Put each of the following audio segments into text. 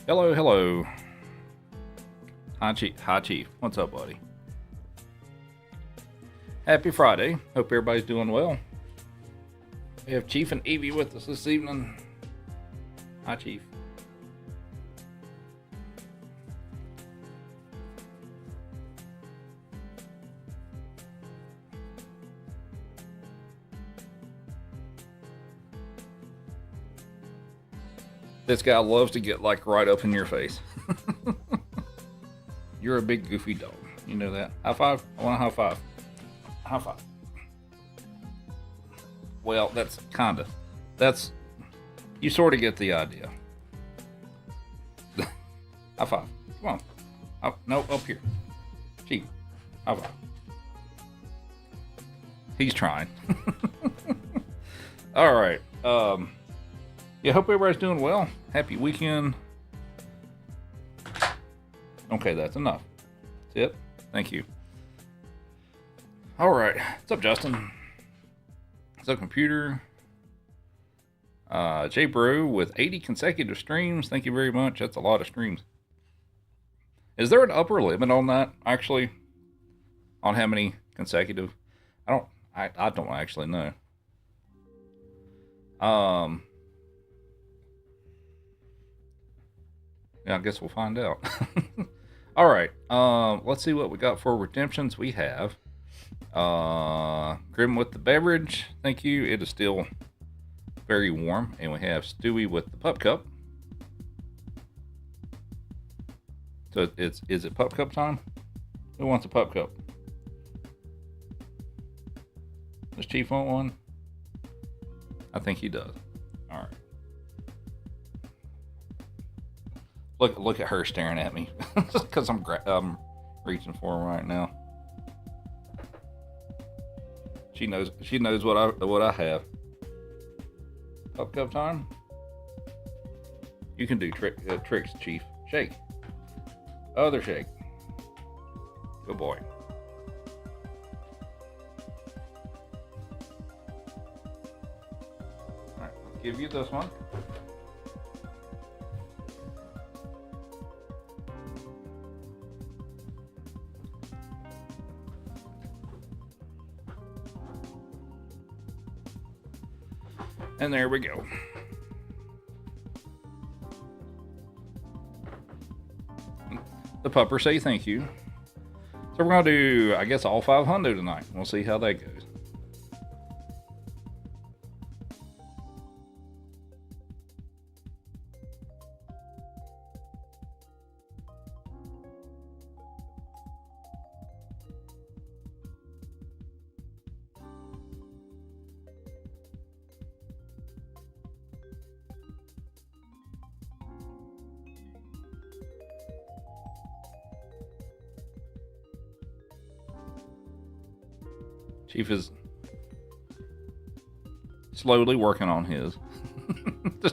Hello, hello. Hi, Chief. Hi, Chief. What's up, buddy? Happy Friday. Hope everybody's doing well. We have Chief and Evie with us this evening. Hi, Chief. This guy loves to get like right up in your face. You're a big goofy dog. You know that. High five. I want a high five. High five. Well, that's kinda. That's, you sort of get the idea. High five. Come on. No, up here. Chief. High five. He's trying. All right. Yeah, hope everybody's doing well. Happy weekend. Okay, that's enough. That's it. Thank you. All right. What's up, Justin? What's up, computer? J Brew with 80 consecutive streams. Thank you very much. That's a lot of streams. Is there an upper limit on that, actually? On how many consecutive? I don't actually know. Yeah, I guess we'll find out. All right. Let's see what we got for redemptions. We have Grim with the beverage. Thank you. It is still very warm. And we have Stewie with the pup cup. So is it pup cup time? Who wants a pup cup? Does Chief want one? I think he does. All right. Look at her staring at me, just because I'm reaching for him right now. She knows what I have. Pup cup time. You can do tricks, Chief. Shake. Other shake. Good boy. All right, let's give you this one. And there we go. The pupper say thank you. So we're going to do, I guess, all 500 tonight. We'll see how that goes. Chief is slowly working on his.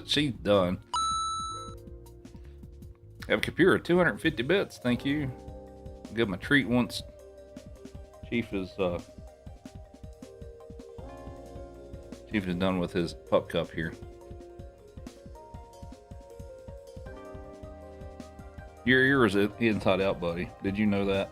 She's done. Have computer 250 bits. Thank you. Give him a treat once Chief is done with his pup cup here. Your ear is inside out, buddy. Did you know that?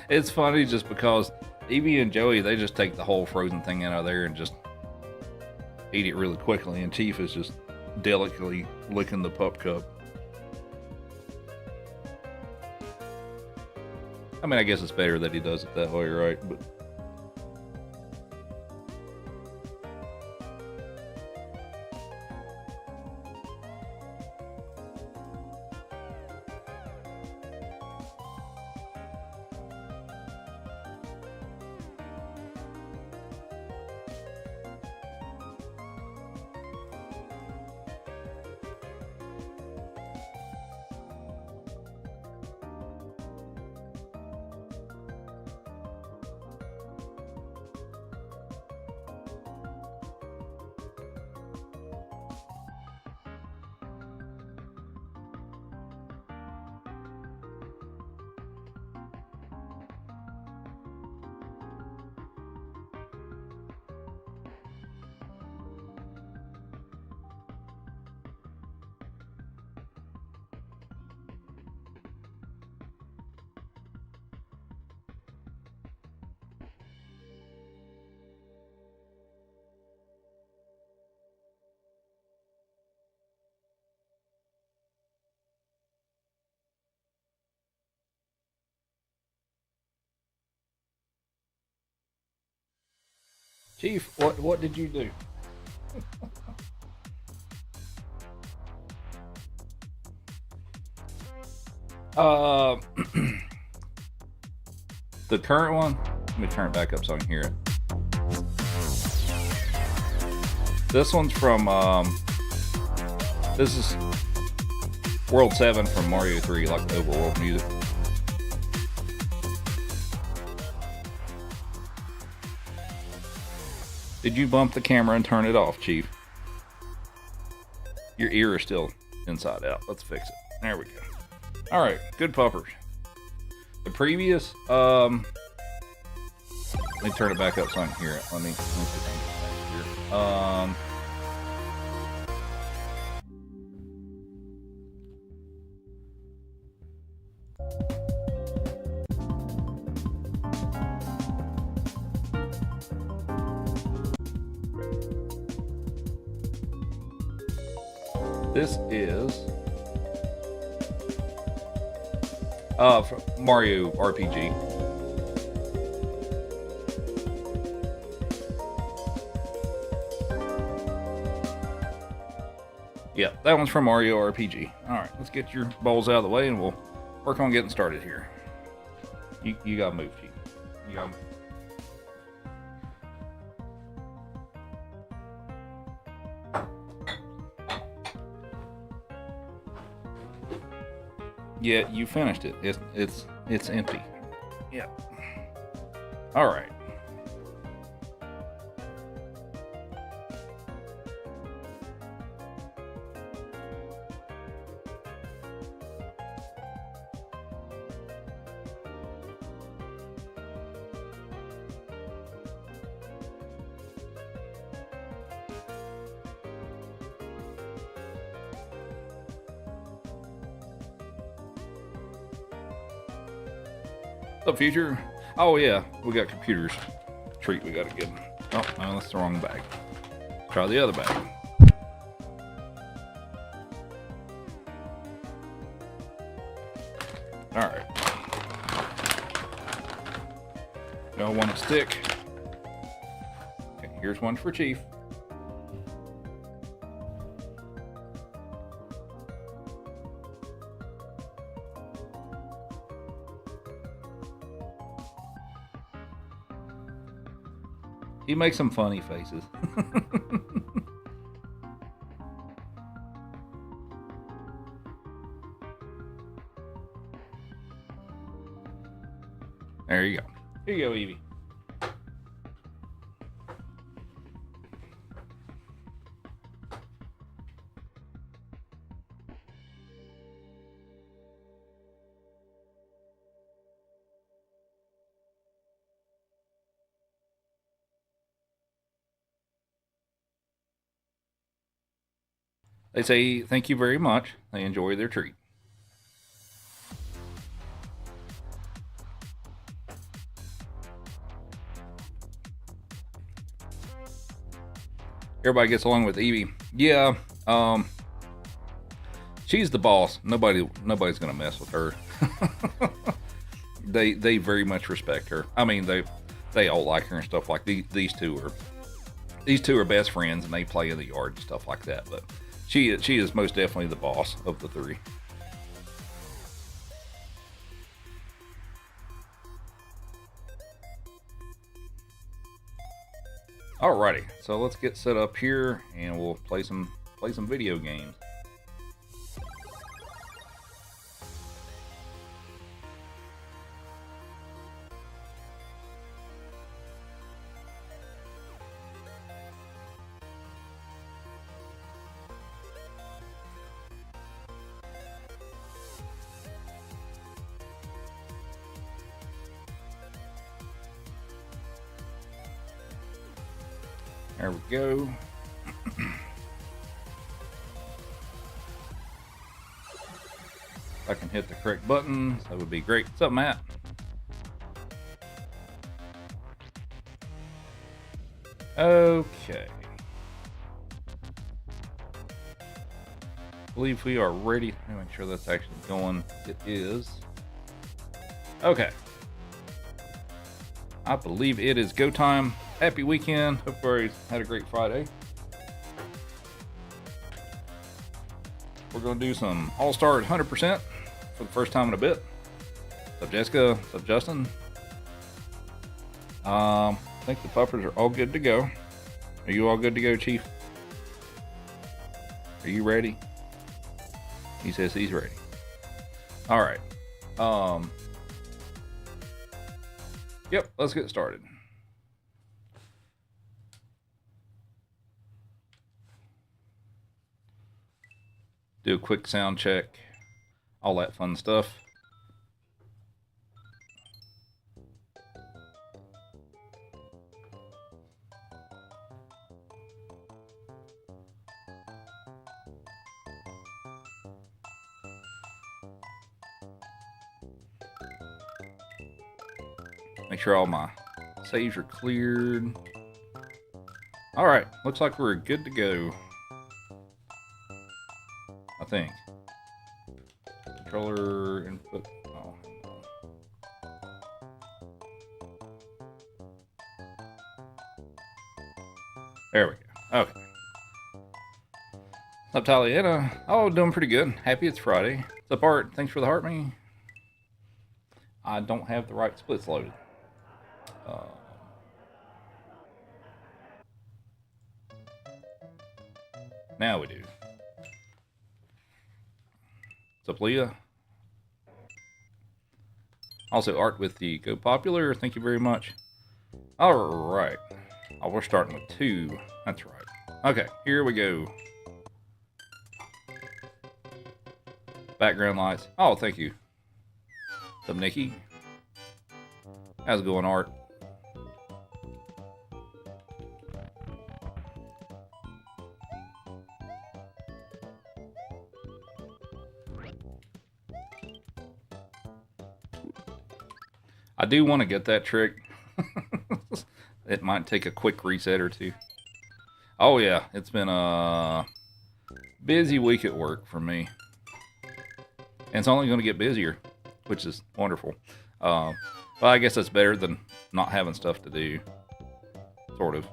It's funny just because Evie and Joey, they just take the whole frozen thing out of there and just eat it really quickly, and Chief is just delicately licking the pup cup. I mean, I guess it's better that he does it that way, right? But Chief, what did you do? Uh, the current one. Let me turn it back up so I can hear it. This one's from this is World 7 from Mario 3, like the overworld music. Did you bump the camera and turn it off, Chief? Your ear is still inside out. Let's fix it. There we go. All right, good puppers. The previous Let me turn it back up so I can hear it. Let me put it back here. This is Mario RPG. Yeah, that one's from Mario RPG. Alright, let's get your bowls out of the way and we'll work on getting started here. You gotta move, Chief. You gotta move. Yeah, you finished it. It's empty. Yeah. All right. What's up, future? Oh yeah, we got computers. Treat we gotta give them. Oh, no, that's the wrong bag. Try the other bag. All right. No one to stick. Okay, here's one for Chief. He makes some funny faces. There you go. Here you go, Evie. They say thank you very much. They enjoy their treat. Everybody gets along with Evie. Yeah, she's the boss. Nobody's gonna mess with her. They very much respect her. I mean, they all like her and stuff like these two are best friends and they play in the yard and stuff like that. But she is most definitely the boss of the three. Alrighty, so let's get set up here and we'll play some video games. There we go. If I can hit the correct buttons, that would be great. What's up, Matt? Okay. I believe we are ready. Let me make sure that's actually going. It is. Okay. I believe it is go time. Happy weekend. Hope everybody's had a great Friday. We're going to do some All-Star at 100% for the first time in a bit. What's up, Jessica? What's up, Justin? I think the puppers are all good to go. Are you all good to go, Chief? Are you ready? He says he's ready. All right. Yep, let's get started. Do a quick sound check, all that fun stuff. Make sure all my saves are cleared. Alright, looks like we're good to go. I think. Controller input. Oh, there we go. Okay. What's up, Taliana? Oh, doing pretty good. Happy it's Friday. What's up, Art? Thanks for the heart me. I don't have the right splits loaded. Now we do. What's up, Leah? Also, Art with the Go Popular. Thank you very much. Alright. Oh, we're starting with 2. That's right. Okay, here we go. Background lights. Oh, thank you. What's up, Nikki? How's it going, Art? I do want to get that trick. It might take a quick reset or two. Oh yeah, it's been a busy week at work for me. And it's only going to get busier, which is wonderful. Well, I guess that's better than not having stuff to do. Sort of.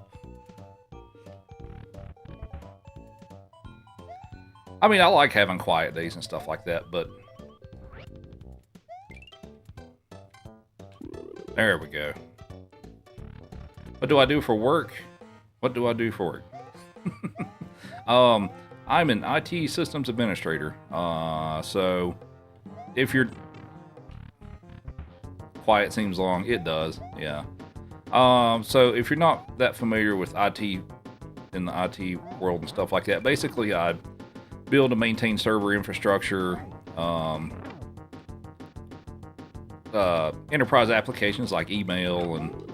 I mean, I like having quiet days and stuff like that, but... There we go. What do I do for work? What do I do for work? I'm an IT systems administrator. So if you're... Quiet seems long. It does, yeah. So if you're not that familiar with IT in the IT world and stuff like that, basically I build and maintain server infrastructure, enterprise applications like email and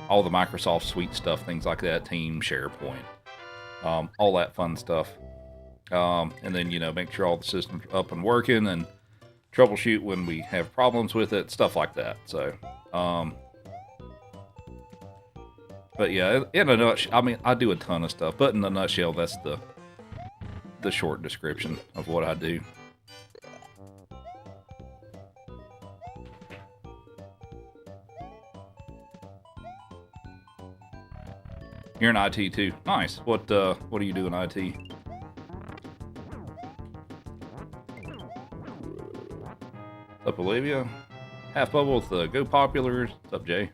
all the Microsoft Suite stuff, things like that, Teams, SharePoint, all that fun stuff. And then, you know, make sure all the systems are up and working and troubleshoot when we have problems with it, stuff like that. So, but yeah, in a nutshell, I mean, I do a ton of stuff, but in a nutshell, that's the short description of what I do. You're in IT too. Nice. What do you do in IT? What's up, Olivia? Half Bubble with the Go Populars. What's up, Jay?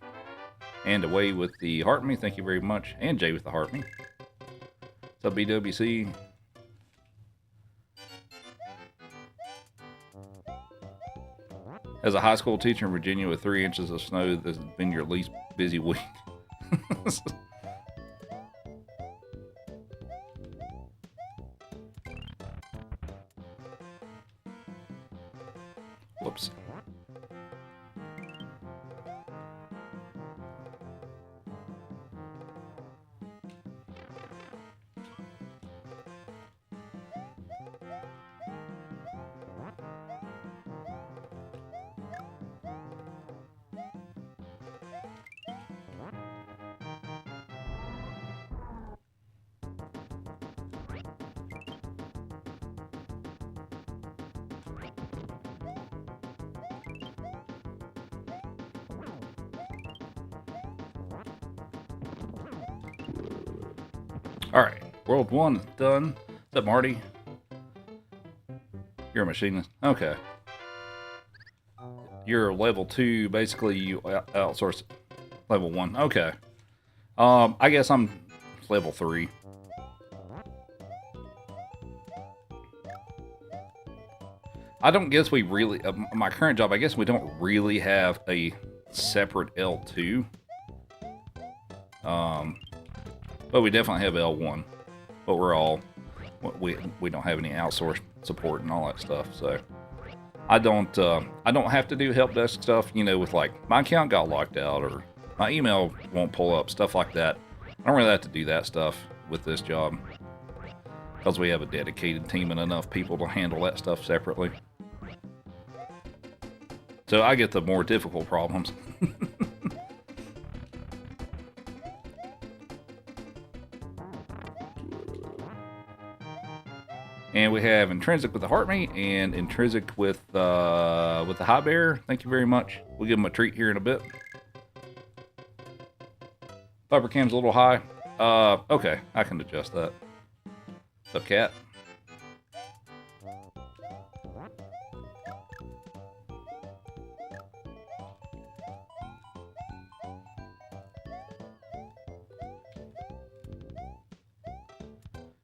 And Away with the Heart Me. Thank you very much. And Jay with the Heart Me. What's up, BWC? As a high school teacher in Virginia with 3 inches of snow, this has been your least busy week. Whoops. Alright, World 1 is done. What's up, Marty? You're a machinist. Okay. You're level 2, basically you outsource level 1. Okay. I guess I'm level 3. I don't guess we really, my current job, I guess we don't really have a separate L2. But we definitely have L1. But we're all, we don't have any outsourced support and all that stuff. So I don't have to do help desk stuff, you know, with like my account got locked out or my email won't pull up, stuff like that. I don't really have to do that stuff with this job because we have a dedicated team and enough people to handle that stuff separately. So I get the more difficult problems. And we have Intrinsic with the heart meat and Intrinsic with the high bear. Thank you very much. We'll give them a treat here in a bit. Viper cam's a little high. Okay, I can adjust that. What's up, cat?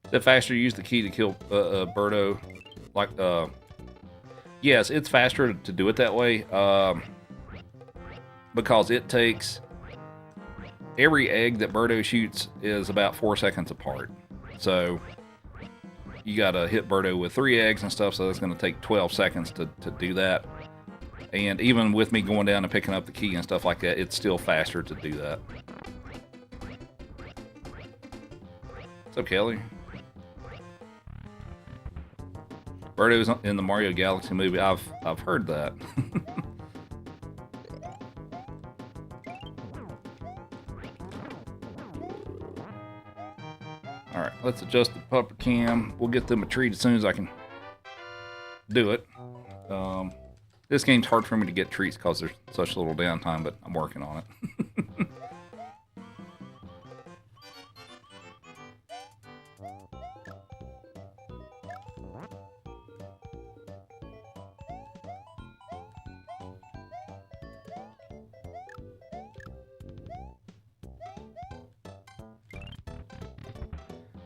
Is it faster to use the key to kill Birdo? Like, yes, it's faster to do it that way. Because it takes... Every egg that Birdo shoots is about 4 seconds apart. So, you gotta hit Birdo with 3 eggs and stuff, so that's gonna take 12 seconds to do that. And even with me going down and picking up the key and stuff like that, it's still faster to do that. What's up, Kelly? Birdo's in the Mario Galaxy movie. I've heard that. All right, let's adjust the pupper cam. We'll get them a treat as soon as I can do it. This game's hard for me to get treats because there's such little downtime, but I'm working on it.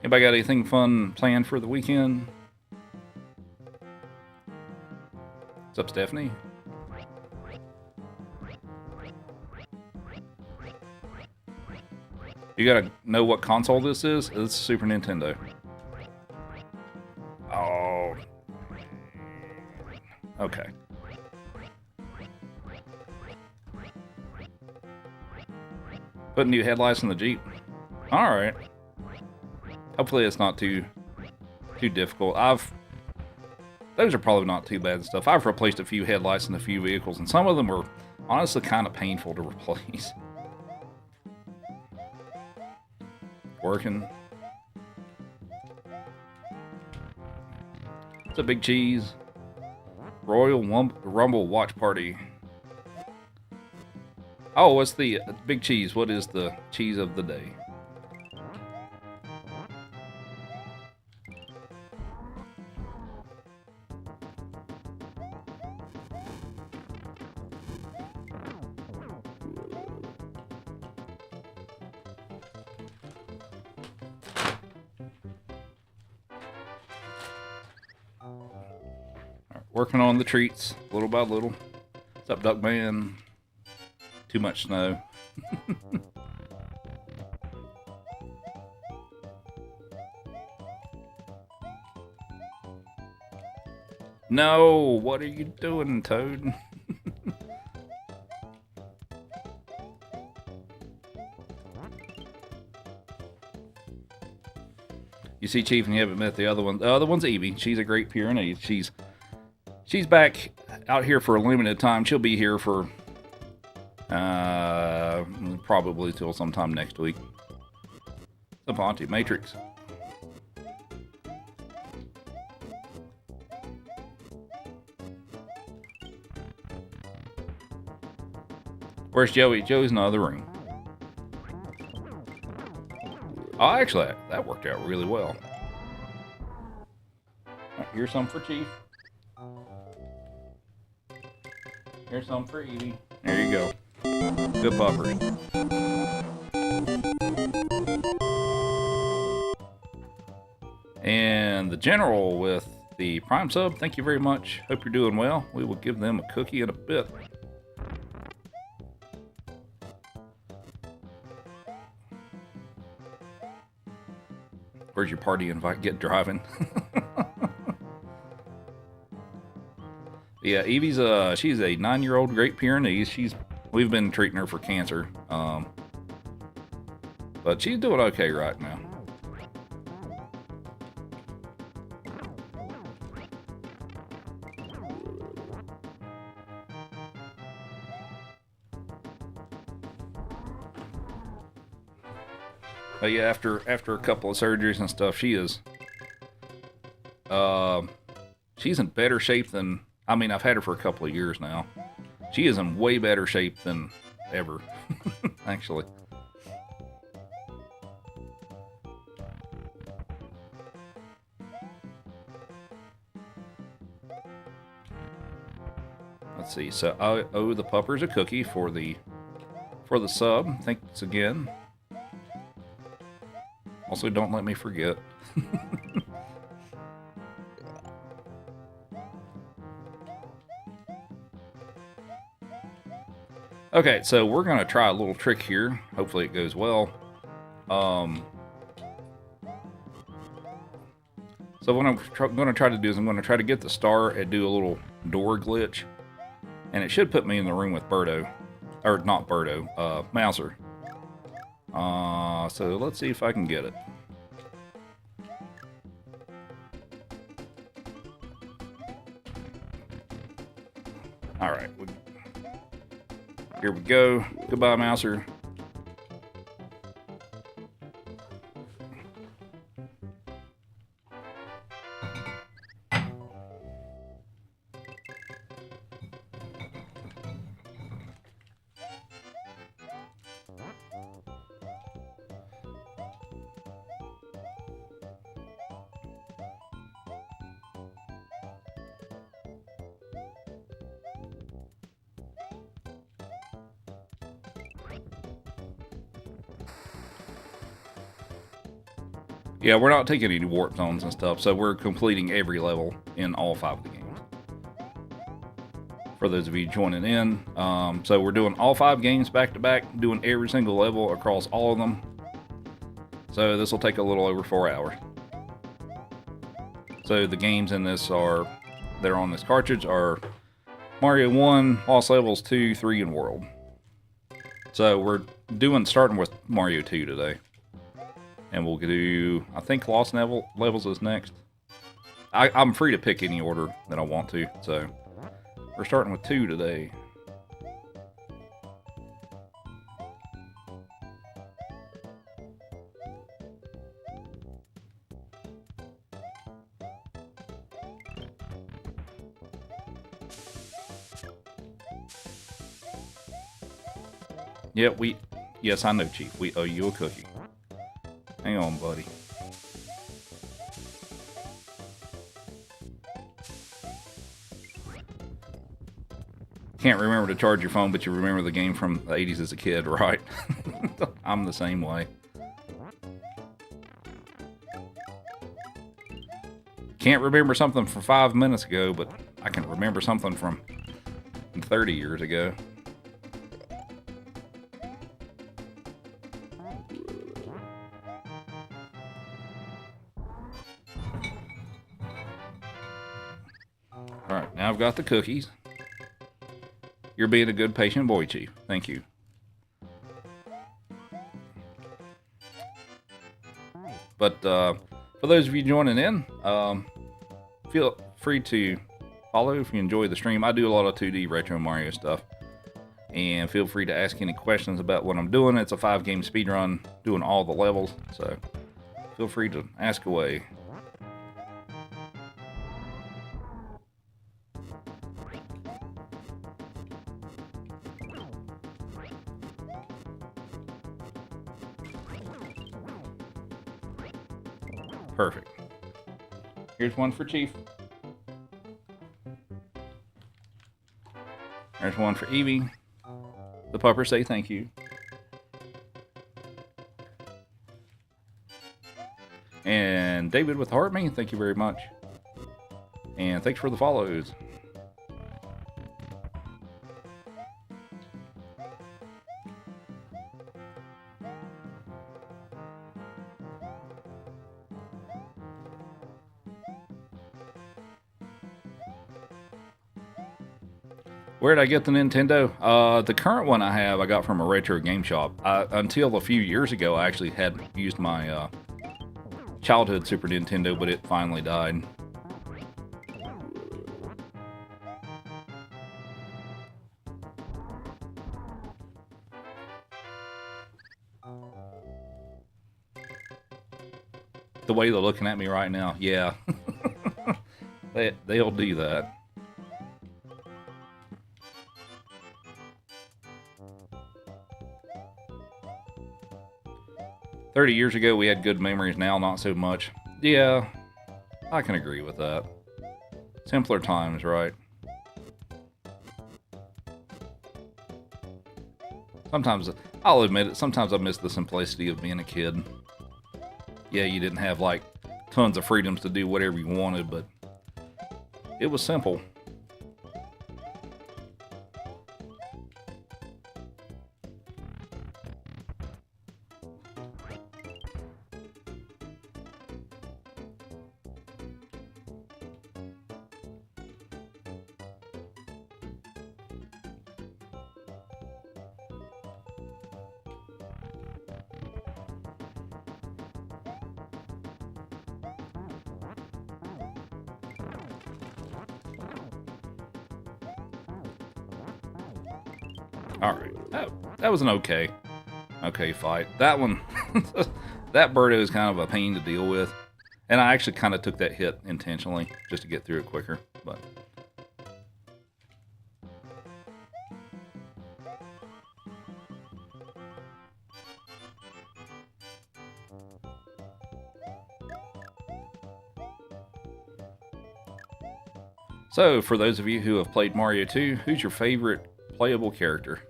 Anybody got anything fun planned for the weekend? What's up, Stephanie? You gotta know what console this is? It's Super Nintendo. Oh. Okay. Putting new headlights in the Jeep. Alright. Hopefully it's not too difficult. Those are probably not too bad and stuff. I've replaced a few headlights in a few vehicles, and some of them were honestly kind of painful to replace. Working. It's a Big Cheese. Royal Rumble watch party. Oh, what's the Big Cheese? What is the cheese of the day? Working on the treats, little by little. What's up, Duckman? Too much snow. No, what are you doing, Toad? You see, Chief, and you haven't met the other one. The other one's Evie. She's a great Pyrenees. She's back out here for a limited time. She'll be here for probably till sometime next week. Savante Matrix. Where's Joey? Joey's in the other room. Oh, actually, that worked out really well. Right, here's some for Chief. Here's some for Evie. There you go. Good puppers. And the General with the Prime sub, thank you very much. Hope you're doing well. We will give them a cookie in a bit. Where's your party invite? Get driving. Yeah, Evie's she's a 9-year-old Great Pyrenees. We've been treating her for cancer, but she's doing okay right now. But yeah, after a couple of surgeries and stuff, uh, she's in better shape than. I mean, I've had her for a couple of years now. She is in way better shape than ever, actually. Let's see. So I owe the puppers a cookie for the sub. Thanks again. Also, don't let me forget. Okay, so we're gonna try a little trick here. Hopefully, it goes well. So what I'm going to try to do is I'm going to try to get the star and do a little door glitch. And it should put me in the room with Birdo. Or not Birdo, Mouser. So let's see if I can get it. Alright. Here we go. Goodbye, Mouser. Yeah, we're not taking any warp zones and stuff, so we're completing every level in all 5 of the games. For those of you joining in, so we're doing all 5 games back to back, doing every single level across all of them. So this will take a little over 4 hours. So the games in this that are on this cartridge are Mario 1, Lost Levels 2, 3, and World. So we're starting with Mario 2 today. And we'll do, I think Lost Levels is next. I'm free to pick any order that I want to, so we're starting with 2 today. Yeah, yes, I know, Chief. We owe you a cookie. Hang on, buddy. Can't remember to charge your phone, but you remember the game from the 80s as a kid, right? I'm the same way. Can't remember something from 5 minutes ago, but I can remember something from 30 years ago. Alright, now I've got the cookies. You're being a good patient boy, Chief. Thank you. But for those of you joining in, feel free to follow if you enjoy the stream. I do a lot of 2D Retro Mario stuff. And feel free to ask any questions about what I'm doing. It's a 5-game speedrun, doing all the levels. So feel free to ask away. Perfect. Here's one for Chief. There's one for Evie. The puppers say thank you. And David with Heart Me, thank you very much. And thanks for the follows. Where did I get the Nintendo? The current one I got from a retro game shop. Until a few years ago, I actually had used my childhood Super Nintendo, but it finally died. The way they're looking at me right now, yeah. They'll do that. "30 years ago, we had good memories. Now, not so much." Yeah, I can agree with that. Simpler times, right? Sometimes, I'll admit it, sometimes I miss the simplicity of being a kid. Yeah, you didn't have, like, tons of freedoms to do whatever you wanted, but it was simple. Alright, that was an okay fight. That one, that Birdo is kind of a pain to deal with. And I actually kind of took that hit intentionally, just to get through it quicker, but... So, for those of you who have played Mario 2, who's your favorite playable character?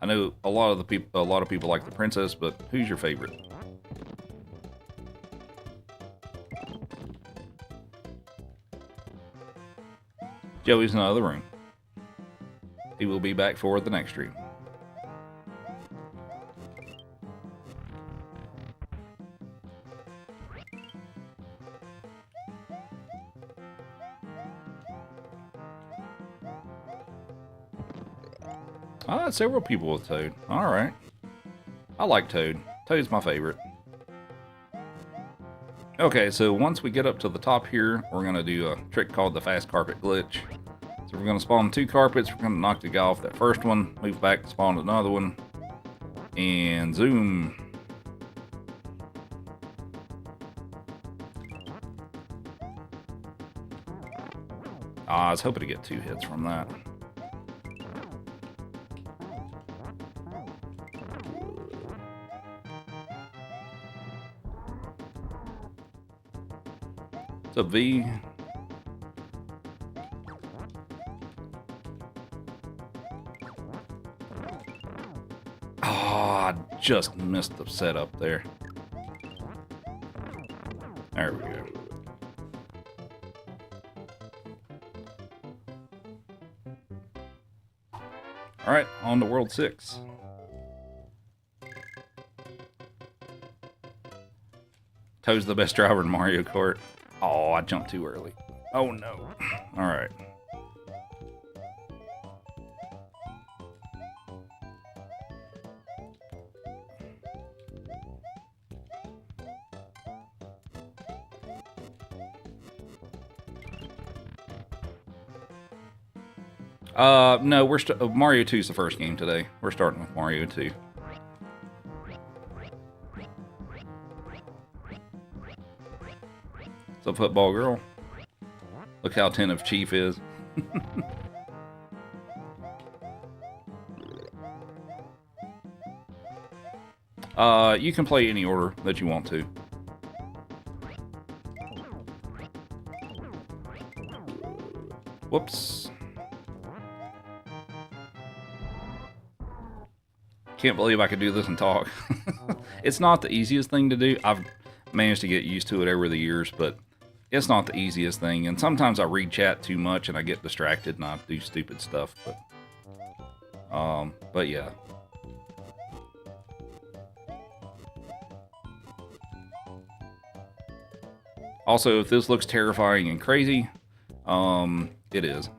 I know a lot of people like the princess, but who's your favorite? Joey's in the other room. He will be back for the next stream. I had several people with Toad. Alright. I like Toad. Toad's my favorite. Okay, so once we get up to the top here, we're going to do a trick called the fast carpet glitch. So we're going to spawn 2 carpets. We're going to knock the guy off that first one, move back, spawn another one, and zoom. I was hoping to get 2 hits from that. What's up, V? Oh, I just missed the setup there. There we go. Alright, on to World 6. Toad's the best driver in Mario Kart. Oh, I jumped too early. Oh no. Alright. No, Mario 2 is the first game today. We're starting with Mario 2. What's up, football girl? Look how attentive Chief is. You can play any order that you want to. Whoops. Can't believe I could do this and talk. It's not the easiest thing to do. I've managed to get used to it over the years, but it's not the easiest thing. And sometimes I read chat too much and I get distracted and I do stupid stuff. But yeah. Also, if this looks terrifying and crazy, it is.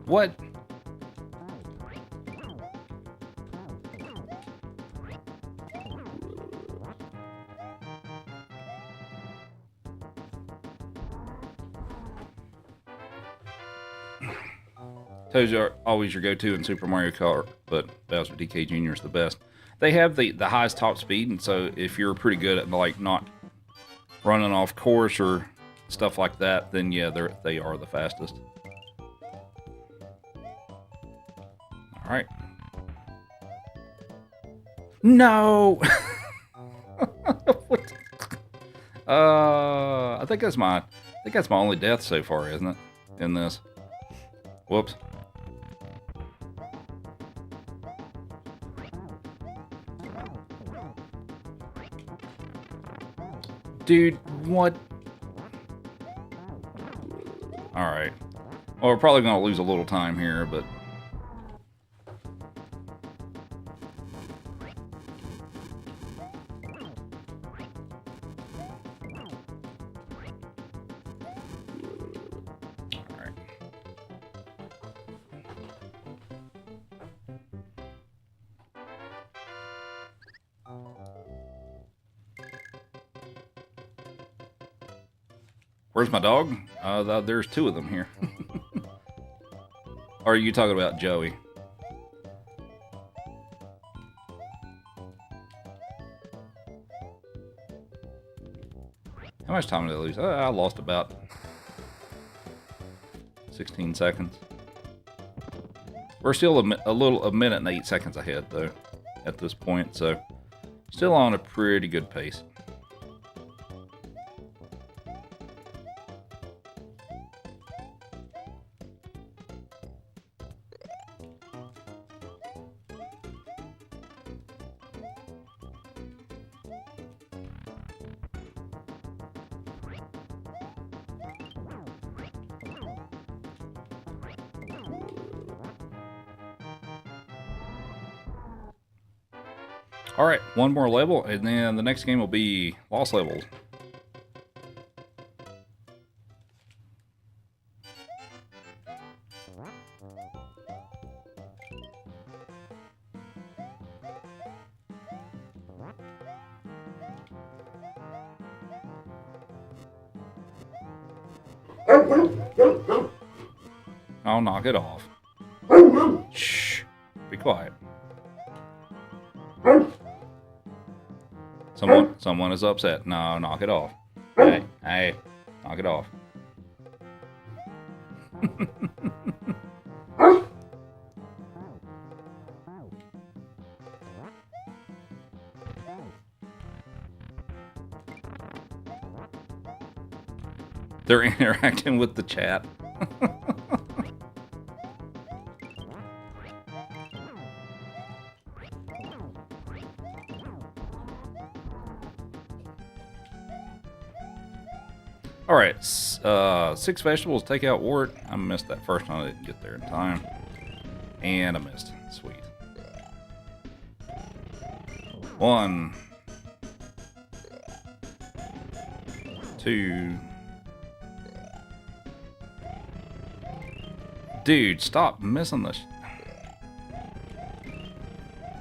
What? Toads are always your go-to in Super Mario Kart, but Bowser DK Jr. is the best. They have the highest top speed, and so if you're pretty good at like not running off course or stuff like that, then yeah, they are the fastest. All right. No. I think that's my only death so far, isn't it? In this. Whoops. Dude, what? Alright. Well, we're probably going to lose a little time here, but... Alright. Where's my dog? There's two of them here. Or are you talking about Joey? How much time did I lose? I lost about 16 seconds. We're still a minute and 8 seconds ahead, though, at this point, so still on a pretty good pace. Alright, one more level, and then the next game will be Lost Levels. I'll knock it off. Shh. Be quiet. Someone is upset. No, knock it off. Hey, knock it off. They're interacting with the chat. Alright, 6 vegetables, take out wart. I missed that first one, I didn't get there in time. And I missed. Sweet. 1, 2. Dude, stop missing this.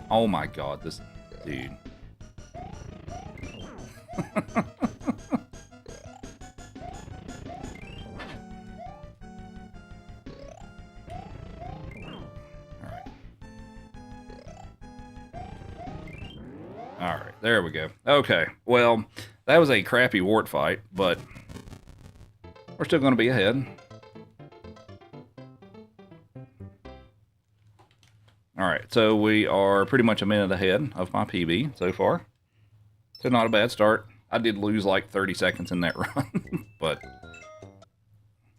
Oh my god, this dude. Alright, there we go. Okay, well, that was a crappy wart fight, but we're still going to be ahead. Alright, so we are pretty much a minute ahead of my PB so far. So not a bad start. I did lose like 30 seconds in that run, but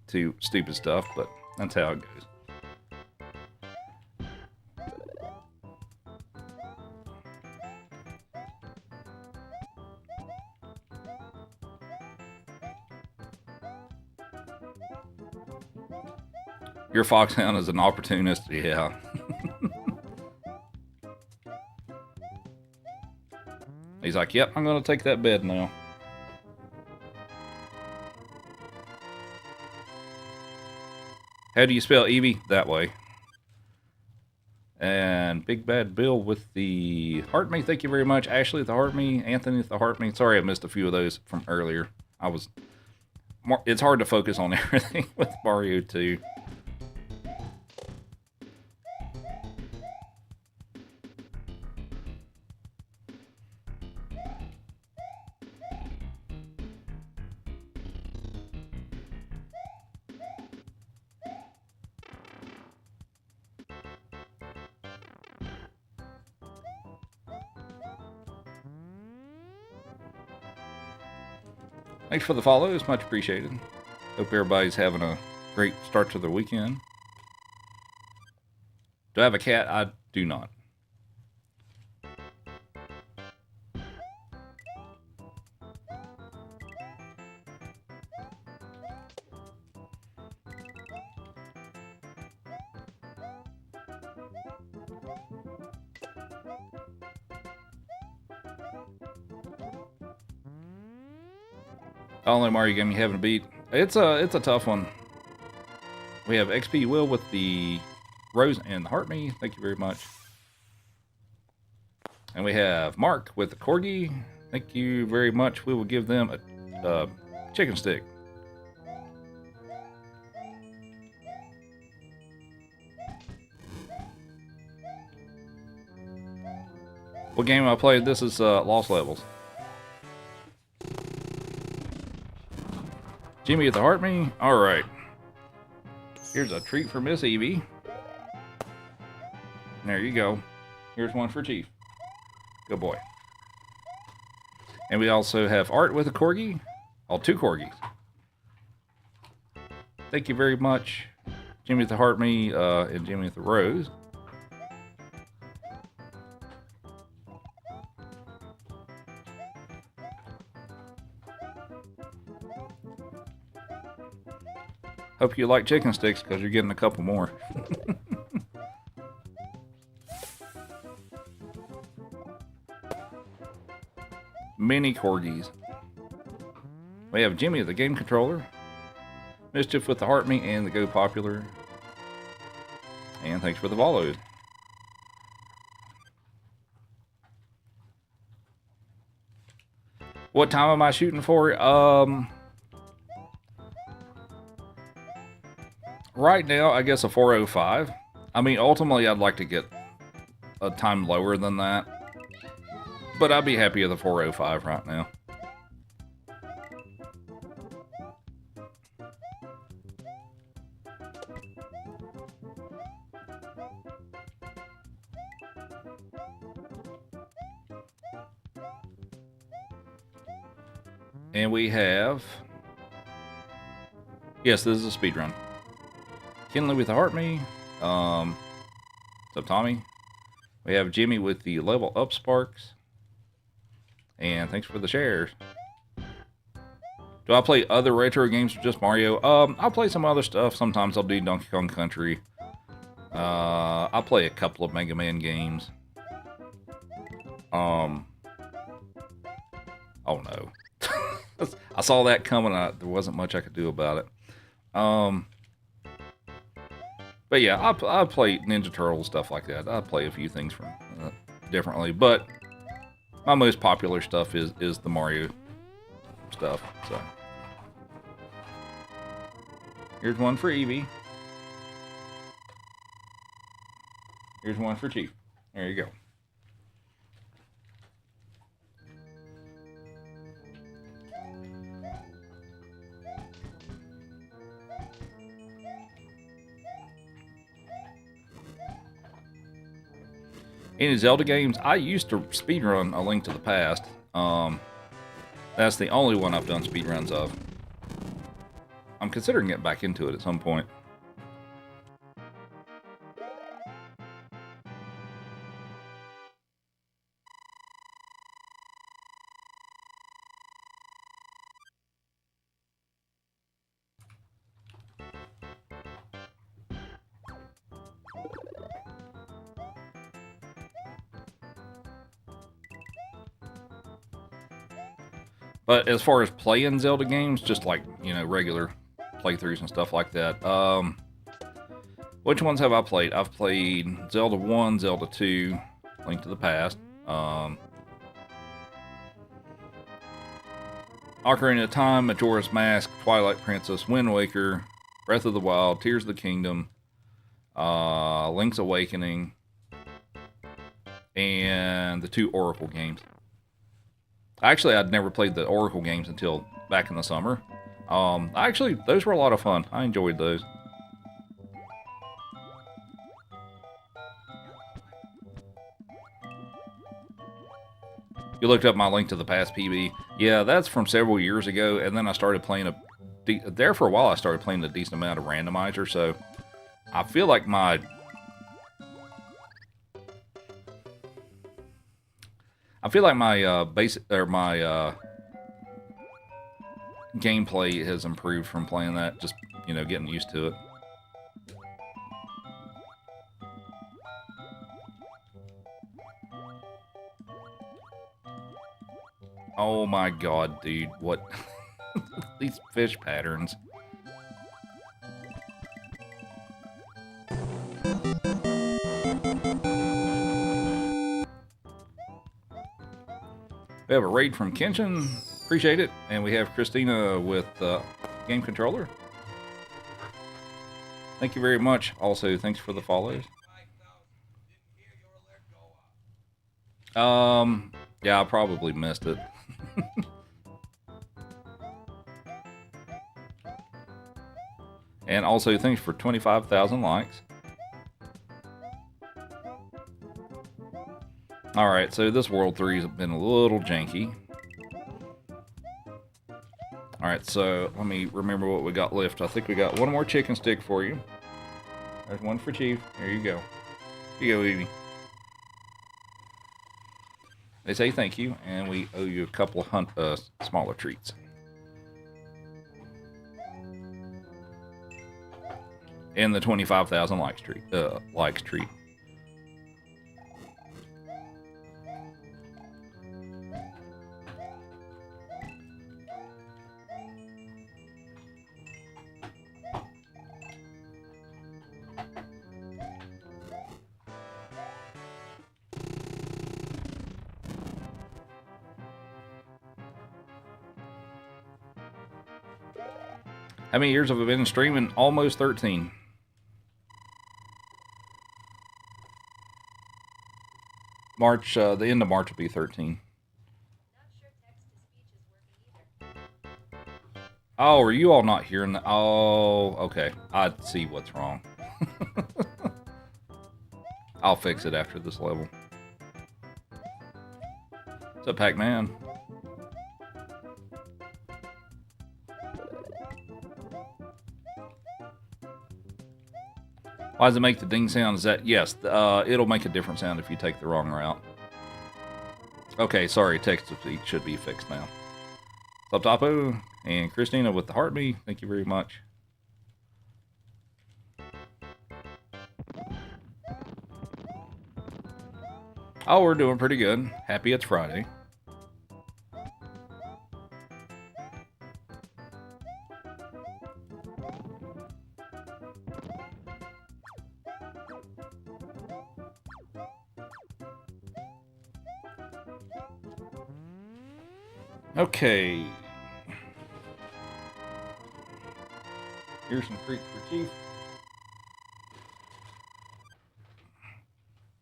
to stupid stuff, but that's how it goes. Your foxhound is an opportunist, yeah. He's like, yep, I'm going to take that bed now. How do you spell Eevee? That way. And Big Bad Bill with the Heart Me. Thank you very much. Ashley with the Heart Me. Anthony with the Heart Me. Sorry I missed a few of those from earlier. It's hard to focus on everything with Mario 2. Thanks for the follows, much appreciated. Hope everybody's having a great start to the weekend. Do I have a cat? I do not. Only Mario game you haven't beat. It's a tough one. We have XP Will with the Rose and the Heart Me. Thank you very much. And we have Mark with the Corgi. Thank you very much. We will give them a chicken stick. What game I played? This is Lost Levels. Jimmy at the Heart Me? Alright. Here's a treat for Miss Evie. There you go. Here's one for Chief. Good boy. And we also have Art with a Corgi. Oh, 2 Corgis. Thank you very much. Jimmy at the Heart Me and Jimmy at the Rose. Hope you like chicken sticks because you're getting a couple more. Mini Corgis. We have Jimmy the Game Controller, Mischief with the Heart Me, and the Go Popular. And thanks for the follows. What time am I shooting for? Right now, I guess a 4:05. I mean, ultimately, I'd like to get a time lower than that. But I'd be happy with a 4:05 right now. And we have... Yes, this is a speed run. Kinley with the Heart Me. What's up, Tommy? We have Jimmy with the Level Up Sparks. And thanks for the shares. Do I play other retro games or just Mario? I'll play some other stuff. Sometimes I'll do Donkey Kong Country. I'll play a couple of Mega Man games. Oh no. I saw that coming. There wasn't much I could do about it. But yeah, I play Ninja Turtles, stuff like that. I play a few things from differently, but my most popular stuff is the Mario stuff. So here's one for Evie. Here's one for Chief. There you go. Any Zelda games? I used to speedrun A Link to the Past. That's the only one I've done speedruns of. I'm considering getting back into it at some point. But as far as playing Zelda games, just like, you know, regular playthroughs and stuff like that, which ones have I played? I've played Zelda 1, Zelda 2, Link to the Past, Ocarina of Time, Majora's Mask, Twilight Princess, Wind Waker, Breath of the Wild, Tears of the Kingdom, Link's Awakening, and the 2 Oracle games. Actually, I'd never played the Oracle games until back in the summer. Actually, those were a lot of fun. I enjoyed those. You looked up my link to the past PB. Yeah, that's from several years ago, and then I started playing there for a while. I started playing a decent amount of randomizer, so I feel like my gameplay has improved from playing that. Just getting used to it. Oh my god, dude. What? These fish patterns. We have a raid from Kenshin. Appreciate it. And we have Christina with game controller. Thank you very much. Also, thanks for the follows. Yeah, I probably missed it. And also, thanks for 25,000 likes. Alright, so this World 3 has been a little janky. Alright, so let me remember what we got left. I think we got one more chicken stick for you. There's one for Chief. There you go. Here you go, Evie. They say thank you, and we owe you a couple of smaller treats. And the 25,000 likes treat. How many years have I been streaming? Almost 13. March, the end of March will be 13. Oh, are you all not hearing that? Oh, okay. I see what's wrong. I'll fix it after this level. What's up, Pac-Man? Why does it make the ding sound? Is that... Yes, it'll make a different sound if you take the wrong route. Okay, sorry, text-to-speech should be fixed now. What's up, Topo? And Christina with the heartbeat. Thank you very much. Oh, we're doing pretty good. Happy it's Friday. Okay. Here's some treats for Chief.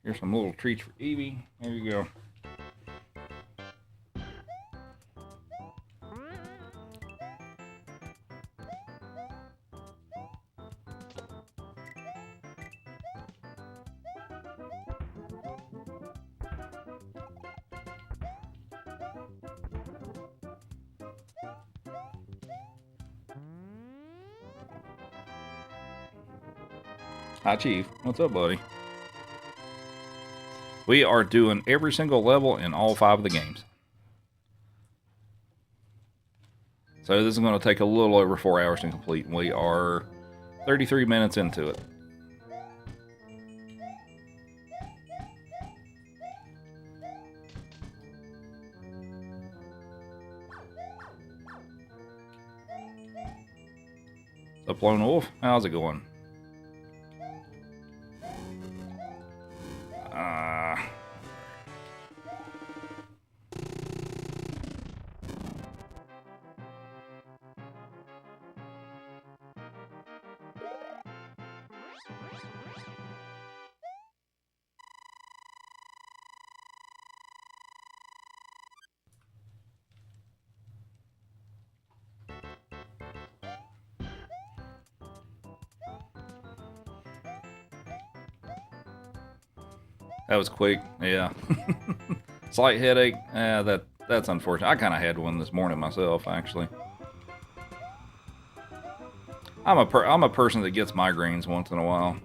Here's some little treats for Evie. There you go. Hi, Chief. What's up, buddy? We are doing every single level in all 5 of the games. So this is going to take a little over 4 hours to complete. We are 33 minutes into it. What's up, Lone Wolf? How's it going? That was quick, yeah. Slight headache. That's unfortunate. I kind of had one this morning myself, actually. I'm a person that gets migraines once in a while.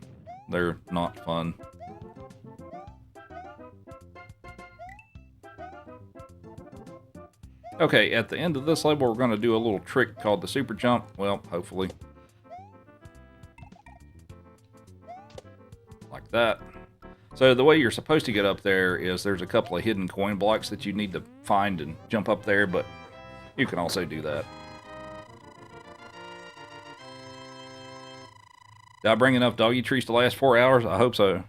They're not fun. Okay, at the end of this level, we're going to do a little trick called the super jump. Well, hopefully. Like that. So the way you're supposed to get up there is there's a couple of hidden coin blocks that you need to find and jump up there, but you can also do that. Did I bring enough doggy treats to last 4 hours? I hope so.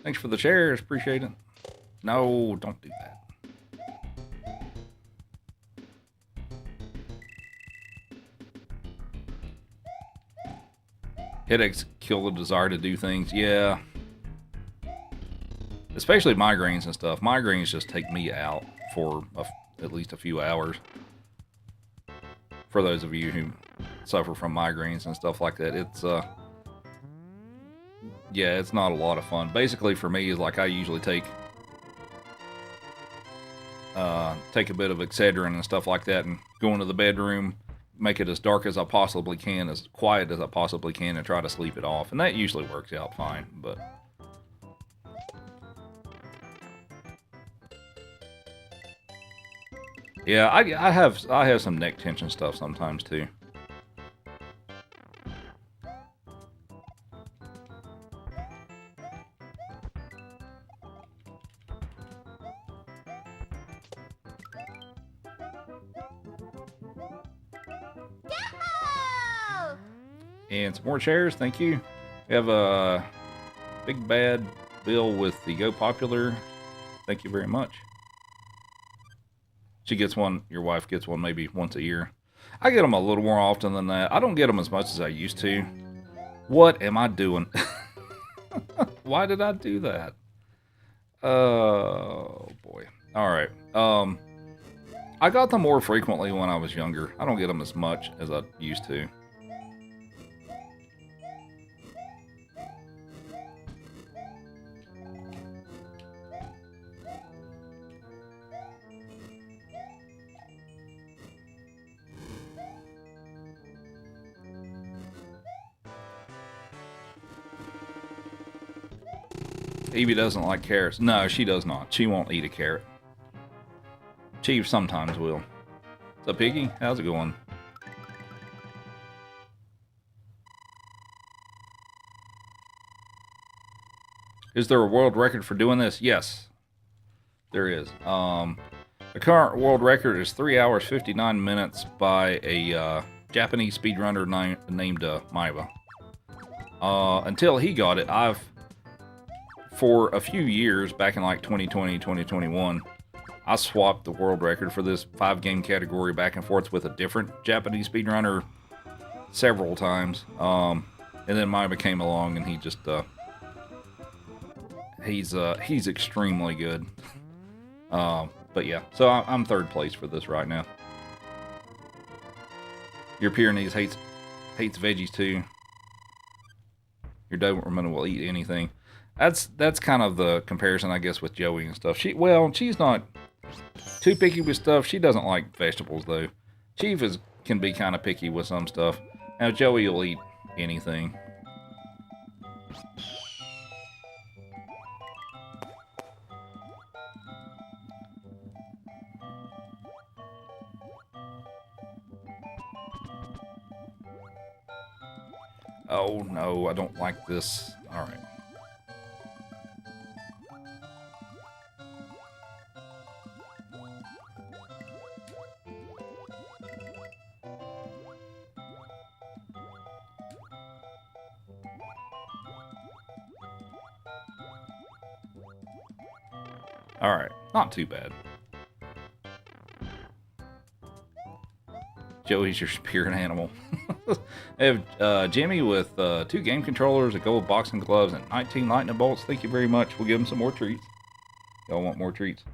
Thanks for the shares. Appreciate it. No, don't do that. Headaches kill the desire to do things. Yeah. Especially migraines and stuff. Migraines just take me out for at least a few hours. For those of you who suffer from migraines and stuff like that, it's yeah, it's not a lot of fun. Basically, for me, is like I usually take a bit of Excedrin and stuff like that, and go into the bedroom, make it as dark as I possibly can, as quiet as I possibly can, and try to sleep it off. And that usually works out fine. But yeah, I have some neck tension stuff sometimes too. And some more chairs, thank you. We have a Big Bad Bill with the Go Popular. Thank you very much. She gets one, your wife gets one maybe once a year. I get them a little more often than that. I don't get them as much as I used to. What am I doing? Why did I do that? Oh, boy. Alright. I got them more frequently when I was younger. I don't get them as much as I used to. Evie doesn't like carrots. No, she does not. She won't eat a carrot. Chief sometimes will. What's up, Piggy? How's it going? Is there a world record for doing this? Yes, there is. The current world record is 3 hours 59 minutes by a Japanese speedrunner named Maiba. Until he got it, for a few years, back in like 2020, 2021, I swapped the world record for this 5-game category back and forth with a different Japanese speedrunner several times. And then Maiba came along, and he just he's extremely good. But yeah, so I'm third place for this right now. Your Pyrenees hates veggies too. Your Doberman will eat anything. That's kind of the comparison, I guess, with Joey and stuff. She's not too picky with stuff. She doesn't like vegetables though. Chief can be kind of picky with some stuff. Now Joey will eat anything. Oh no, I don't like this. All right. All right, not too bad. Joey's your spirit animal. I have Jimmy with 2 game controllers, a gold boxing gloves, and 19 lightning bolts. Thank you very much. We'll give him some more treats. Y'all want more treats?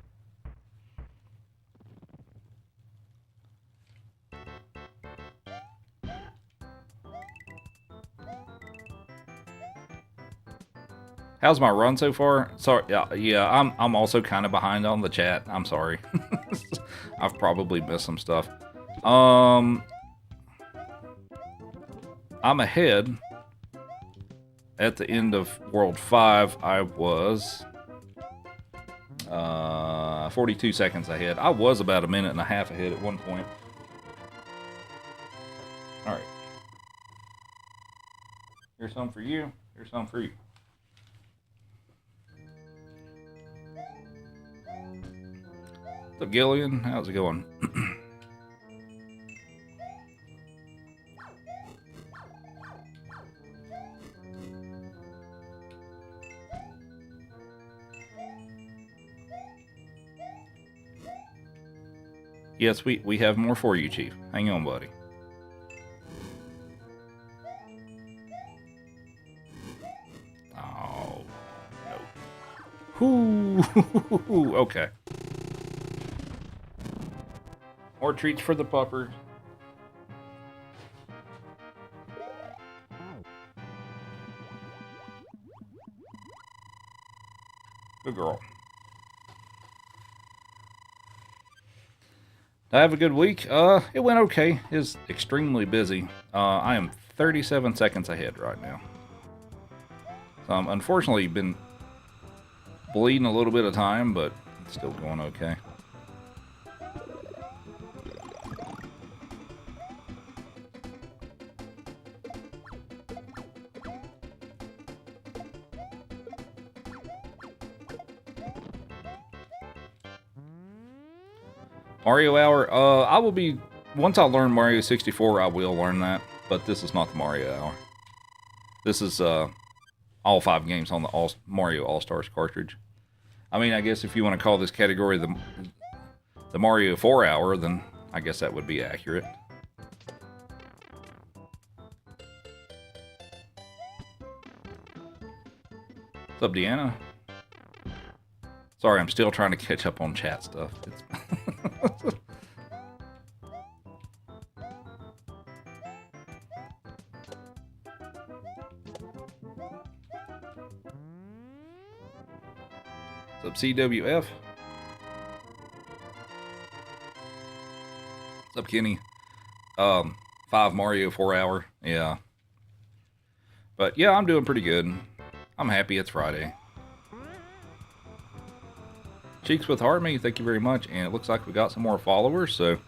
How's my run so far? Sorry, yeah, I'm also kind of behind on the chat. I'm sorry. I've probably missed some stuff. I'm ahead. At the end of World 5, I was 42 seconds ahead. I was about a minute and a half ahead at one point. All right. Here's some for you. Here's some for you. What's up, Gillian? How's it going? Yes, we have more for you, Chief. Hang on, buddy. Oh, no. Whoo! Okay. More treats for the puppers. Good girl. I have a good week. It went okay. It's extremely busy. I am 37 seconds ahead right now. Unfortunately, been bleeding a little bit of time, but it's still going okay. Mario Hour, I will be, once I learn Mario 64, I will learn that, but this is not the Mario Hour. This is all 5 games on the Mario All-Stars cartridge. I mean, I guess if you want to call this category the Mario 4 Hour, then I guess that would be accurate. What's up, Deanna? Sorry, I'm still trying to catch up on chat stuff. What's up, CWF? What's up, Kenny? 5 Mario 4 Hour. Yeah. But yeah, I'm doing pretty good. I'm happy it's Friday. Cheeks with Harmony, thank you very much. And it looks like we got some more followers, so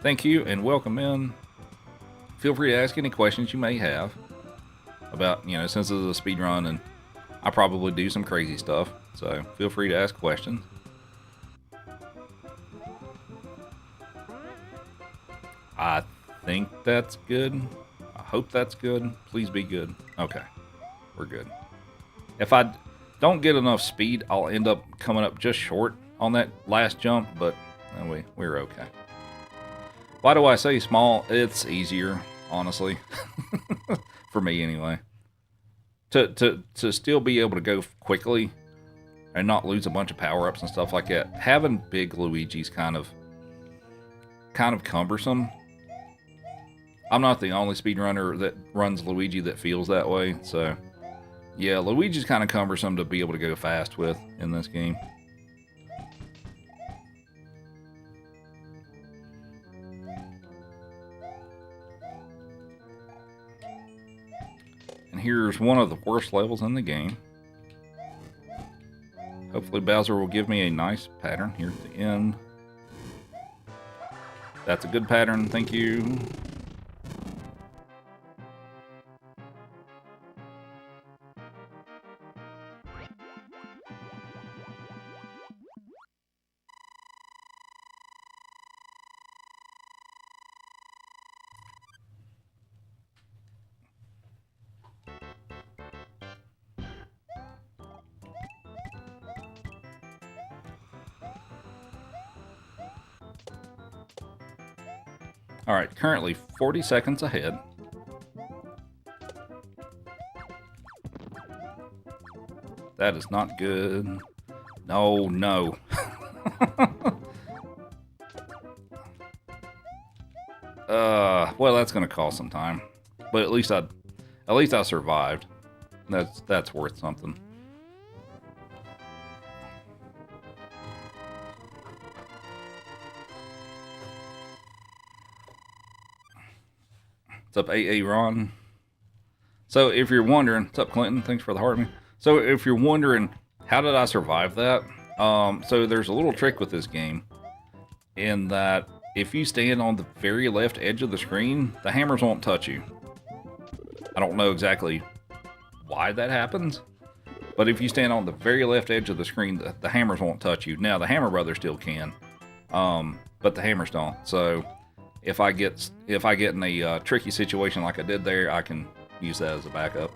thank you and welcome in. Feel free to ask any questions you may have about, since this is a speed run and I probably do some crazy stuff, so feel free to ask questions. I think that's good. I hope that's good. Please be good. Okay, we're good. If I don't get enough speed, I'll end up coming up just short on that last jump, but we're okay. Why do I say small? It's easier, honestly. For me, anyway. To still be able to go quickly and not lose a bunch of power-ups and stuff like that. Having big Luigi's kind of cumbersome. I'm not the only speedrunner that runs Luigi that feels that way, so yeah, Luigi's kind of cumbersome to be able to go fast with in this game. And here's one of the worst levels in the game. Hopefully Bowser will give me a nice pattern here at the end. That's a good pattern, thank you. Alright, currently 40 seconds ahead. That is not good. No. Well, that's gonna cost some time. But at least I survived. That's worth something. What's up, AA Ron? So if you're wondering, what's up, Clinton? Thanks for the heart, man. So if you're wondering, how did I survive that? So there's a little trick with this game in that if you stand on the very left edge of the screen, the hammers won't touch you. I don't know exactly why that happens, but if you stand on the very left edge of the screen, the hammers won't touch you. Now, the Hammer Brothers still can, but the hammers don't. So if I get in a tricky situation like I did there, I can use that as a backup.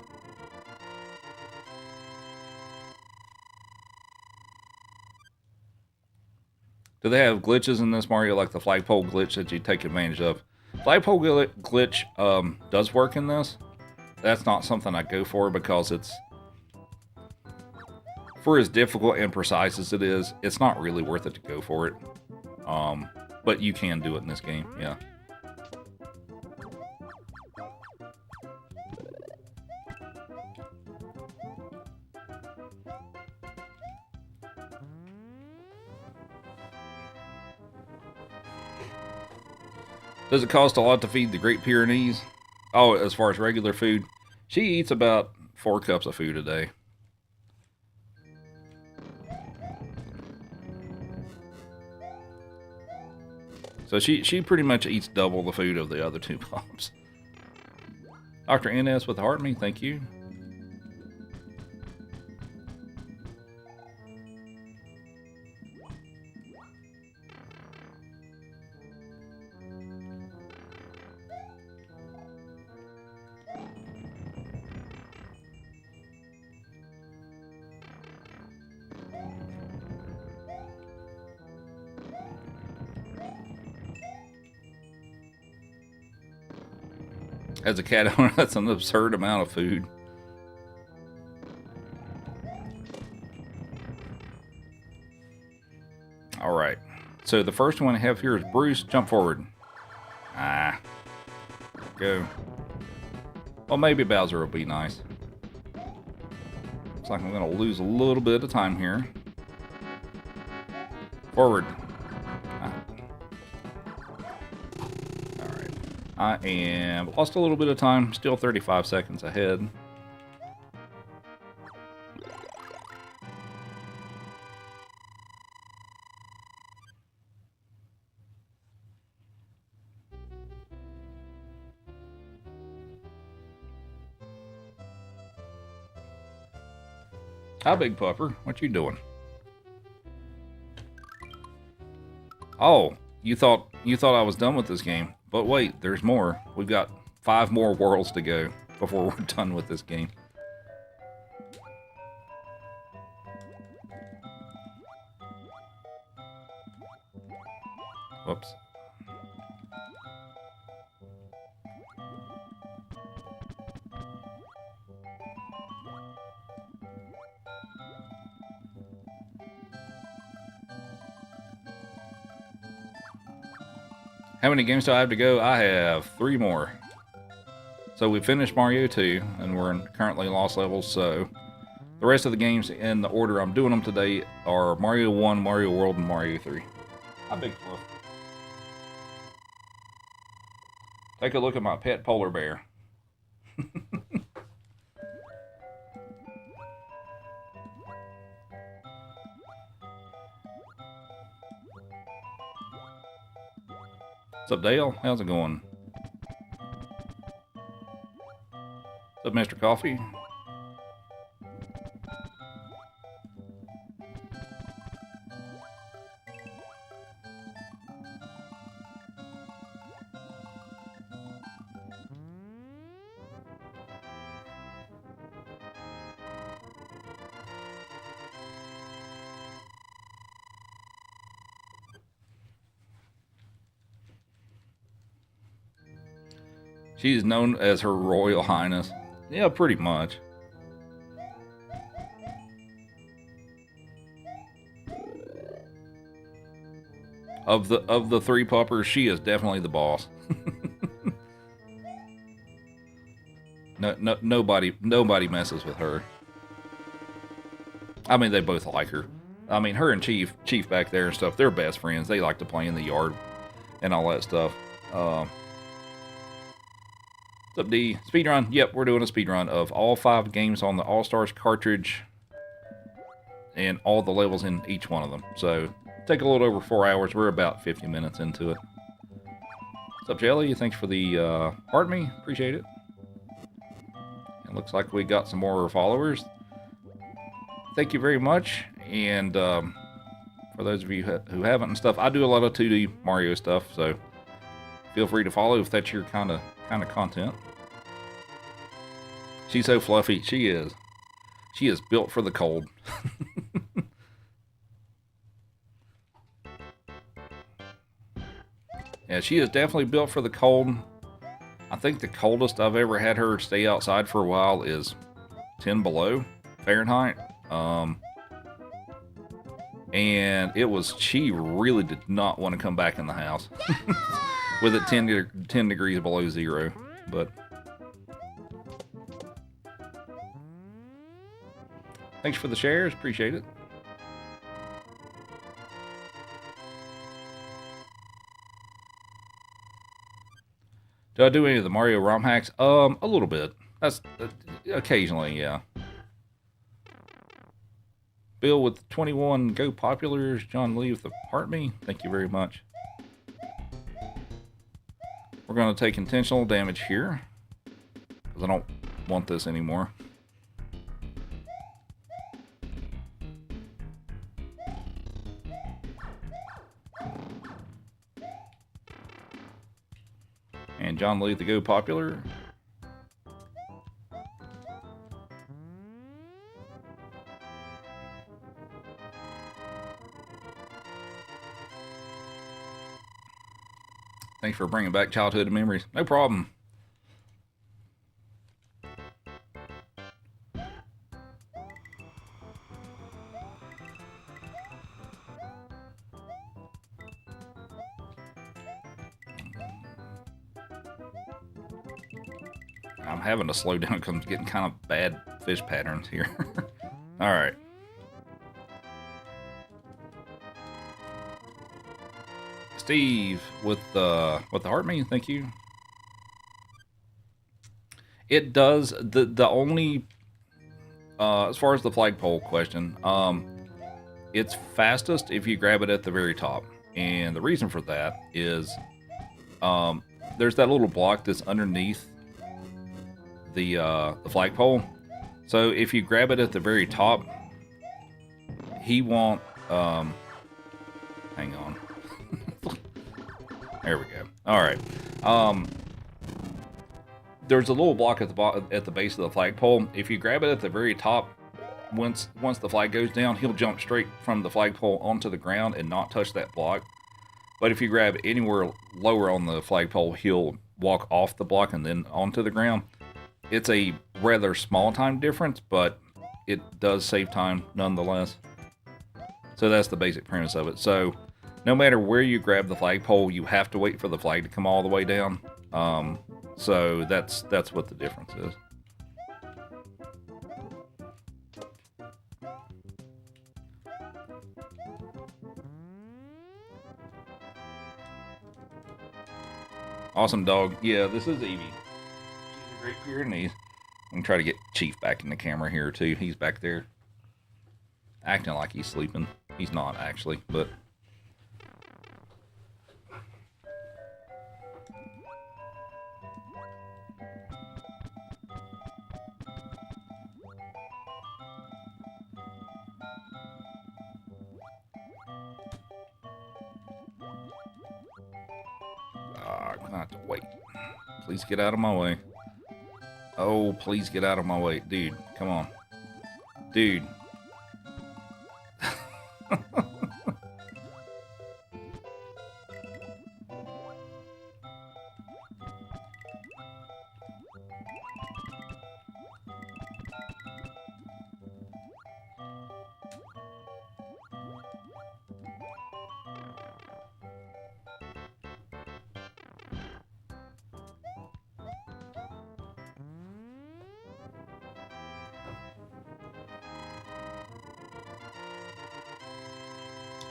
Do they have glitches in this Mario, like the flagpole glitch that you take advantage of? Flagpole glitch does work in this. That's not something I go for because it's, for as difficult and precise as it is, it's not really worth it to go for it. But you can do it in this game, yeah. Does it cost a lot to feed the Great Pyrenees? Oh, as far as regular food, she eats about 4 cups of food a day. So she pretty much eats double the food of the other 2 pups. Dr. NS with the heart me, thank you. As a cat owner, that's an absurd amount of food. Alright. So the first one I have here is Bruce. Jump forward. Ah. Go. Well, maybe Bowser will be nice. Looks like I'm going to lose a little bit of time here. Forward. I am lost a little bit of time, still 35 seconds ahead. Hi, Big Pupper. What you doing? Oh, you thought I was done with this game. But wait, there's more. We've got 5 more worlds to go before we're done with this game. Whoops. How many games do I have to go? I have 3 more. So we finished Mario 2, and we're currently in lost levels, so the rest of the games in the order I'm doing them today are Mario 1, Mario World, and Mario 3. Hi, Big Fluff. Take a look at my pet polar bear. What's up, Dale? How's it going? What's up, Mr. Coffee? She's known as Her Royal Highness. Yeah, pretty much. Of the 3 puppers, she is definitely the boss. Nobody messes with her. I mean, they both like her. I mean, her and Chief back there and stuff, they're best friends. They like to play in the yard and all that stuff. What's up, D? Speedrun. Yep, we're doing a speedrun of all 5 games on the All-Stars cartridge and all the levels in each one of them. So, take a little over 4 hours. We're about 50 minutes into it. What's up, Jelly? Thanks for the heart me. Appreciate it. It looks like we got some more followers. Thank you very much. And for those of you who haven't and stuff, I do a lot of 2D Mario stuff, so feel free to follow if that's your kind of content. She's so fluffy. She is. She is built for the cold. Yeah, she is definitely built for the cold. I think the coldest I've ever had her stay outside for a while is 10 below Fahrenheit. And she really did not want to come back in the house with it 10 degrees below zero. But thanks for the shares. Appreciate it. Do I do any of the Mario ROM hacks? A little bit. That's occasionally, yeah. Bill with 21 Go Populars. John Lee with the Heart Me. Thank you very much. We're going to take intentional damage here, because I don't want this anymore. And John Lee the Go Popular. Thanks for bringing back childhood memories. No problem. I'm having to slow down because I'm getting kind of bad fish patterns here. All right. Steve with the heart me, thank you. It does the only as far as the flagpole question, it's fastest if you grab it at the very top, and the reason for that is there's that little block that's underneath the flagpole. So if you grab it at the very top, he won't. Hang on. There we go. All right. There's a little block at the base of the flagpole. If you grab it at the very top, once the flag goes down, he'll jump straight from the flagpole onto the ground and not touch that block. But if you grab anywhere lower on the flagpole, he'll walk off the block and then onto the ground. It's a rather small time difference, but it does save time nonetheless. So that's the basic premise of it. So no matter where you grab the flagpole, you have to wait for the flag to come all the way down. So that's what the difference is. Awesome dog. Yeah, this is Evie. She's a great Pyrenees. I'm gonna try to get Chief back in the camera here too. He's back there acting like he's sleeping. He's not actually, but I'm gonna have to wait. Please get out of my way. Oh, please get out of my way. Dude, come on. Dude.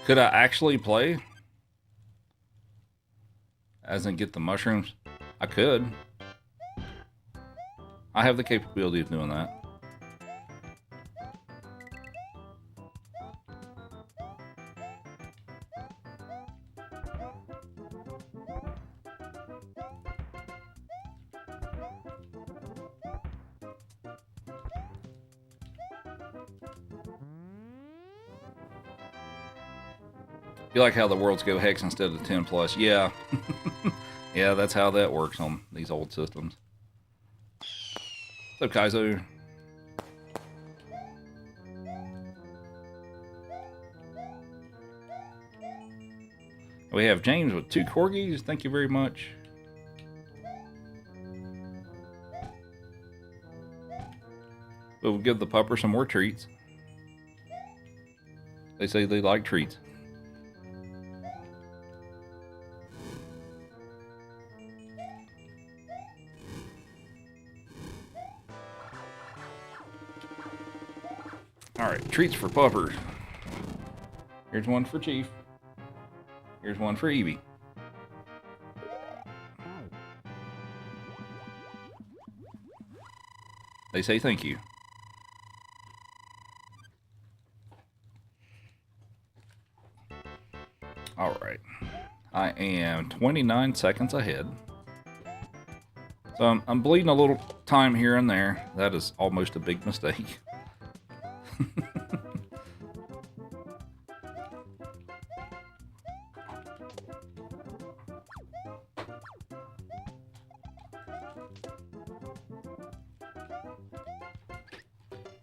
Could I actually play? As in get the mushrooms? I could. I have the capability of doing that. You like how the worlds go hex instead of 10 plus? Yeah. Yeah, that's how that works on these old systems. What's up, Kaizo? We have James with 2 corgis. Thank you very much. We'll give the pupper some more treats. They say they like treats. Alright, treats for puppers. Here's one for Chief. Here's one for Eevee. They say thank you. Alright. I am 29 seconds ahead. So I'm bleeding a little time here and there. That is almost a big mistake.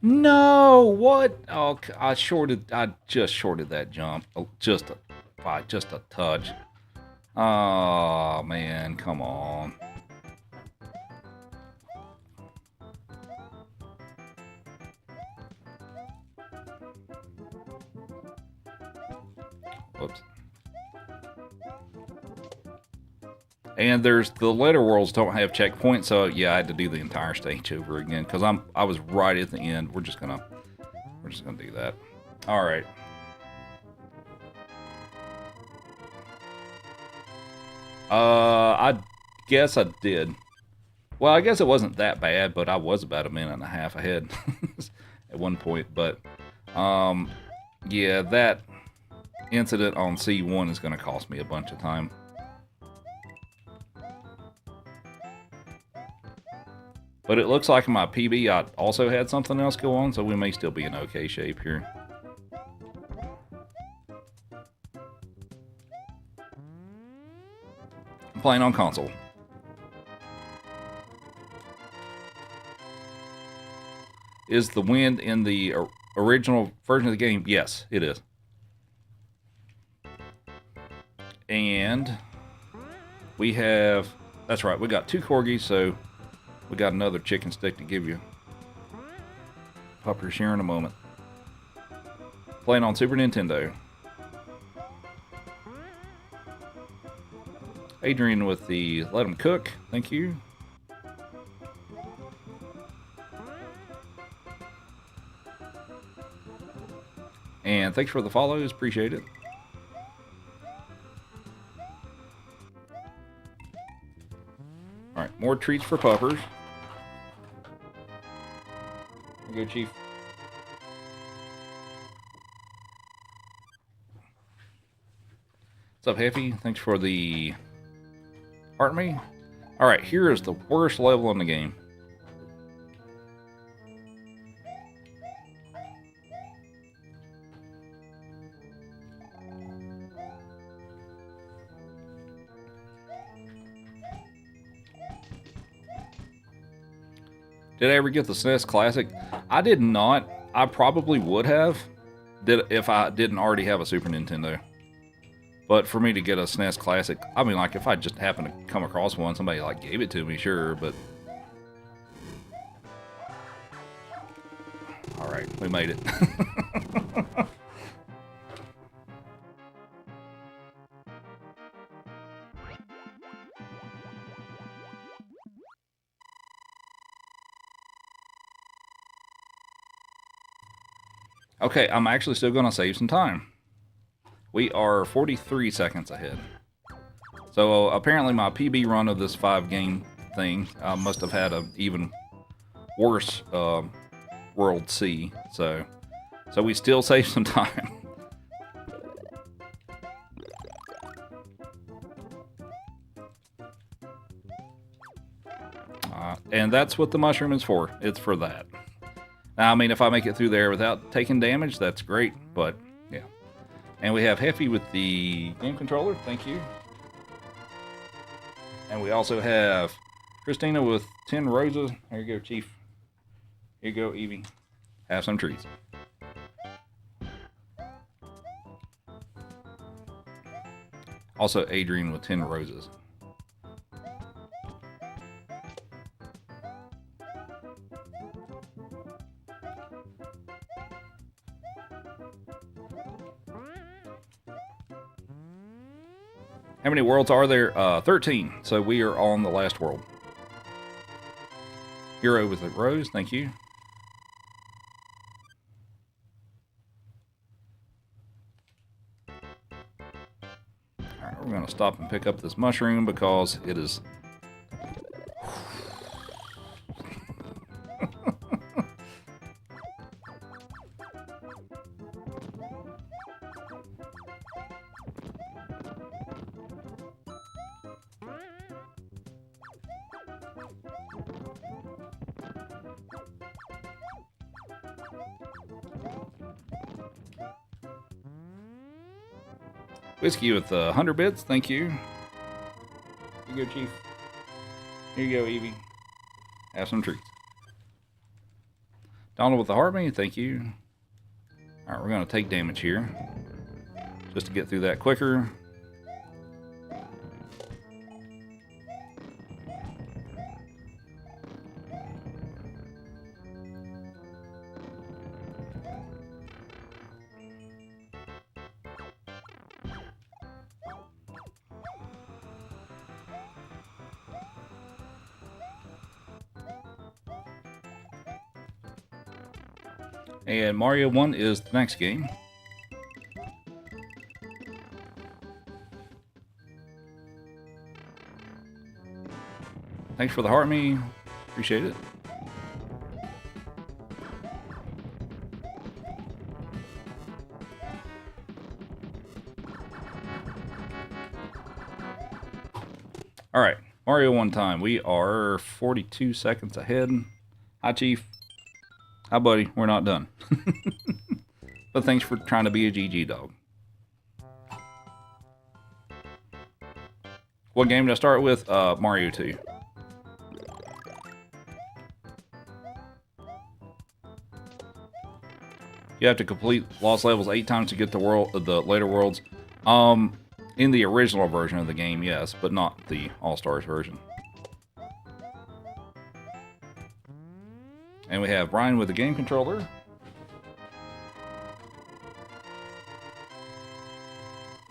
No, what? Oh, I just shorted that jump. Oh, just a touch. Oh, man, come on. Whoops. And there's the letter worlds don't have checkpoints, so yeah, I had to do the entire stage over again because I was right at the end. We're just gonna do that. All right. I guess I did. Well, I guess it wasn't that bad, but I was about a minute and a half ahead at one point. But yeah, that incident on C1 is going to cost me a bunch of time. But it looks like in my PB I also had something else go on, so we may still be in okay shape here. I'm playing on console. Is the wind in the original version of the game? Yes, it is. And we have, that's right, we got 2 corgis, so we got another chicken stick to give you. Puppers here in a moment. Playing on Super Nintendo. Adrian with the let them cook. Thank you. And thanks for the follows. Appreciate it. Alright, more treats for puppers. Here you go, Chief. What's up, Happy? Thanks for the heart me. Alright, here is the worst level in the game. Did I ever get the SNES Classic? I did not. I probably would have if I didn't already have a Super Nintendo. But for me to get a SNES Classic, I mean, like, if I just happened to come across one, somebody, like, gave it to me, sure, but... Alright, we made it. Okay, I'm actually still going to save some time. We are 43 seconds ahead. So apparently my PB run of this 5-game thing must have had an even worse World C, so we still save some time. And that's what the mushroom is for. It's for that. Now, I mean, if I make it through there without taking damage, that's great, but yeah. And we have Heffy with the game controller. Thank you. And we also have Christina with 10 roses. Here you go, Chief. Here you go, Evie. Have some trees. Also, Adrian with 10 roses. How many worlds are there? 13. So we are on the last world. Hero with a rose. Thank you. Alright, we're going to stop and pick up this mushroom because it is... Whiskey with 100 bits, thank you. Here you go, Chief. Here you go, Evie. Have some treats. Donald with the Harmony, thank you. Alright, we're going to take damage here. Just to get through that quicker. And Mario 1 is the next game. Thanks for the heart me. Appreciate it. Alright, Mario 1 time. We are 42 seconds ahead. Hi, Chief. Hi, buddy. We're not done. But thanks for trying to be a GG dog. What game did I start with? Mario 2. You have to complete lost levels 8 times to get the later worlds. In the original version of the game, yes, but not the All-Stars version. And we have Brian with the game controller.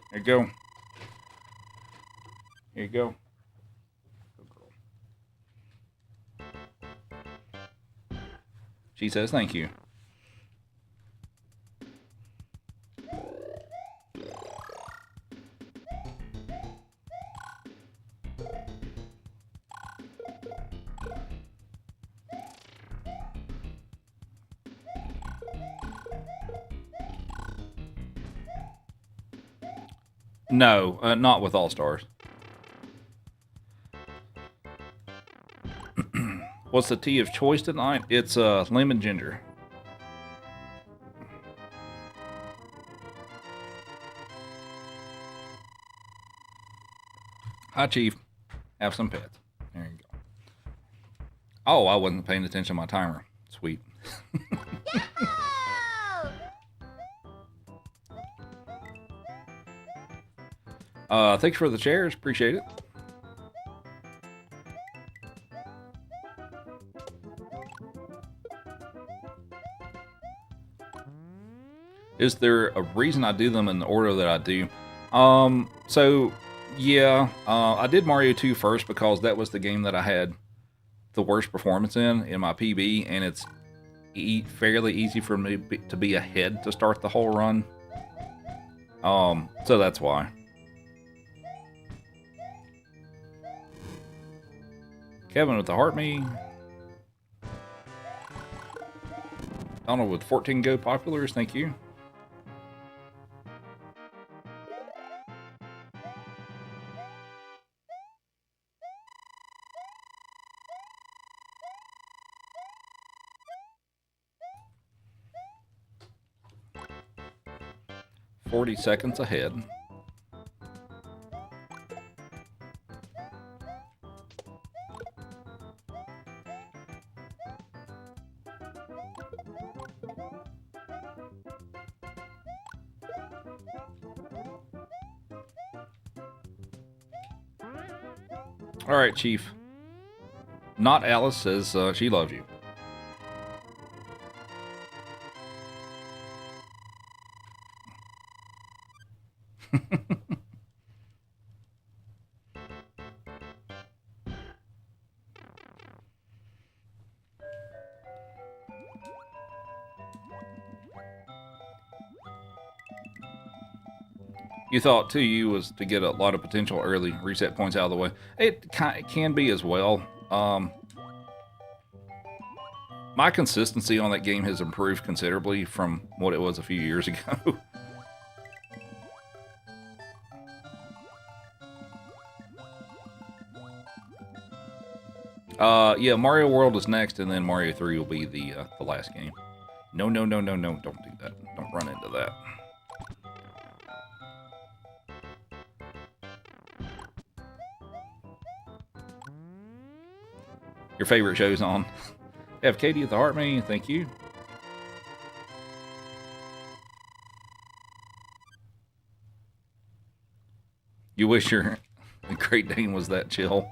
There you go. Here you go. Good girl. She says thank you. No, not with All-Stars. What's the tea of choice tonight? It's lemon ginger. Hi, Chief. Have some pets. There you go. Oh, I wasn't paying attention to my timer. Sweet. Thanks for the chairs. Appreciate it. Is there a reason I do them in the order that I do? So, yeah, I did Mario 2 first because that was the game that I had the worst performance in my PB, and it's fairly easy for me to be ahead to start the whole run. So that's why. Kevin with the heart me. Donald with 14 Go Populars, thank you. "40 seconds ahead." All right, Chief. Not Alice says she loves you. You thought 2U was to get a lot of potential early reset points out of the way. It can be as well. My consistency on that game has improved considerably from what it was a few years ago. Yeah, Mario World is next, and then Mario 3 will be the last game. No, no, no, no, no, don't do that. Don't run into that. Your favorite show's on. Have Katie at the Heart Mania, thank you. You wish your Great Dane was that chill.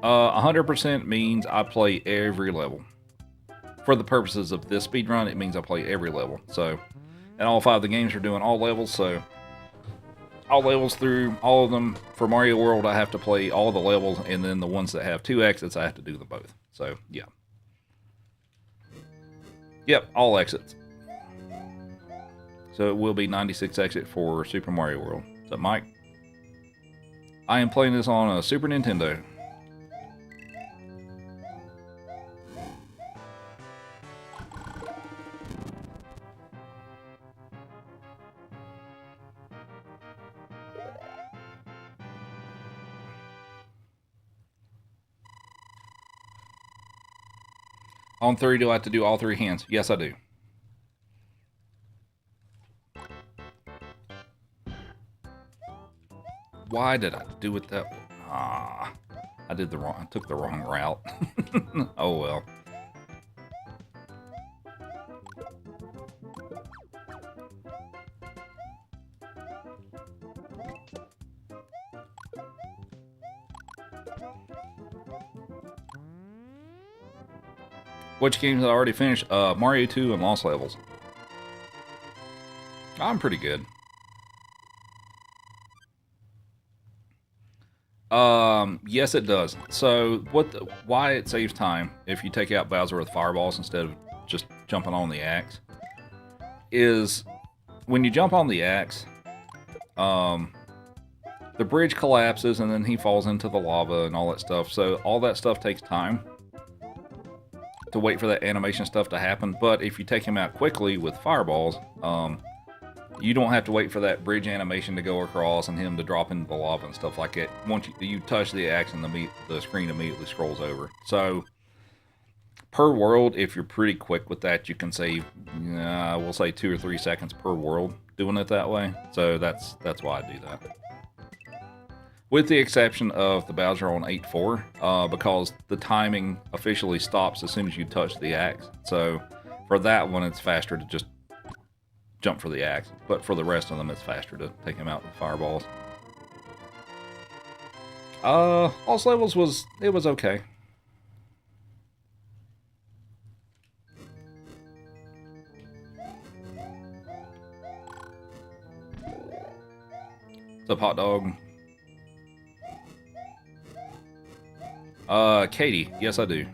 Uh, 100% means I play every level. For the purposes of this speedrun, it means I play every level. So, and all 5 of the games are doing all levels, so all levels through all of them. For Mario World, I have to play all the levels, and then the ones that have 2 exits, I have to do them both. So, yeah. Yep, all exits. So it will be 96 exit for Super Mario World. Is that Mike? I am playing this on a Super Nintendo. On 3, do I have to do all 3 hands? Yes, I do. Why did I do it that way? Ah, I took the wrong route. Oh well. Which games I already finished? Mario 2 and Lost Levels. I'm pretty good. Yes, it does. So, why it saves time if you take out Bowser with fireballs instead of just jumping on the axe is when you jump on the axe, the bridge collapses and then he falls into the lava and all that stuff. So all that stuff takes time to wait for that animation stuff to happen. But if you take him out quickly with fireballs, you don't have to wait for that bridge animation to go across and him to drop into the lava and stuff like that. Once you touch the axe and the screen immediately scrolls over. So per world, if you're pretty quick with that, you can save, we'll say 2 or 3 seconds per world doing it that way. So that's why I do that. With the exception of the Bowser on 8-4, because the timing officially stops as soon as you touch the axe. So for that one, it's faster to just jump for the axe. But for the rest of them, it's faster to take him out with fireballs. Lost Levels was okay. What's up, hot dog? Katie, yes I do.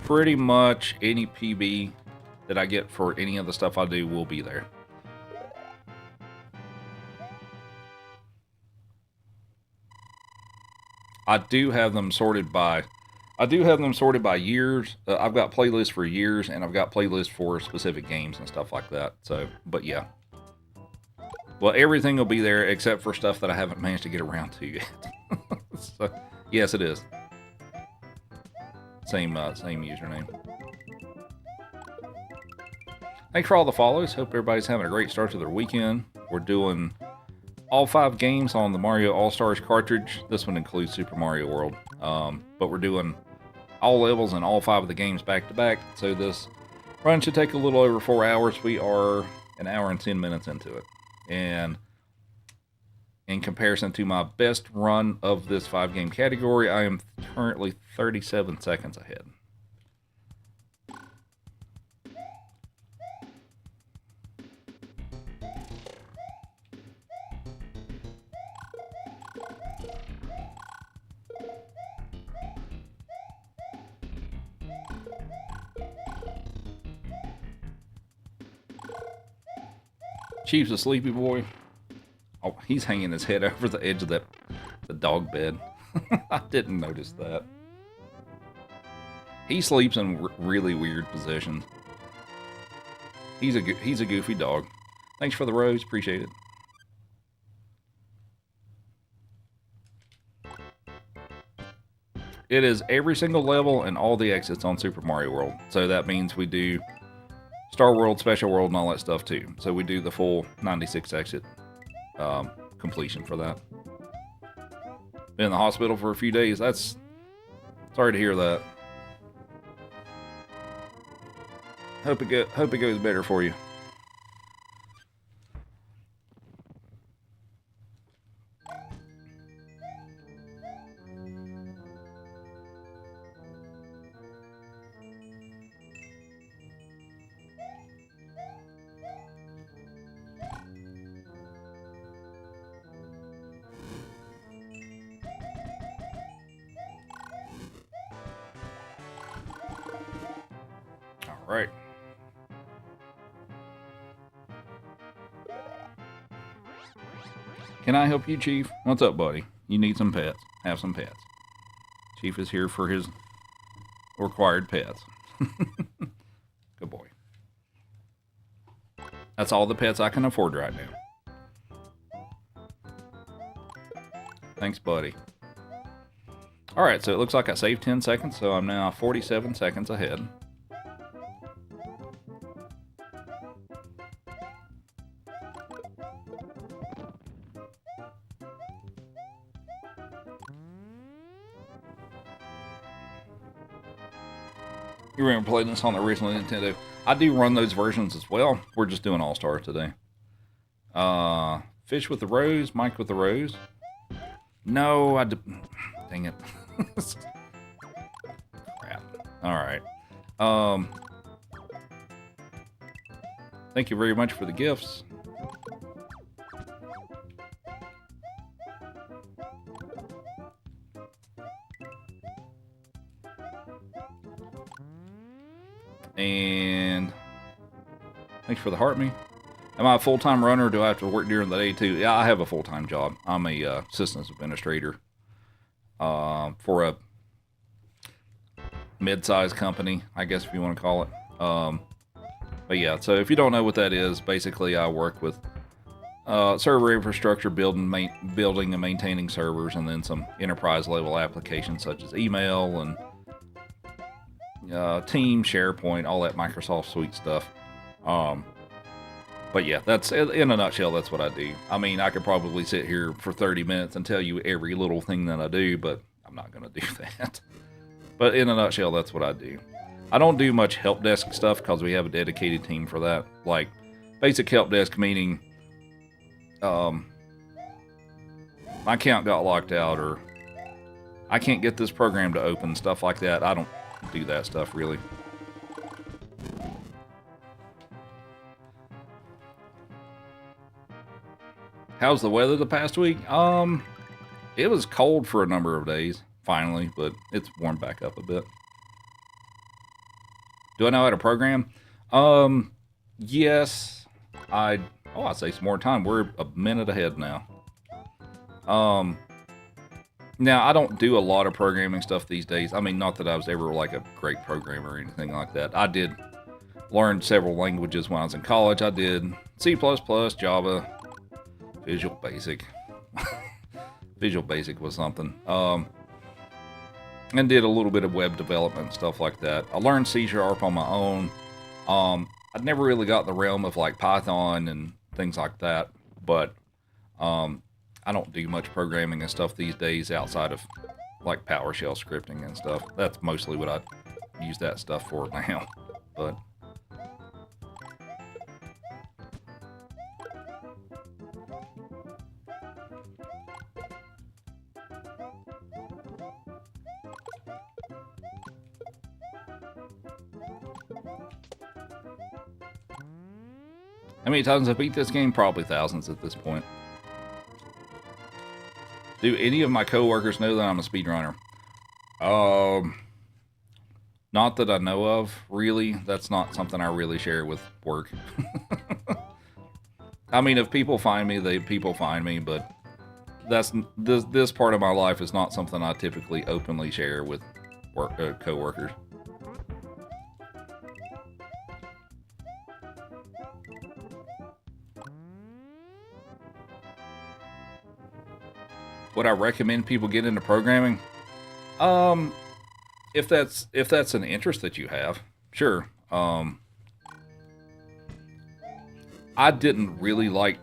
pretty much any PB that I get for any of the stuff I do will be there. I do have them sorted by years. I've got playlists for years, and I've got playlists for specific games and stuff like that. So, but yeah. Well, everything will be there except for stuff that I haven't managed to get around to yet. So, yes, it is. Same username. Thanks for all the follows. Hope everybody's having a great start to their weekend. We're doing all 5 games on the Mario All-Stars cartridge. This one includes Super Mario World. But we're doing all levels and all 5 of the games back to back. So this run should take a little over 4 hours. We are an hour and 10 minutes into it. And in comparison to my best run of this 5-game category, I am currently 37 seconds ahead. Chief's a sleepy boy. Oh, he's hanging his head over the edge of the dog bed. I didn't notice that. He sleeps in really weird positions. He's a goofy dog. Thanks for the rose, appreciate it. It is every single level and all the exits on Super Mario World. So that means we do Star World, Special World, and all that stuff too. So we do the full 96 exit completion for that. Been in the hospital for a few days. That's sorry to hear that. Hope it goes better for you. Right. Can I help you, Chief? What's up, buddy? You need some pets. Have some pets. Chief is here for his required pets. Good boy. That's all the pets I can afford right now. Thanks, buddy. Alright, so it looks like I saved 10 seconds, so I'm now 47 seconds ahead. You remember playing this on the original Nintendo? I do run those versions as well. We're just doing All-Stars today. Fish with the Rose, Mike with the Rose. No, dang it. Crap. Alright. Thank you very much for the gifts. And thanks for the heart me. Am I a full-time runner or do I have to work during the day too? Yeah, I have a full-time job. I'm a systems administrator for a mid-sized company, I guess if you want to call it. But yeah, so if you don't know what that is, basically I work with server infrastructure, building and maintaining servers, and then some enterprise-level applications such as email and Team, SharePoint, all that Microsoft Suite stuff. But yeah, that's in a nutshell, that's what I do. I mean, I could probably sit here for 30 minutes and tell you every little thing that I do, but I'm not going to do that. But in a nutshell, that's what I do. I don't do much help desk stuff because we have a dedicated team for that. Like, basic help desk meaning my account got locked out, or I can't get this program to open, stuff like that. I don't do that stuff really. How's the weather the past week? It was cold for a number of days finally, but it's warmed back up a bit. Do I know how to program? Yes. I'd say some more time. We're a minute ahead now. Um, Now I don't do a lot of programming stuff these days. I mean, not that I was ever like a great programmer or anything like that. I did learn several languages when I was in college. I did C++, Java, Visual Basic. Visual Basic was something. And did a little bit of web development and stuff like that. I learned C# on my own. I'd never really got the realm of like Python and things like that, but I don't do much programming and stuff these days outside of like PowerShell scripting and stuff. That's mostly what I use that stuff for now. But how many times have I beat this game? Probably thousands at this point. Do any of my coworkers know that I'm a speedrunner? Not that I know of, really. That's not something I really share with work. I mean, if people find me, people find me, but this part of my life is not something I typically openly share with coworkers. Would I recommend people get into programming? If that's an interest that you have, sure. I didn't really like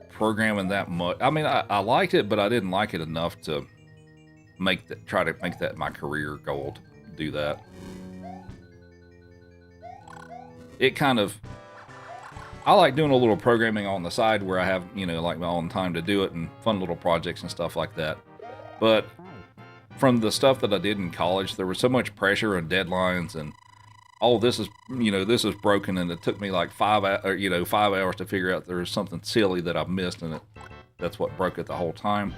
programming that much. I mean, I liked it, but I didn't like it enough to try to make that my career goal to do that. It kind of, I like doing a little programming on the side where I have, like my own time to do it and fun little projects and stuff like that. But from the stuff that I did in college, there was so much pressure and deadlines and this is broken, and it took me like 5 hours to figure out there was something silly that I missed, and that's what broke it the whole time.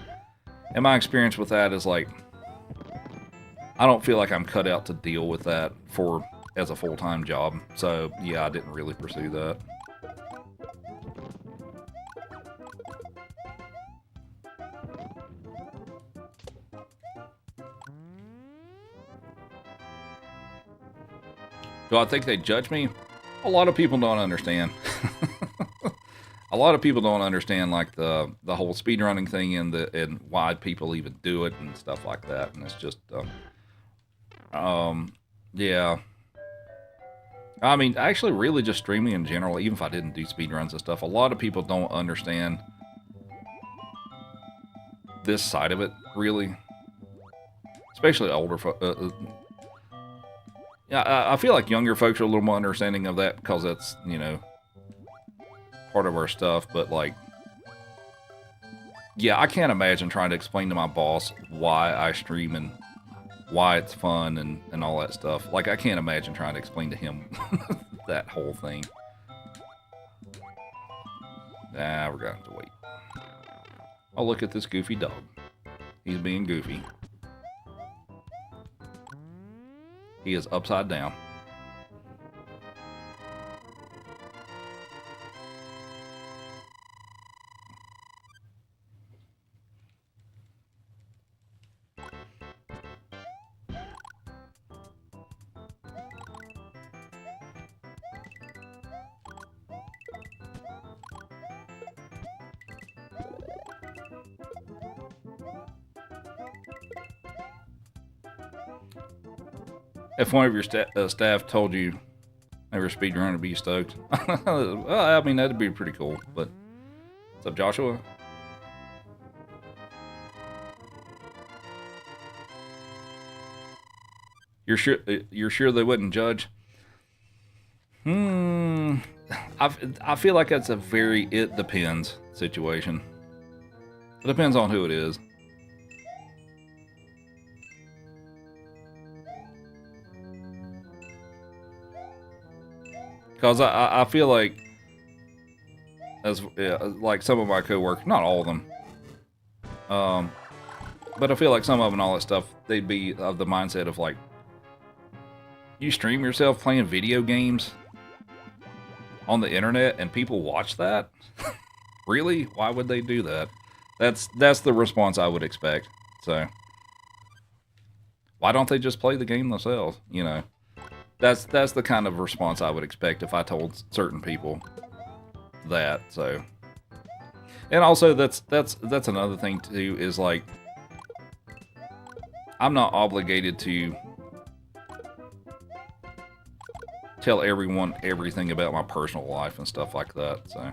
And my experience with that is like, I don't feel like I'm cut out to deal with that as a full-time job. So yeah, I didn't really pursue that. Do I think they judge me? A lot of people don't understand. A lot of people don't understand like the whole speedrunning thing and why people even do it and stuff like that. And it's just, yeah. I mean, actually, really just streaming in general, even if I didn't do speedruns and stuff, a lot of people don't understand this side of it, really. Especially older folks. Yeah, I feel like younger folks are a little more understanding of that because that's, part of our stuff. But, like, yeah, I can't imagine trying to explain to my boss why I stream and why it's fun and all that stuff. Like, I can't imagine trying to explain to him that whole thing. Nah, we're going to have to wait. Oh, look at this goofy dog. He's being goofy. He is upside down. If one of your staff told you they were a speedrunner, be stoked. Well, I mean, that'd be pretty cool. But what's up, Joshua? You're sure they wouldn't judge? I feel like that's a very it depends situation. It depends on who it is. Because I feel like, like some of my coworkers, not all of them, but I feel like some of them and all that stuff, they'd be of the mindset of like, You stream yourself playing video games on the internet and people watch that? Really? Why would they do that? That's the response I would expect. So why don't they just play the game themselves? You know, that's the kind of response I would expect if I told certain people that. So, and also that's another thing too, is like, I'm not obligated to tell everyone everything about my personal life and stuff like that. So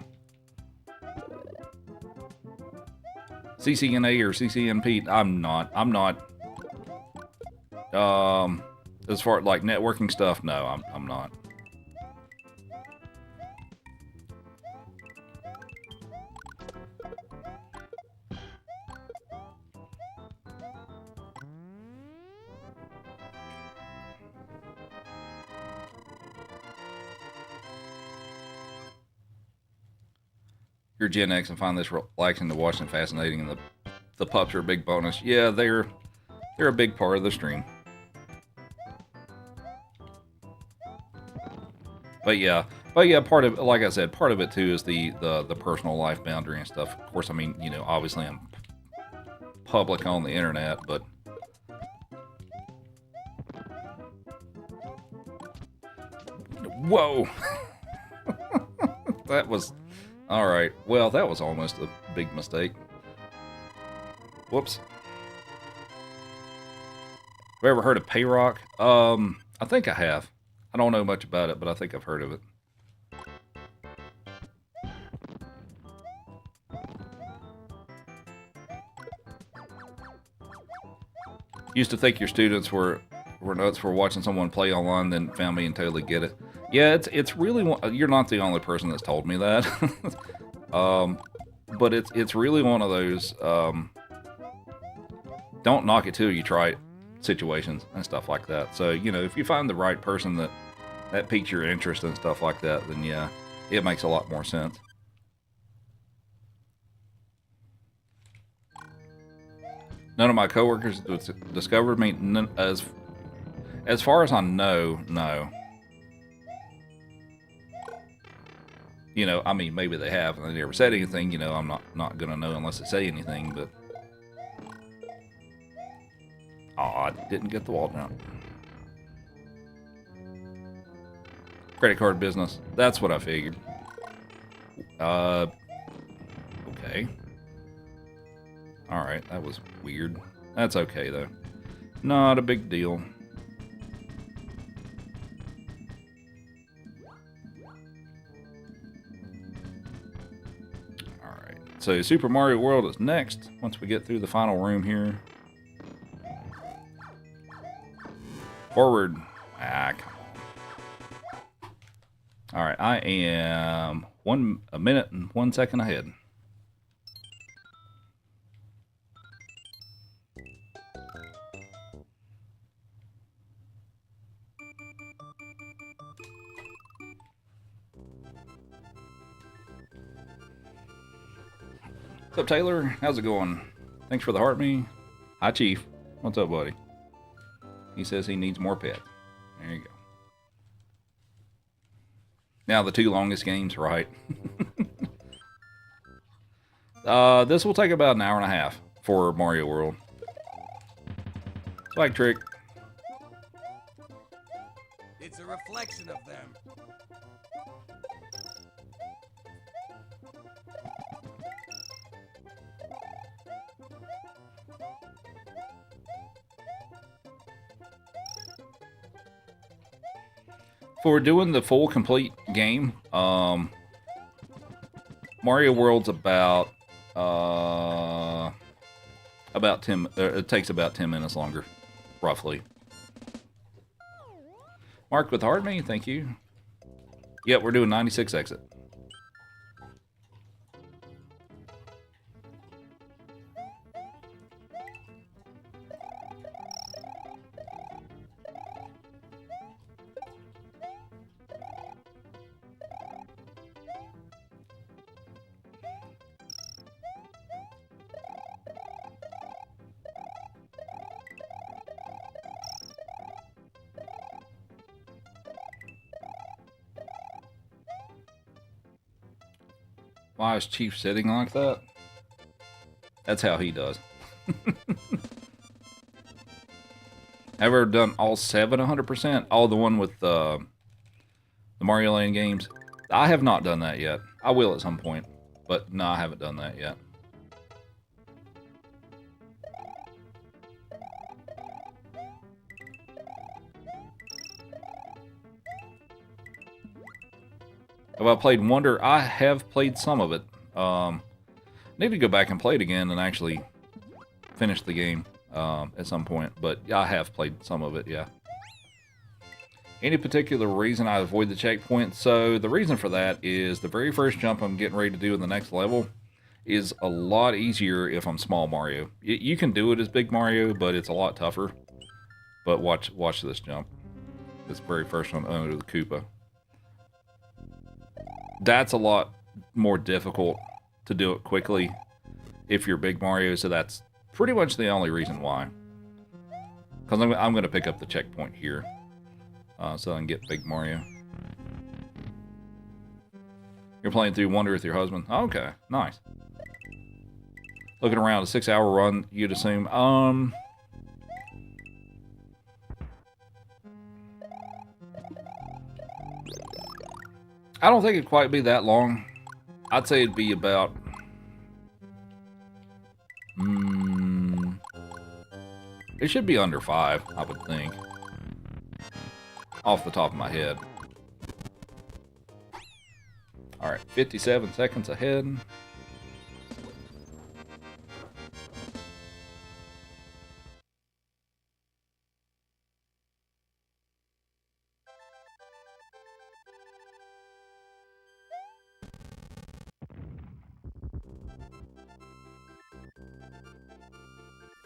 CCNA or CCNP, I'm not. As far like networking stuff, no, I'm not. You're Gen X and find this relaxing to watch and fascinating, and the pups are a big bonus. Yeah, they're a big part of the stream. But yeah, part of, like I said, part of it too is the personal life boundary and stuff. Of course, I mean, you know, obviously I'm public on the internet, but whoa, that was all right. Well, that was almost a big mistake. Whoops. Have you ever heard of Payrock? I think I have. I don't know much about it, but I think I've heard of it. Used to think your students were nuts for watching someone play online, then found me and totally get it. Yeah, it's really, you're not the only person that's told me that. But it's really one of those don't knock it till you try it situations and stuff like that. So, you know, if you find the right person that piques your interest and stuff like that, then yeah, it makes a lot more sense. None of my coworkers discovered me. As far as I know, no. You know, I mean, maybe they have and they never said anything. You know, I'm not gonna know unless they say anything. But oh, I didn't get the wall down. Credit card business. That's what I figured. Okay. All right, that was weird. That's okay though. Not a big deal. So Super Mario World is next, once we get through the final room here. Forward. Ah, come on. Alright, I am a minute and 1 second ahead. What's up, Taylor? How's it going? Thanks for the heart me. Hi, Chief. What's up, buddy? He says he needs more pets. There you go. Now the 2 longest games, right? This will take about an hour and a half for Mario World. Spike Trick. It's a reflection of them. For doing the full complete game, Mario World's about 10. It takes about 10 minutes longer, roughly. Mark with Hard Me, thank you. Yep, we're doing 96 exit. Why is Chief sitting like that? That's how he does. Ever done all 7 100%? All the one with the Mario Land games? I have not done that yet. I will at some point. But no, I haven't done that yet. Have I played Wonder? I have played some of it. Need to go back and play it again and actually finish the game at some point. But yeah, I have played some of it, yeah. Any particular reason I avoid the checkpoint? So the reason for that is the very first jump I'm getting ready to do in the next level is a lot easier if I'm small Mario. You can do it as big Mario, but it's a lot tougher. But watch this jump. This very first one under the Koopa. That's a lot more difficult to do it quickly if you're big Mario, so that's pretty much the only reason why. Because I'm going to pick up the checkpoint here so I can get big Mario. You're playing through Wonder with your husband? Okay, nice. Looking around, a 6-hour run, you'd assume. I don't think it'd quite be that long. I'd say it'd be about... it should be under 5, I would think. Off the top of my head. Alright, 57 seconds ahead.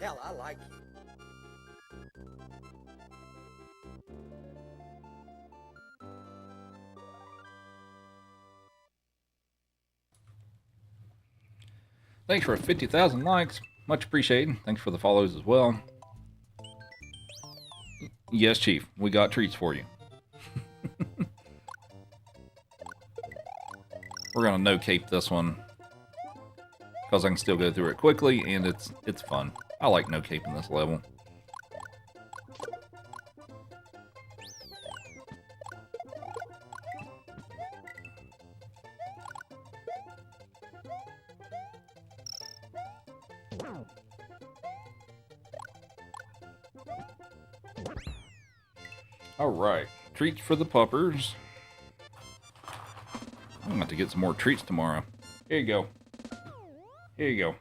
Hell, I like you. Thanks for 50,000 likes. Much appreciated. Thanks for the follows as well. Yes, Chief. We got treats for you. We're going to no-cape this one. Because I can still go through it quickly, and it's fun. I like no-caping this level. Alright, treats for the puppers. I'm going to have to get some more treats tomorrow. Here you go. Here you go.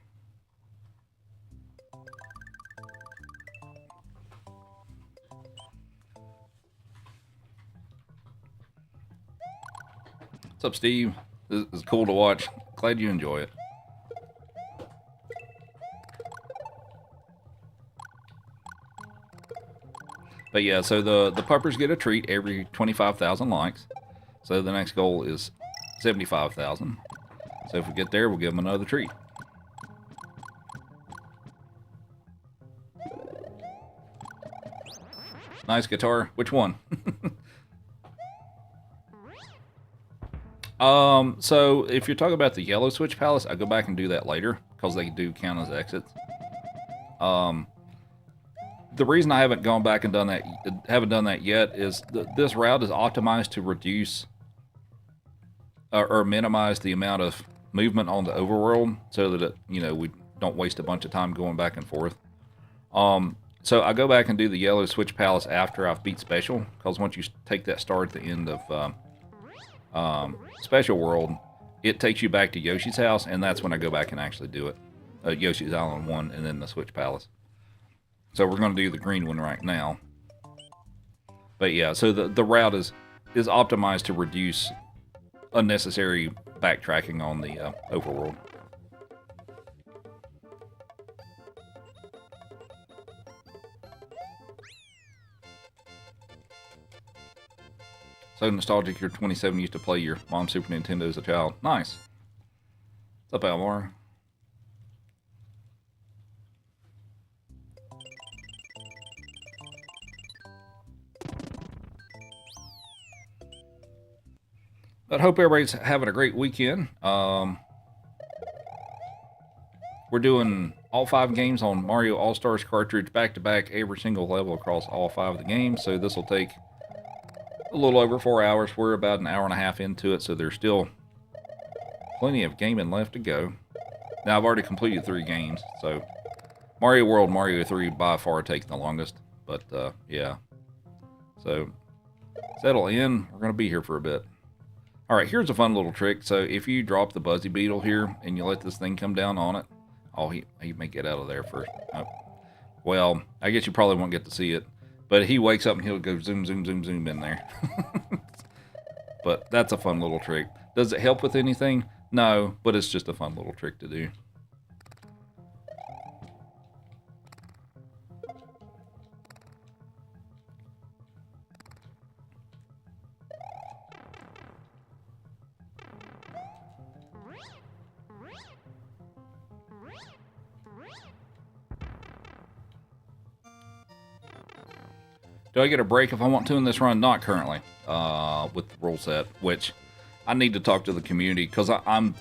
What's up, Steve? This is cool to watch. Glad you enjoy it. But yeah, so the puppers get a treat every 25,000 likes. So the next goal is 75,000. So if we get there, we'll give them another treat. Nice guitar. Which one? So if you're talking about the Yellow Switch Palace, I'll go back and do that later because they do count as exits. The reason I haven't gone back and done that yet is this route is optimized to reduce or minimize the amount of movement on the overworld, so that it, we don't waste a bunch of time going back and forth. So I go back and do the Yellow Switch Palace after I've beat Special, because once you take that star at the end of Special World, it takes you back to Yoshi's house, and that's when I go back and actually do it. Yoshi's Island 1 and then the Switch Palace. So we're going to do the green one right now. But yeah, so the route is optimized to reduce unnecessary backtracking on the overworld. So nostalgic, you're 27, used to play your mom's Super Nintendo as a child. Nice. What's up, Almar? But hope everybody's having a great weekend. We're doing all 5 games on Mario All-Stars cartridge back to back, every single level across all 5 of the games. So this will take a little over 4 hours. We're about an hour and a half into it, so there's still plenty of gaming left to go. Now, I've already completed 3 games, so Mario World, Mario 3 by far take the longest. But, yeah. So, settle in. We're going to be here for a bit. Alright, here's a fun little trick. So, if you drop the Buzzy Beetle here, and you let this thing come down on it. Oh, he may get out of there first. Oh. Well, I guess you probably won't get to see it. But he wakes up and he'll go zoom, zoom, zoom, zoom in there. But that's a fun little trick. Does it help with anything? No, but it's just a fun little trick to do. Do I get a break if I want to in this run? Not currently, with the rule set, which I need to talk to the community, because I'm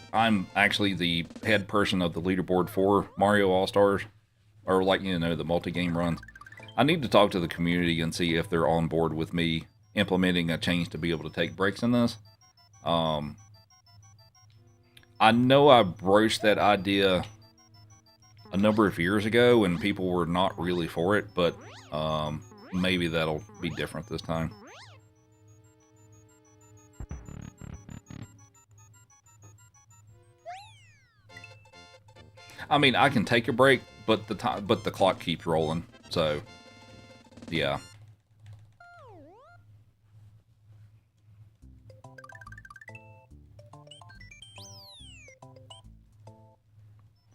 actually the head person of the leaderboard for Mario All-Stars, or like, you know, the multi-game runs. I need to talk to the community and see if they're on board with me implementing a change to be able to take breaks in this. I know I broached that idea a number of years ago, and people were not really for it, but maybe that'll be different this time. I mean, I can take a break, but the clock keeps rolling. So, yeah.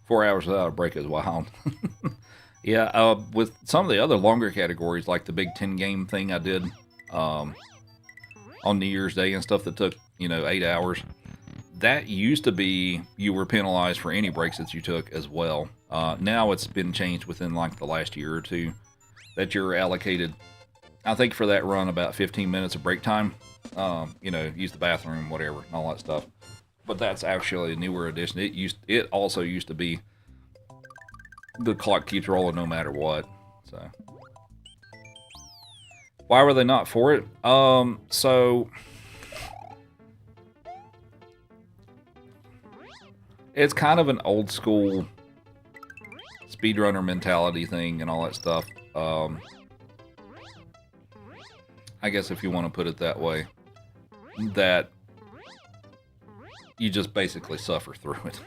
Four hours without a break is wild. Yeah, with some of the other longer categories, like the Big 10 game thing I did on New Year's Day and stuff that took, you know, 8 hours, that used to be you were penalized for any breaks that you took as well. Now it's been changed within like the last year or two that you're allocated, I think for that run, about 15 minutes of break time. You know, use the bathroom, whatever, and all that stuff. But that's actually a newer addition. It also used to be the clock keeps rolling no matter what. So why were they not for it? So it's kind of an old school speedrunner mentality thing and all that stuff. I guess if you want to put it that way, that you just basically suffer through it.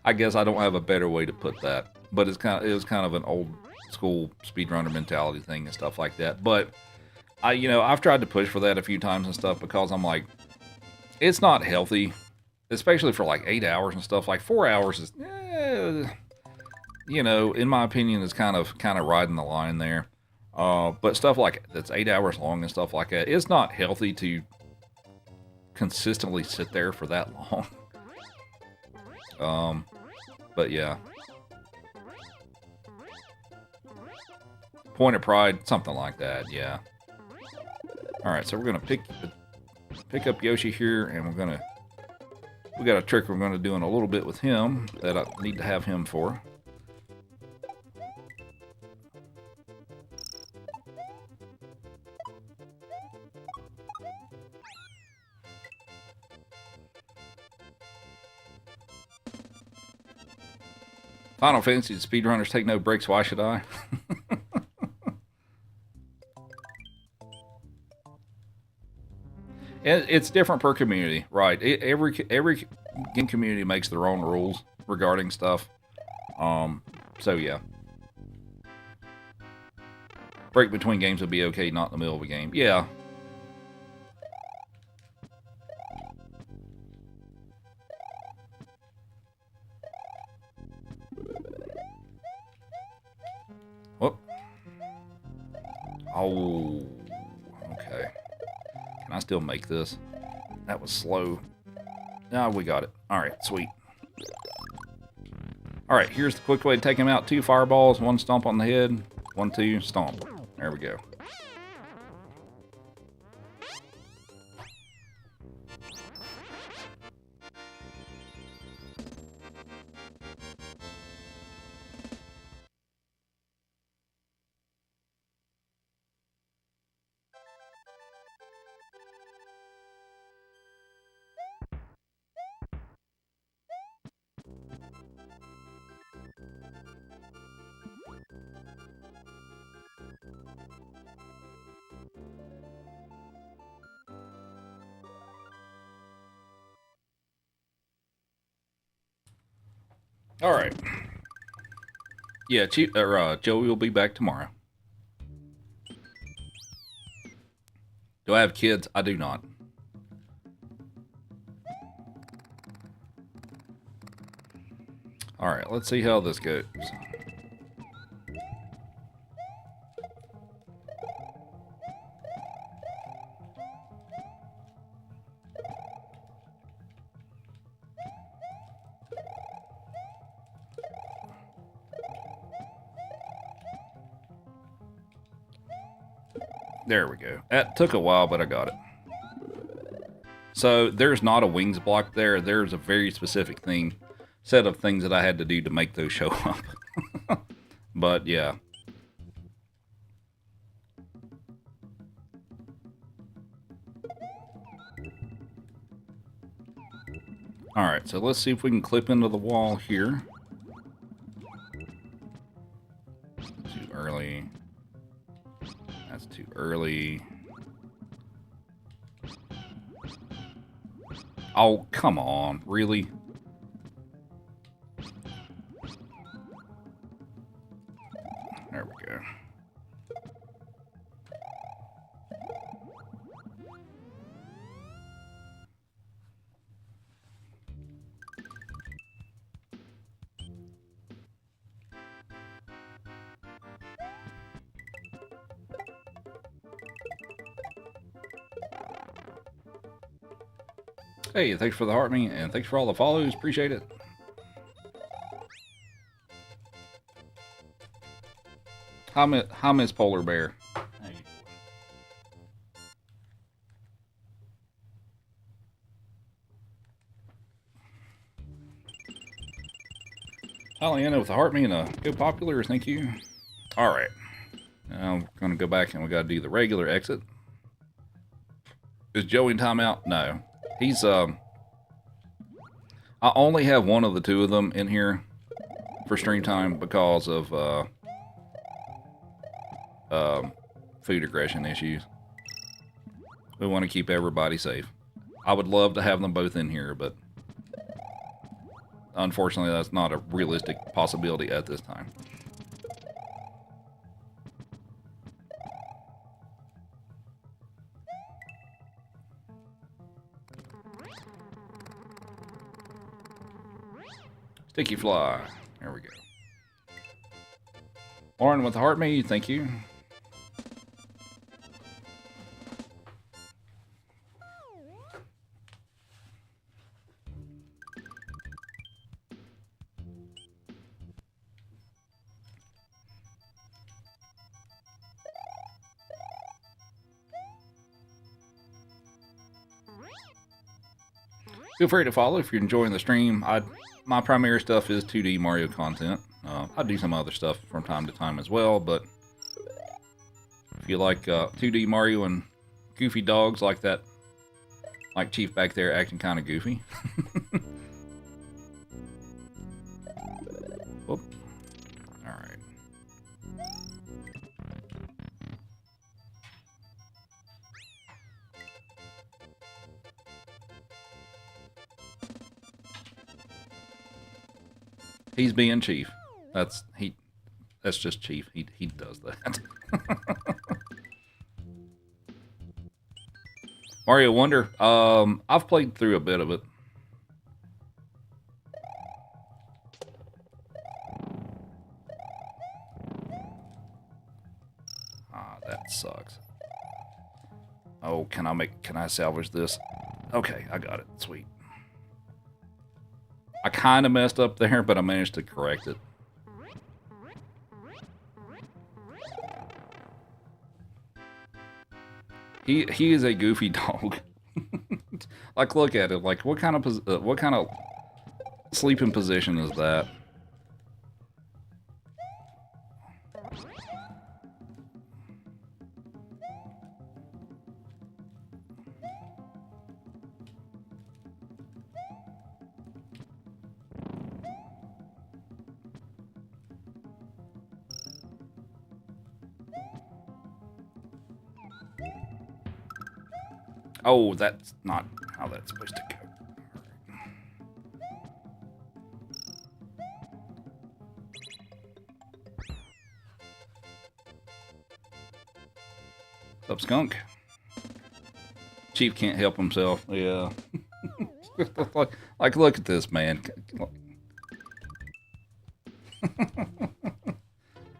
I guess I don't have a better way to put that, but it was kind of an old school speedrunner mentality thing and stuff like that. But I've tried to push for that a few times and stuff, because I'm like, it's not healthy, especially for like 8 hours and stuff. Like 4 hours is, in my opinion, is kind of riding the line there. But stuff like that's 8 hours long and stuff like that, it's not healthy to consistently sit there for that long. But yeah. Point of pride, something like that, yeah. Alright, so we're gonna pick up Yoshi here, and we got a trick we're gonna do in a little bit with him that I need to have him for. Final Fantasy speedrunners take no breaks, why should I? It's different per community, right? Every game community makes their own rules regarding stuff. So yeah. Break between games would be okay, not in the middle of a game. Yeah. Whoop. Oh, okay. Can I still make this? That was slow. Ah, we got it. Alright, sweet. Alright, here's the quick way to take him out. 2 fireballs, 1 stomp on the head, 1, 2, stomp. There we go. All right. Yeah, Joey will be back tomorrow. Do I have kids? I do not. All right, let's see how this goes. There we go. That took a while, but I got it. So there's not a wings block there. There's a very specific set of things that I had to do to make those show up. But yeah. All right, so let's see if we can clip into the wall here. Too early. That's too early. Oh, come on. Really? There we go. Hey, thanks for the heart me, and thanks for all the follows. Appreciate it. Hi, Miss Polar Bear. How you doing? Hollyana with the heart me and a go popular. Thank you. All right. Now we're gonna go back and we gotta do the regular exit. Is Joey in timeout? No. He's I only have one of the two of them in here for stream time because of food aggression issues. We want to keep everybody safe. I would love to have them both in here, but unfortunately that's not a realistic possibility at this time. Sticky fly. There we go. Lauren with the heart me, thank you. Feel free to follow if you're enjoying the stream. My primary stuff is 2D Mario content. I do some other stuff from time to time as well, but if you like 2D Mario and goofy dogs like that, like Chief back there acting kind of goofy. Whoop. All right. He's being Chief. That's just Chief. He does that. Mario Wonder. I've played through a bit of it. Ah, that sucks. Oh, can I salvage this? Okay, I got it. Sweet. I kind of messed up there, but I managed to correct it. He is a goofy dog. Like, look at it. Like, what kind of sleeping position is that? Oh, that's not how that's supposed to go. Up, skunk. Chief can't help himself. Yeah. like, look at this, man.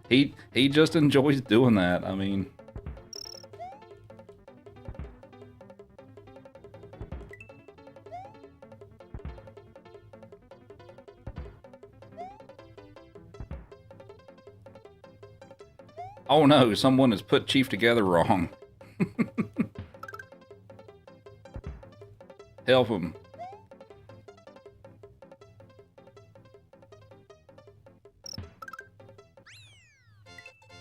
He just enjoys doing that. I mean, oh no, someone has put Chief together wrong. Help him.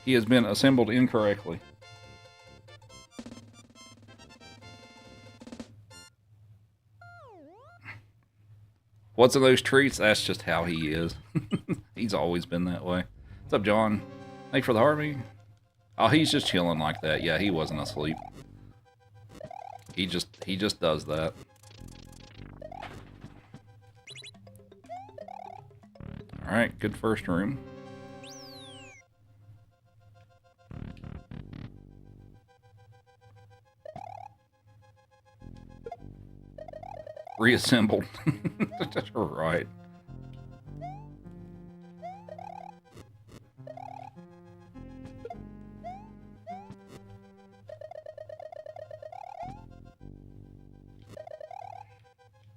He has been assembled incorrectly. What's in those treats? That's just how he is. He's always been that way. What's up, John? Thanks for the Harvey. Oh, he's just chilling like that. Yeah, he wasn't asleep. He just does that. Alright, good first room. Reassembled. Right.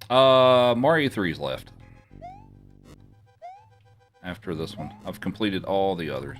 Mario 3's left. After this one. I've completed all the others.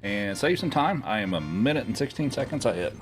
And save some time. I am 1 minute and 16 seconds ahead.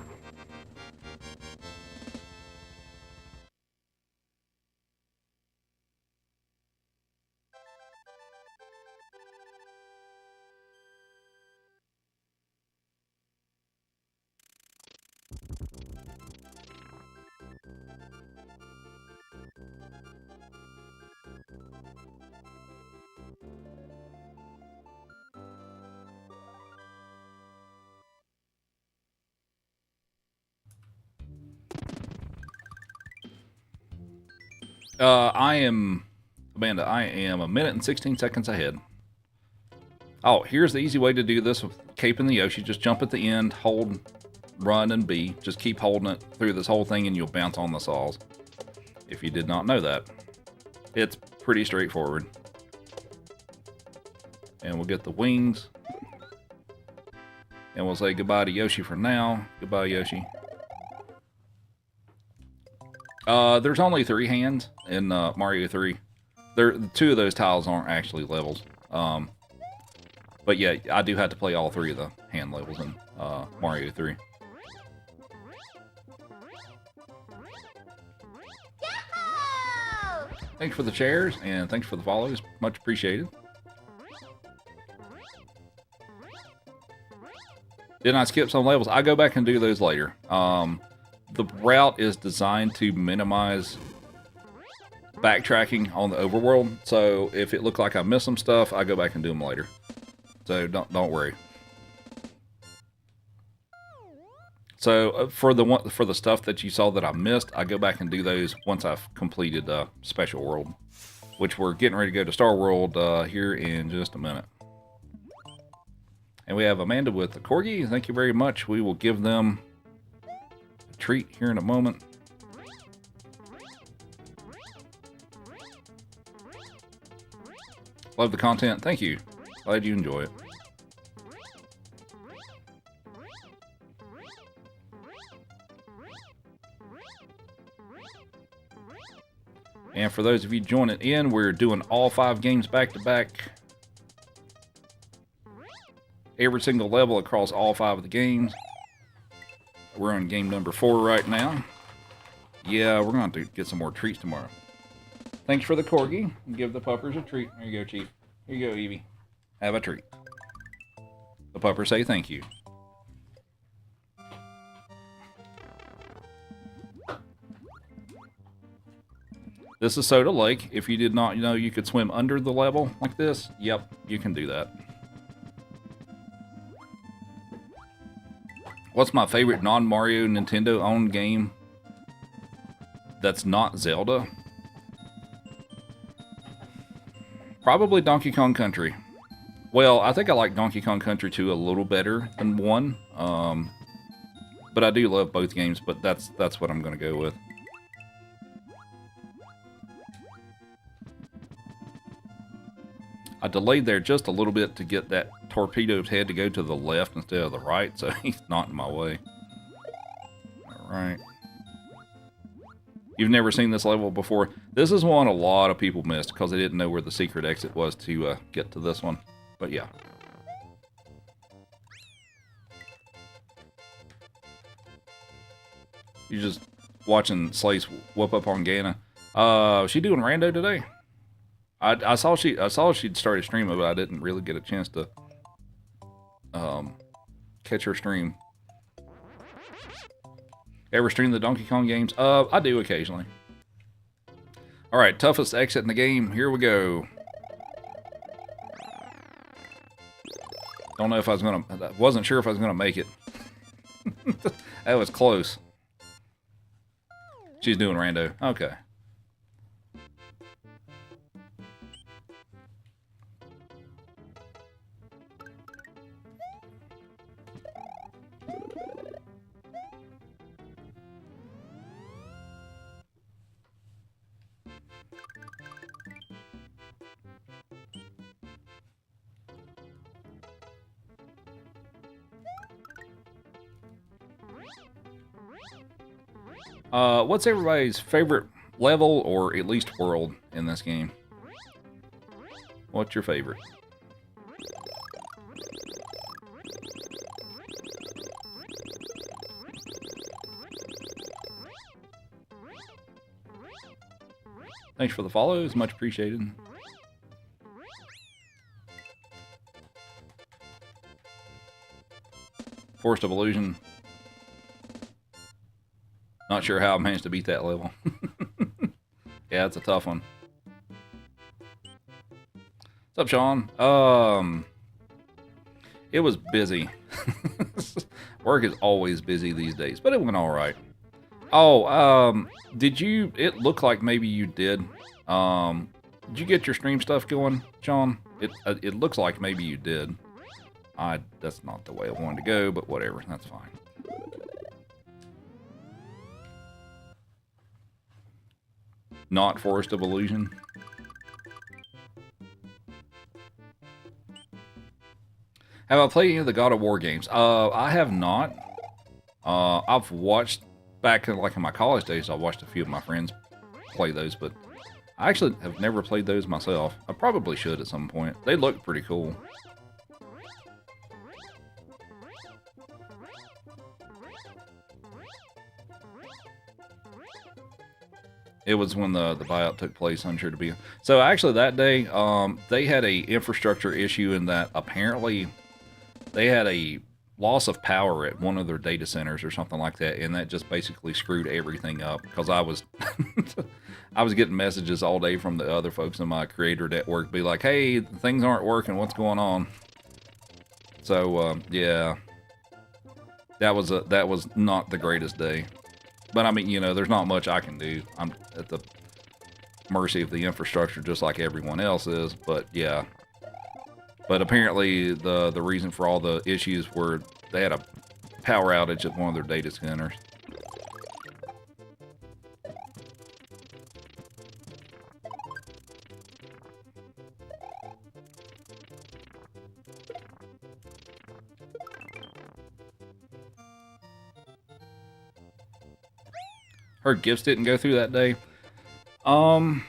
Amanda, I am 1 minute and 16 seconds ahead. Oh, here's the easy way to do this with caping the Yoshi. Just jump at the end, hold, run, and B. Just keep holding it through this whole thing and you'll bounce on the saws. If you did not know that. It's pretty straightforward. And we'll get the wings. And we'll say goodbye to Yoshi for now. Goodbye, Yoshi. There's only 3 hands in Mario 3. 2 of those tiles aren't actually levels. But yeah, I do have to play all 3 of the hand levels in Mario 3. Yahoo! Thanks for the chairs, and thanks for the follows. Much appreciated. Didn't I skip some levels? I go back and do those later. The route is designed to minimize backtracking on the overworld. So if it looked like I missed some stuff, I go back and do them later. So don't worry. So for the stuff that you saw that I missed, I go back and do those once I've completed Special World, which we're getting ready to go to Star World here in just a minute. And we have Amanda with the Corgi. Thank you very much. We will give them a treat here in a moment. Love the content. Thank you. Glad you enjoy it. And for those of you joining in, we're doing all 5 games back to back. Every single level across all 5 of the games. We're on game number 4 right now. Yeah, we're going to get some more treats tomorrow. Thanks for the Corgi. Give the puppers a treat. There you go, Chief. Here you go, Evie. Have a treat. The puppers say thank you. This is Soda Lake. If you did not know you could swim under the level like this, yep, you can do that. What's my favorite non-Mario Nintendo-owned game that's not Zelda? Probably Donkey Kong Country. Well, I think I like Donkey Kong Country 2 a little better than 1. But I do love both games, but that's what I'm going to go with. I delayed there just a little bit to get that torpedo's head to go to the left instead of the right, so he's not in my way. Alright. You've never seen this level before. This is one a lot of people missed because they didn't know where the secret exit was to get to this one. But yeah. You're just watching Slice whoop up on Gaina. She doing rando today? I saw she'd started streaming, but I didn't really get a chance to catch her stream. Ever stream the Donkey Kong games? I do occasionally. Alright, toughest exit in the game. Here we go. Don't know if I was gonna... wasn't sure if I was gonna make it. That was close. She's doing rando. Okay. What's everybody's favorite level or at least world in this game? What's your favorite? Thanks for the follows, much appreciated. Forest of Illusion. Not sure how I managed to beat that level. Yeah, it's a tough one. What's up, Sean? It was busy. Work is always busy these days, but it went all right. Oh, did you? It looked like maybe you did. Did you get your stream stuff going, Sean? It looks like maybe you did. That's not the way I wanted to go, but whatever. That's fine. Not Forest of Illusion. Have I played any of the God of War games? I have not. I've watched back in my college days. I watched a few of my friends play those, but I actually have never played those myself. I probably should at some point. They look pretty cool. It was when the buyout took place, unsure to be. So actually that day, they had a infrastructure issue in that apparently they had a loss of power at one of their data centers or something like that, and that just basically screwed everything up because I was I was getting messages all day from the other folks in my creator network be like, hey, things aren't working, what's going on? So yeah, that was not the greatest day. But I mean, you know, there's not much I can do. I'm at the mercy of the infrastructure just like everyone else is, but yeah. But apparently the reason for all the issues were they had a power outage at one of their data centers. Her gifts didn't go through that day. I'm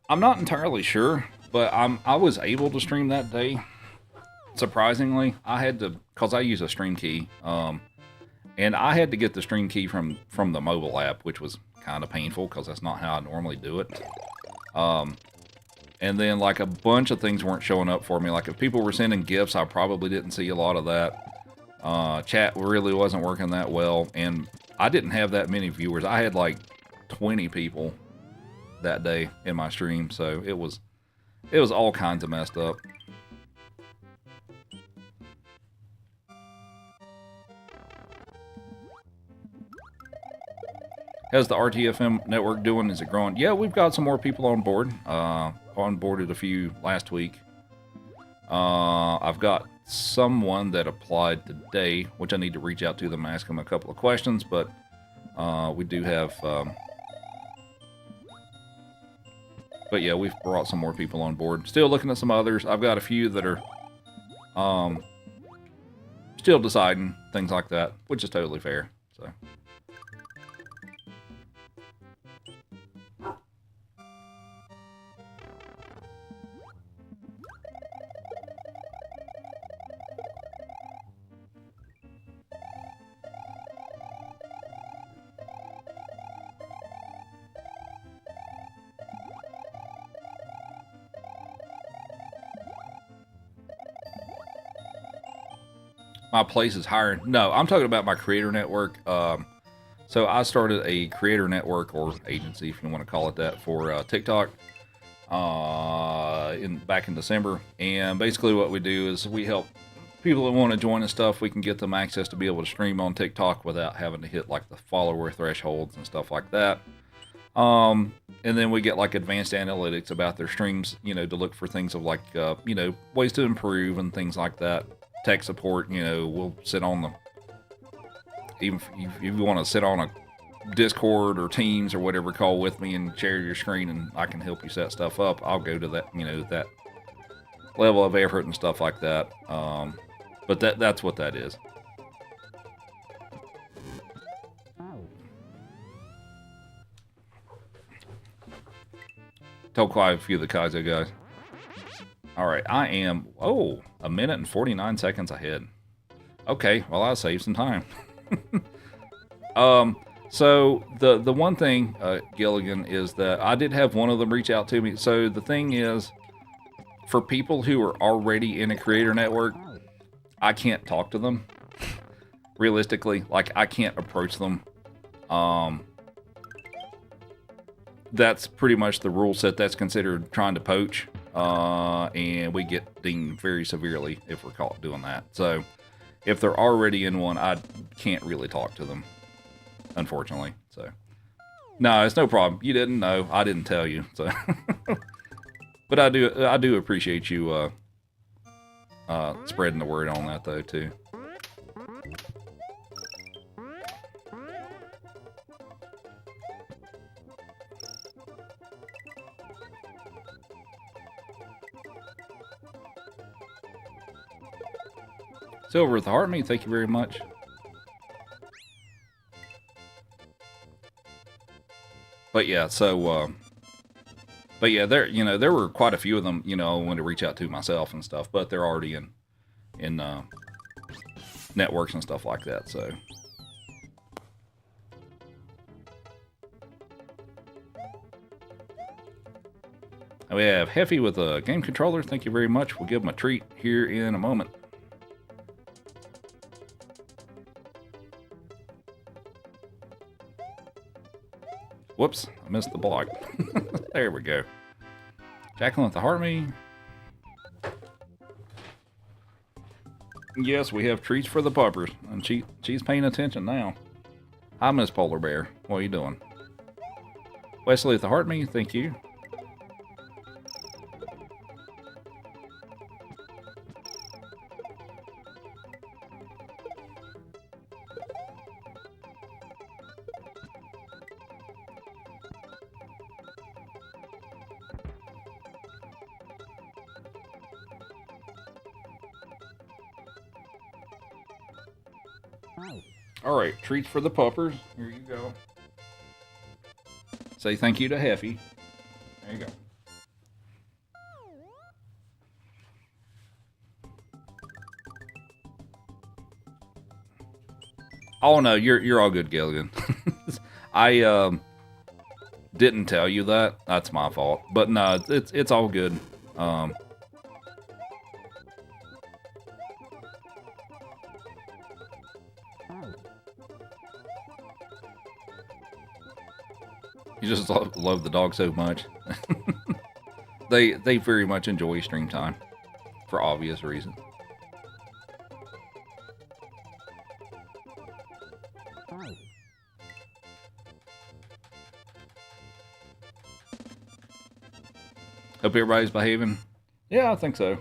not entirely sure, but I was able to stream that day. Surprisingly, I had to, cause I use a stream key, and I had to get the stream key from the mobile app, which was kind of painful because that's not how I normally do it. And then like a bunch of things weren't showing up for me. Like if people were sending gifts, I probably didn't see a lot of that. Chat really wasn't working that well, and I didn't have that many viewers. I had like 20 people that day in my stream, so it was all kinds of messed up. How's the RTFM network doing? Is it growing? Yeah, we've got some more people on board. Onboarded a few last week. I've got someone that applied today, which I need to reach out to them and ask them a couple of questions, but we do have... but yeah, we've brought some more people on board. Still looking at some others. I've got a few that are still deciding, things like that, which is totally fair. So... my place is hiring. No, I'm talking about my creator network. So I started a creator network or agency, if you want to call it that, for TikTok back in December. And basically what we do is we help people that want to join and stuff. We can get them access to be able to stream on TikTok without having to hit like the follower thresholds and stuff like that. And then we get like advanced analytics about their streams, you know, to look for things of like, you know, ways to improve and things like that. Tech support, you know, we'll sit on the, even if you want to sit on a Discord or Teams or whatever call with me and share your screen and I can help you set stuff up, I'll go to that, you know, that level of effort and stuff like that. But that's what that is. Told quite a few of the Kaizo guys. Alright, I am, a minute and 49 seconds ahead. Okay, well, I'll save some time. So the one thing, Gilligan, is that I did have one of them reach out to me. So the thing is, for people who are already in a creator network, I can't talk to them. Realistically, like, I can't approach them. That's pretty much the rule set. That's considered trying to poach. And we get dinged very severely if we're caught doing that. So if they're already in one, I can't really talk to them, unfortunately. So no, it's no problem. You didn't know. I didn't tell you. So, but I do appreciate you spreading the word on that though too. Silver with the heart me, thank you very much. But yeah, so but yeah, there were quite a few of them, you know, I wanted to reach out to myself and stuff, but they're already in networks and stuff like that, so. We have Heffy with a game controller, thank you very much. We'll give him a treat here in a moment. Whoops, I missed the block. There we go. Jacqueline with the heart me. Yes, we have treats for the puppers, and she's paying attention now. Hi, Miss Polar Bear. What are you doing? Wesley with the heart me, thank you. Alright, treats for the puppers. Here you go. Say thank you to Heffy. There you go. Oh no, you're all good, Gilligan. I didn't tell you that. That's my fault. But no, it's all good. You just love the dog so much. They very much enjoy stream time, for obvious reasons. Hope everybody's behaving. Yeah, I think so.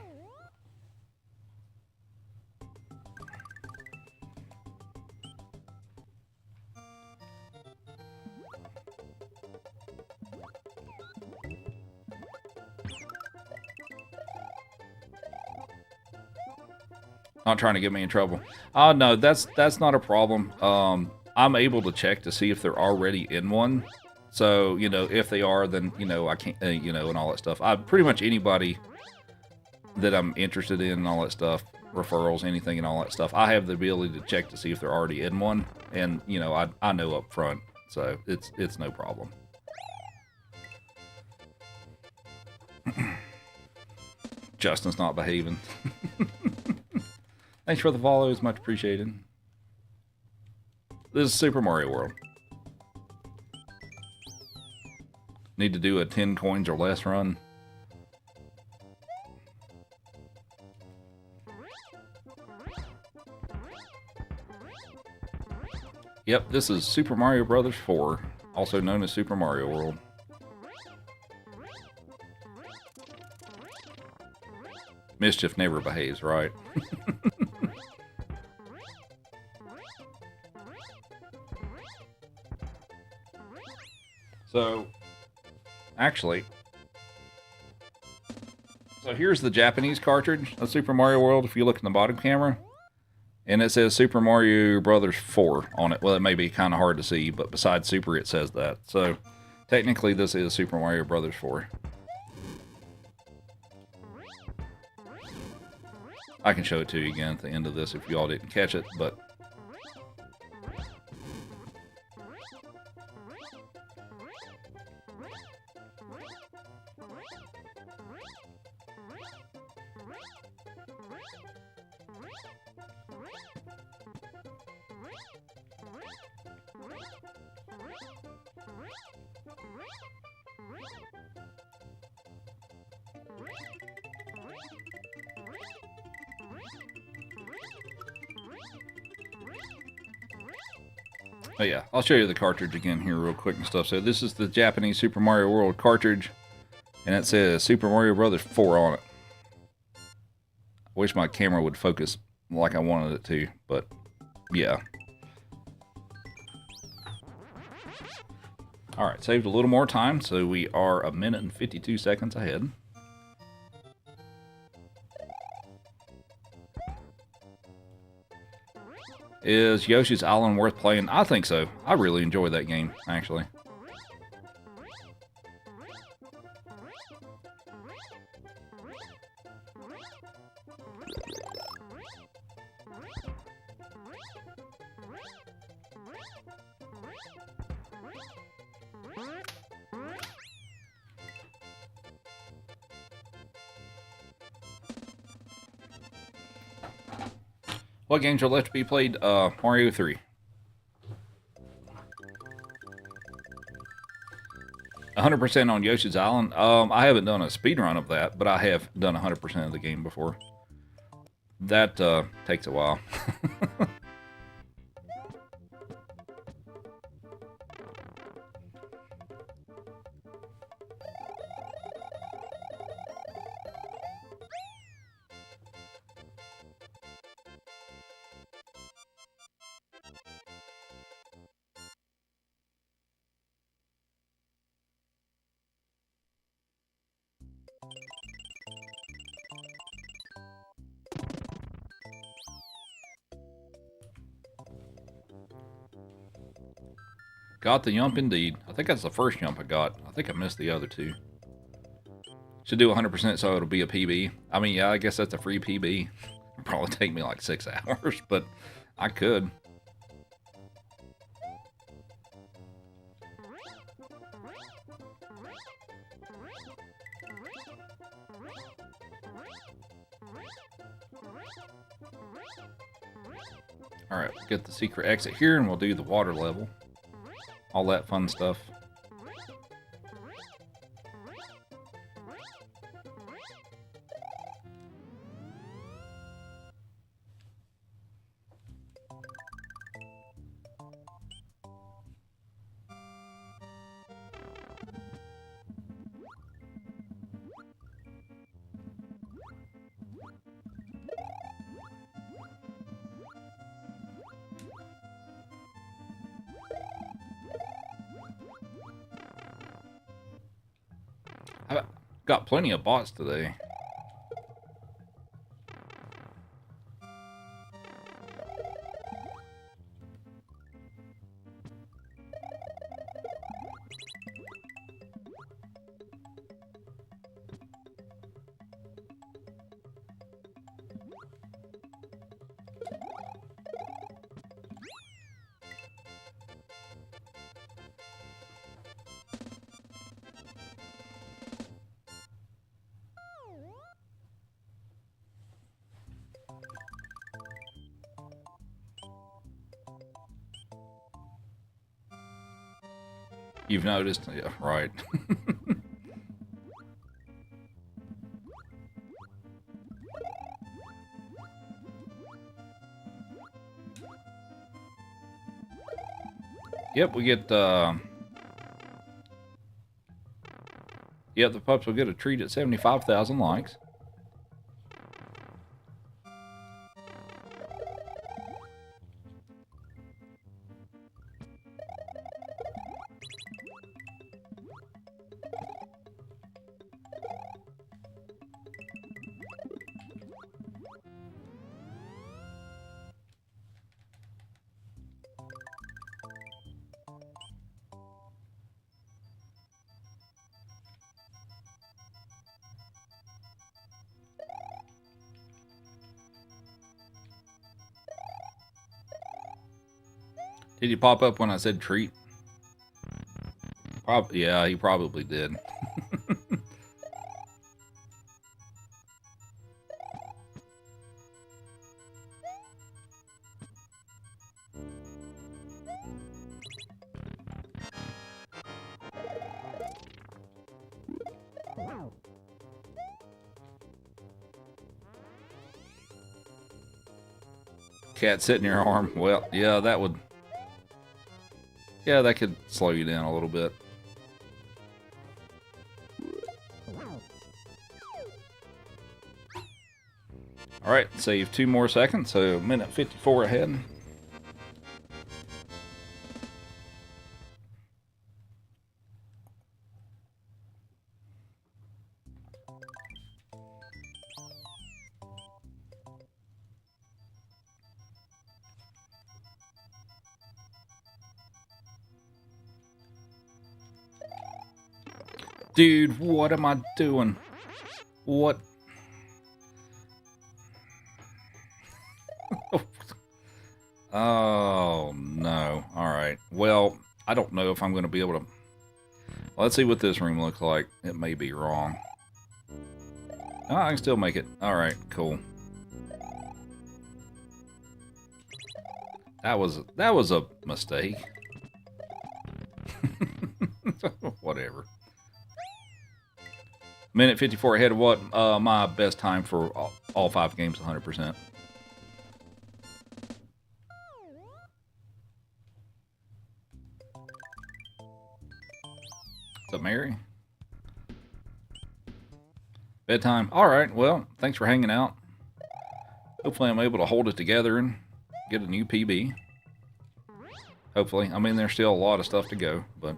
Not trying to get me in trouble. No, that's not a problem. I'm able to check to see if they're already in one. So, you know, if they are, then, you know, I can't, you know, and all that stuff. Pretty much anybody that I'm interested in and all that stuff, referrals, anything and all that stuff, I have the ability to check to see if they're already in one. And, you know, I know up front. So it's no problem. Justin's not behaving. Thanks for the follow, it's much appreciated. This is Super Mario World. Need to do a 10 coins or less run. Yep, this is Super Mario Bros. 4, also known as Super Mario World. Mischief never behaves, right? So, actually, so here's the Japanese cartridge of Super Mario World, if you look in the bottom camera. And it says Super Mario Brothers 4 on it. Well, it may be kind of hard to see, but besides Super, it says that. So, technically, this is Super Mario Brothers 4. I can show it to you again at the end of this if you all didn't catch it, but... Oh yeah, I'll show you the cartridge again here real quick and stuff. So this is the Japanese Super Mario World cartridge, and it says Super Mario Brothers 4 on it. I wish my camera would focus like I wanted it to, but yeah. Alright, saved a little more time, so we are 1 minute and 52 seconds ahead. Is Yoshi's Island worth playing? I think so. I really enjoyed that game, actually. What games are left to be played? Mario 3. 100% on Yoshi's Island. I haven't done a speedrun of that, but I have done 100% of the game before. That takes a while. Got the Yump indeed. I think that's the first Yump I got. I think I missed the other two. Should do 100% so it'll be a PB. I mean, yeah, I guess that's a free PB. It'll probably take me like 6 hours, but I could. Alright, get the secret exit here and we'll do the water level. All that fun stuff. Got plenty of bots today. You've noticed? Yeah, right. Yep, we get, yep, the pups will get a treat at 75,000 likes. Did he pop up when I said treat? Yeah, he probably did. Cat sitting in your arm. Well, yeah, that would... Yeah, that could slow you down a little bit. Alright, save 2 more seconds, so minute 54 ahead. Dude, what am I doing? What? Oh, no. Alright. Well, I don't know if I'm going to be able to... Let's see what this room looks like. It may be wrong. Oh, I can still make it. Alright, cool. That was a mistake. Whatever. Minute 54 ahead of what my best time for all 5 games, 100%. What's up, Mary? Bedtime. Alright, well, thanks for hanging out. Hopefully I'm able to hold it together and get a new PB. Hopefully. I mean, there's still a lot of stuff to go, but...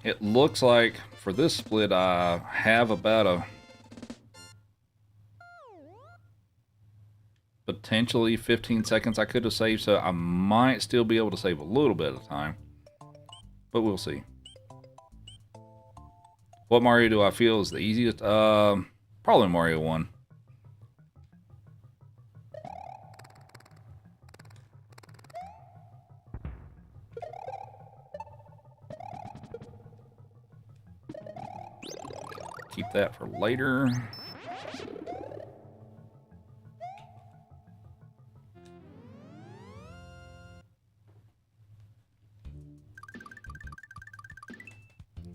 It looks like for this split I have about a potentially 15 seconds I could have saved, so I might still be able to save a little bit of time, but we'll see. What Mario do I feel is the easiest? Probably Mario 1. Keep that for later.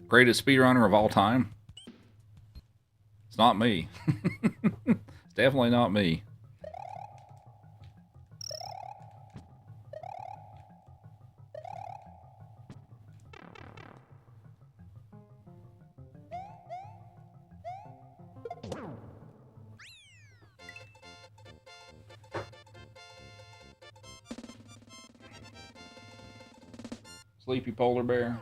Greatest speedrunner of all time? It's not me. It's definitely not me. Sleepy polar bear.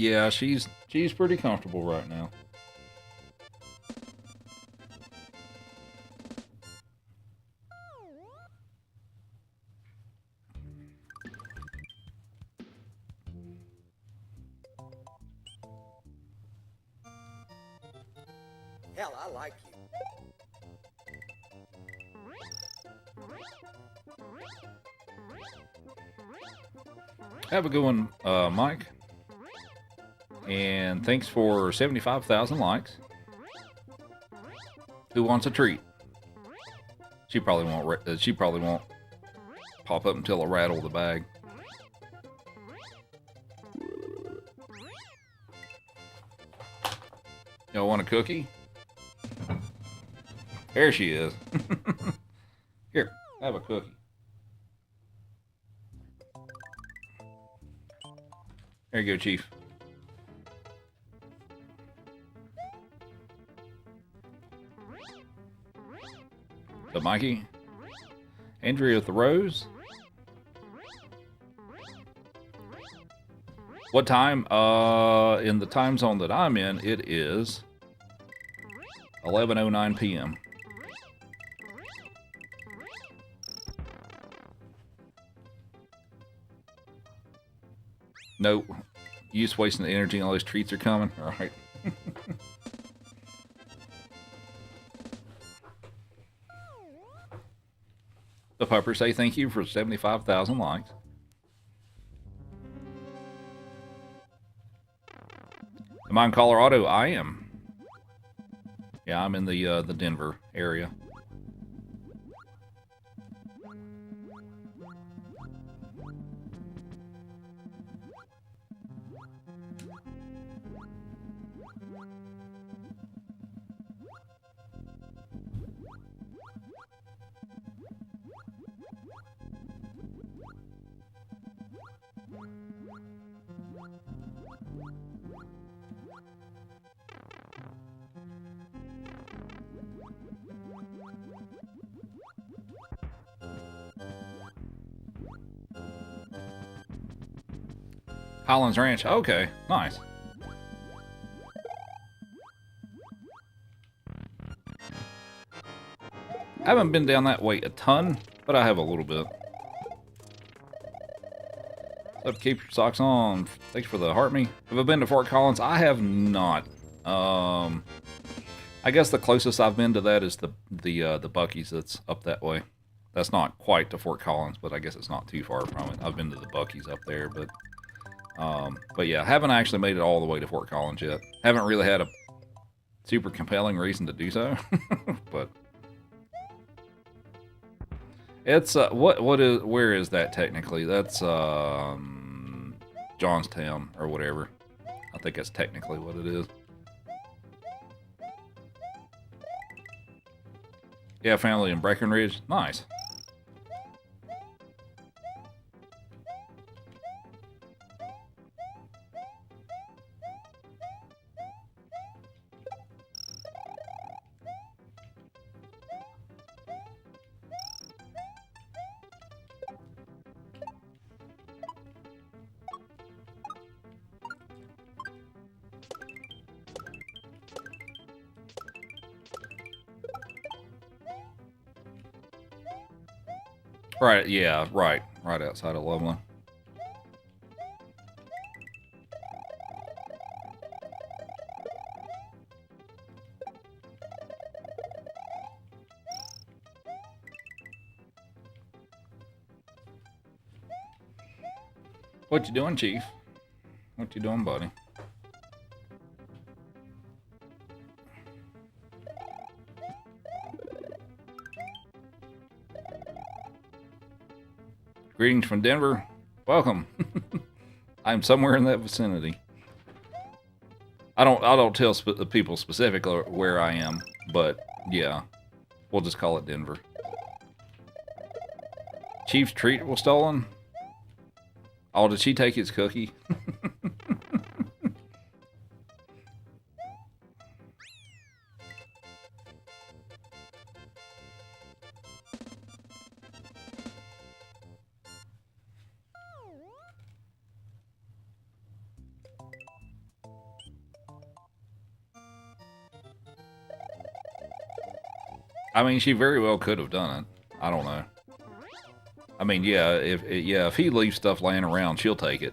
Yeah, she's pretty comfortable right now. Hell, I like you. Have a good one, Mike. And thanks for 75,000 likes. Who wants a treat? She probably won't. She probably won't pop up until I rattle the bag. Y'all want a cookie? There she is. Here, have a cookie. There you go, Chief. So, Mikey, Andrea with the rose. What time? In the time zone that I'm in, it is 11:09 p.m. Nope. You just wasting the energy and all those treats are coming. All right. The pupper say thank you for 75,000 likes. Am I in Colorado? I am. Yeah, I'm in the Denver area. Highlands Ranch. Okay, nice. I haven't been down that way a ton, but I have a little bit. So keep your socks on. Thanks for the heart me. Have I been to Fort Collins? I have not. I guess the closest I've been to that is the Buc-ee's that's up that way. That's not quite to Fort Collins, but I guess it's not too far from it. I've been to the Buc-ee's up there, but yeah, haven't actually made it all the way to Fort Collins yet. Haven't really had a super compelling reason to do so, but it's where is that technically? That's Johnstown or whatever. I think that's technically what it is. Yeah, family in Breckenridge. Nice. Right, yeah, right outside of Loveland. What you doing, Chief? What you doing, buddy? Greetings from Denver. Welcome. I'm somewhere in that vicinity. I don't tell the people specifically where I am, but yeah, we'll just call it Denver. Chief's treat was stolen. Oh, did she take his cookie? I mean, she very well could have done it. I don't know. I mean, yeah, if he leaves stuff laying around, she'll take it.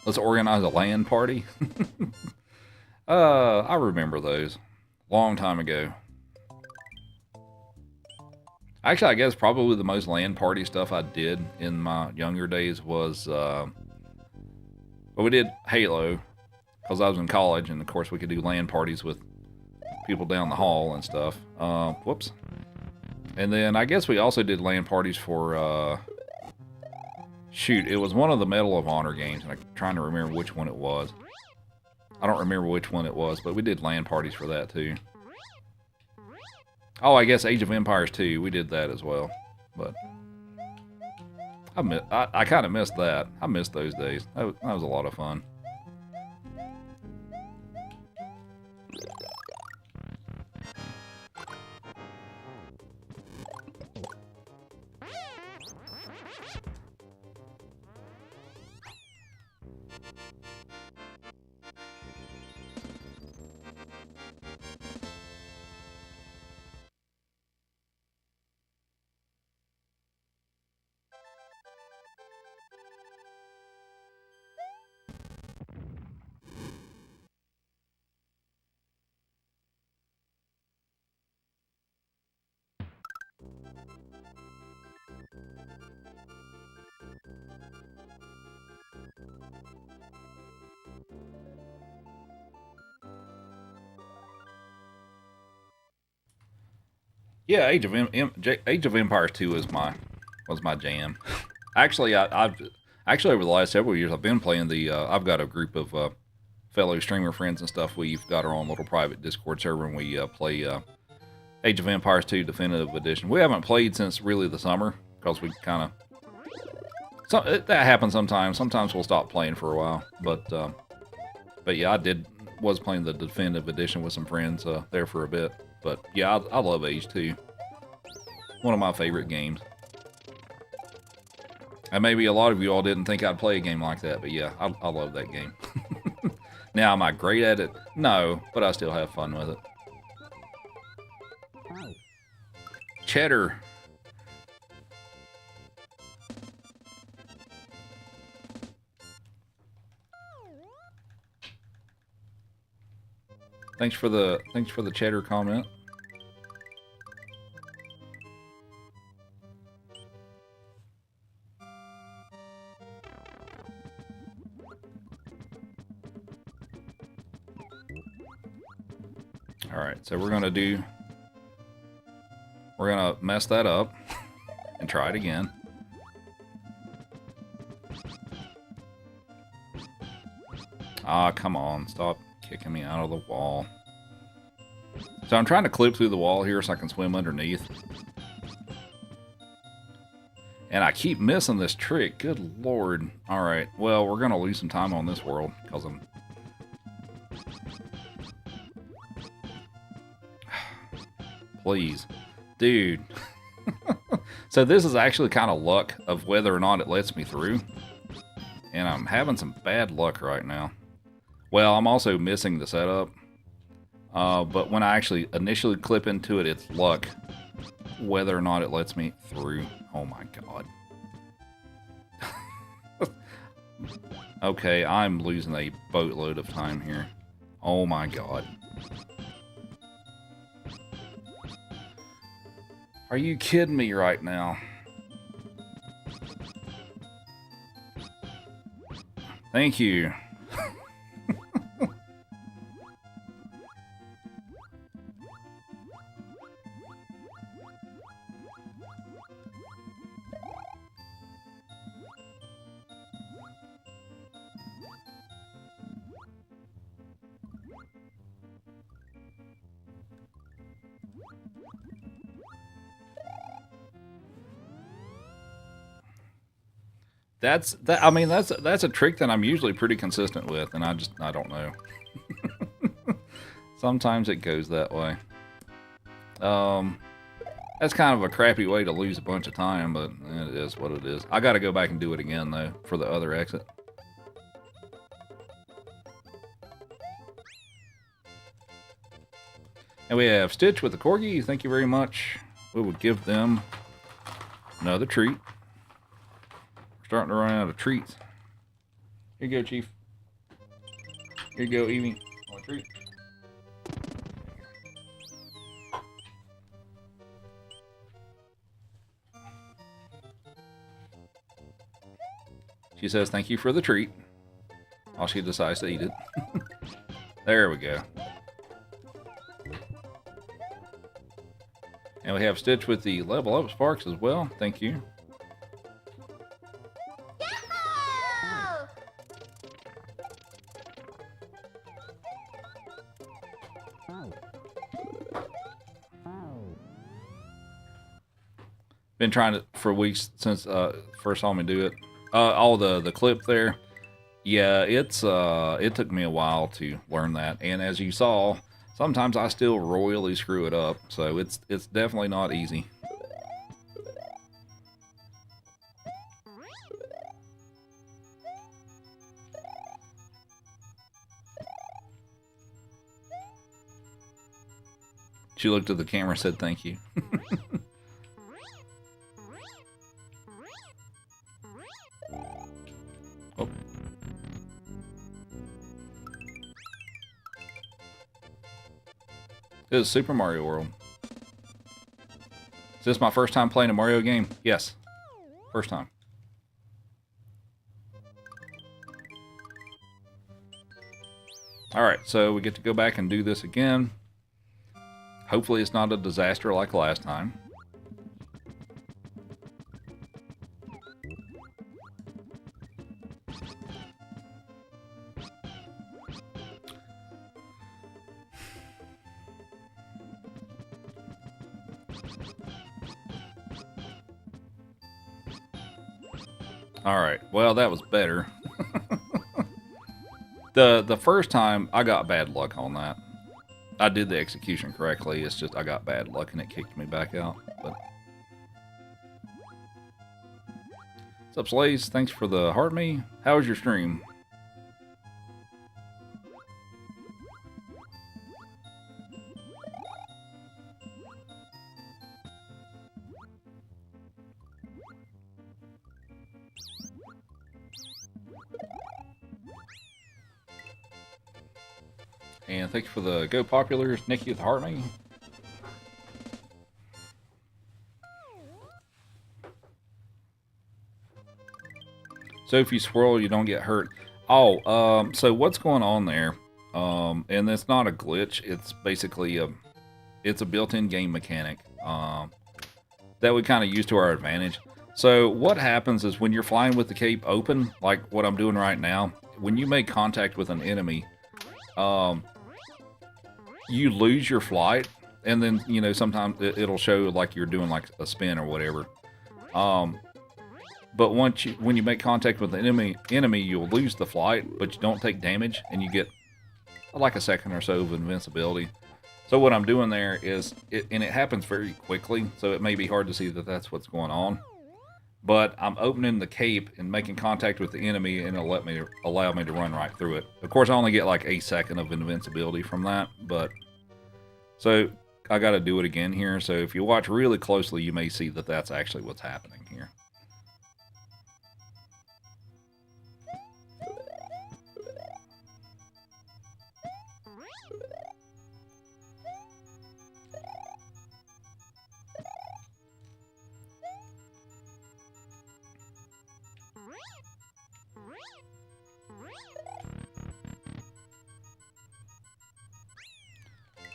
Let's organize a LAN party. I remember those. Long time ago. Actually, I guess probably the most LAN party stuff I did in my younger days was, well, we did Halo, because I was in college, and of course we could do LAN parties with people down the hall and stuff. Whoops. And then I guess we also did LAN parties for, shoot, it was one of the Medal of Honor games, and I'm trying to remember which one it was. I don't remember which one it was, but we did LAN parties for that too. Oh, I guess Age of Empires 2, we did that as well. But I kind of missed that. I missed those days. That was a lot of fun. Yeah, Age of Empires 2 was my jam. Actually, I've actually over the last several years I've been playing the. I've got a group of fellow streamer friends and stuff. We've got our own little private Discord server, and we play Age of Empires 2 Definitive Edition. We haven't played since really the summer because we kind of that happens sometimes. Sometimes we'll stop playing for a while, but yeah, was playing the Definitive Edition with some friends there for a bit. But yeah, I love Age 2. One of my favorite games. And maybe a lot of you all didn't think I'd play a game like that, but yeah, I love that game. Now, am I great at it? No, but I still have fun with it. Cheddar. Thanks for the cheddar comment. All right, so we're gonna mess that up and try it again. Ah, come on, stop kicking me out of the wall. So I'm trying to clip through the wall here so I can swim underneath. And I keep missing this trick. Good lord. Alright, well, we're going to lose some time on this world because I'm... Please. Dude. So this is actually kind of luck of whether or not it lets me through. And I'm having some bad luck right now. Well, I'm also missing the setup. But when I actually initially clip into it, it's luck whether or not it lets me through. Oh my god. Okay, I'm losing a boatload of time here. Oh my god. Are you kidding me right now? Thank you. I mean, that's a trick that I'm usually pretty consistent with, and I don't know. Sometimes it goes that way. Um, that's kind of a crappy way to lose a bunch of time, but it is what it is. I got to go back and do it again though for the other exit. And we have Stitch with the Corgi. Thank you very much. We will give them another treat. We're starting to run out of treats. Here you go, Chief. Here you go, Evie. Want a treat? She says thank you for the treat. While she decides to eat it. There we go. And we have Stitch with the level up sparks as well. Thank you. Been trying to for weeks since first saw me do it. All the clip there. Yeah, it took me a while to learn that, and as you saw, sometimes I still royally screw it up. So it's definitely not easy. She looked at the camera and said thank you. Oh. This is Super Mario World. Is this my first time playing a Mario game? Yes. First time. Alright, so we get to go back and do this again. Hopefully it's not a disaster like last time. Alright, well that was better. The first time, I got bad luck on that. I did the execution correctly, it's just I got bad luck and it kicked me back out. But what's up, Slays? Thanks for the heart me. How was your stream? And thank you for the Go Populars, Nikki with the heart me. So if you swirl, you don't get hurt. Oh, so what's going on there? And it's not a glitch. It's basically it's a built-in game mechanic that we kind of use to our advantage. So what happens is when you're flying with the cape open, like what I'm doing right now, when you make contact with an enemy, you lose your flight, and then, you know, sometimes it'll show like you're doing like a spin or whatever. But when you make contact with the enemy, you'll lose the flight, but you don't take damage, and you get like a second or so of invincibility. So what I'm doing there is, and it happens very quickly, so it may be hard to see that that's what's going on. But I'm opening the cape and making contact with the enemy, and it'll allow me to run right through it. Of course, I only get like a second of invincibility from that, but so I got to do it again here. So if you watch really closely, you may see that that's actually what's happening here.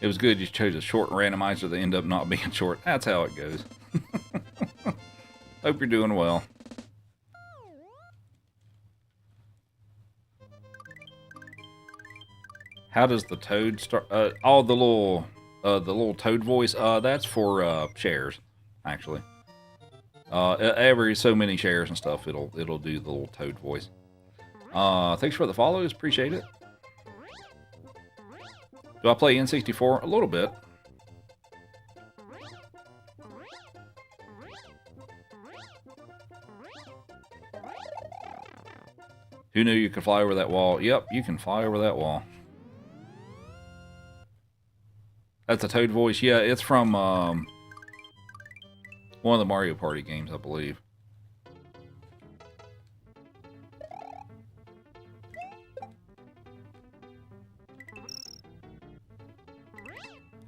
It was good you chose a short randomizer that ended up not being short. That's how it goes. Hope you're doing well. How does the toad start? Oh, the little toad voice. That's for shares, actually. Every so many shares and stuff, it'll do the little toad voice. Thanks for the follows, appreciate it. Do I play N64? A little bit. Who knew you could fly over that wall? Yep, you can fly over that wall. That's a Toad voice. Yeah, it's from one of the Mario Party games, I believe.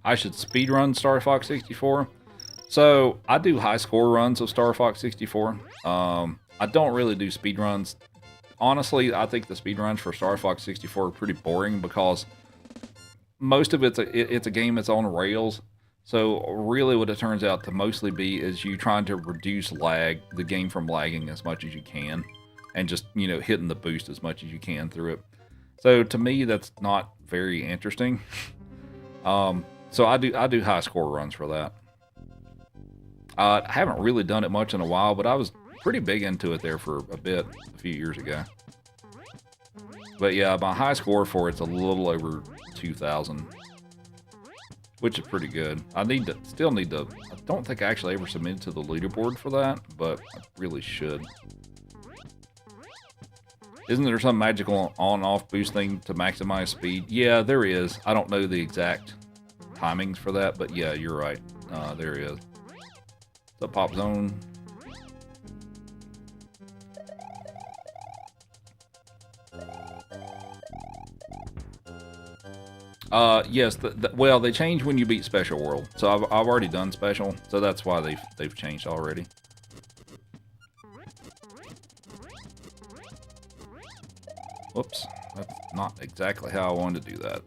I should speedrun Star Fox 64. So, I do high score runs of Star Fox 64. I don't really do speedruns. Honestly, I think the speedruns for Star Fox 64 are pretty boring because most of it's a game that's on rails. So really what it turns out to mostly be is you trying to reduce lag, the game from lagging as much as you can, and just, you know, hitting the boost as much as you can through it. So to me, that's not very interesting. So I do high score runs for that. I haven't really done it much in a while, but I was pretty big into it there for a bit a few years ago. But yeah, my high score for it's a little over 2,000, which is pretty good. I still need to. I don't think I actually ever submitted to the leaderboard for that, but I really should. Isn't there some magical on-off boost thing to maximize speed? Yeah, there is. I don't know the exact timings for that, but yeah, you're right. There is. The Pop Zone. Yes. Well, they change when you beat Special World, so I've already done Special, so that's why they've changed already. Whoops, that's not exactly how I wanted to do that.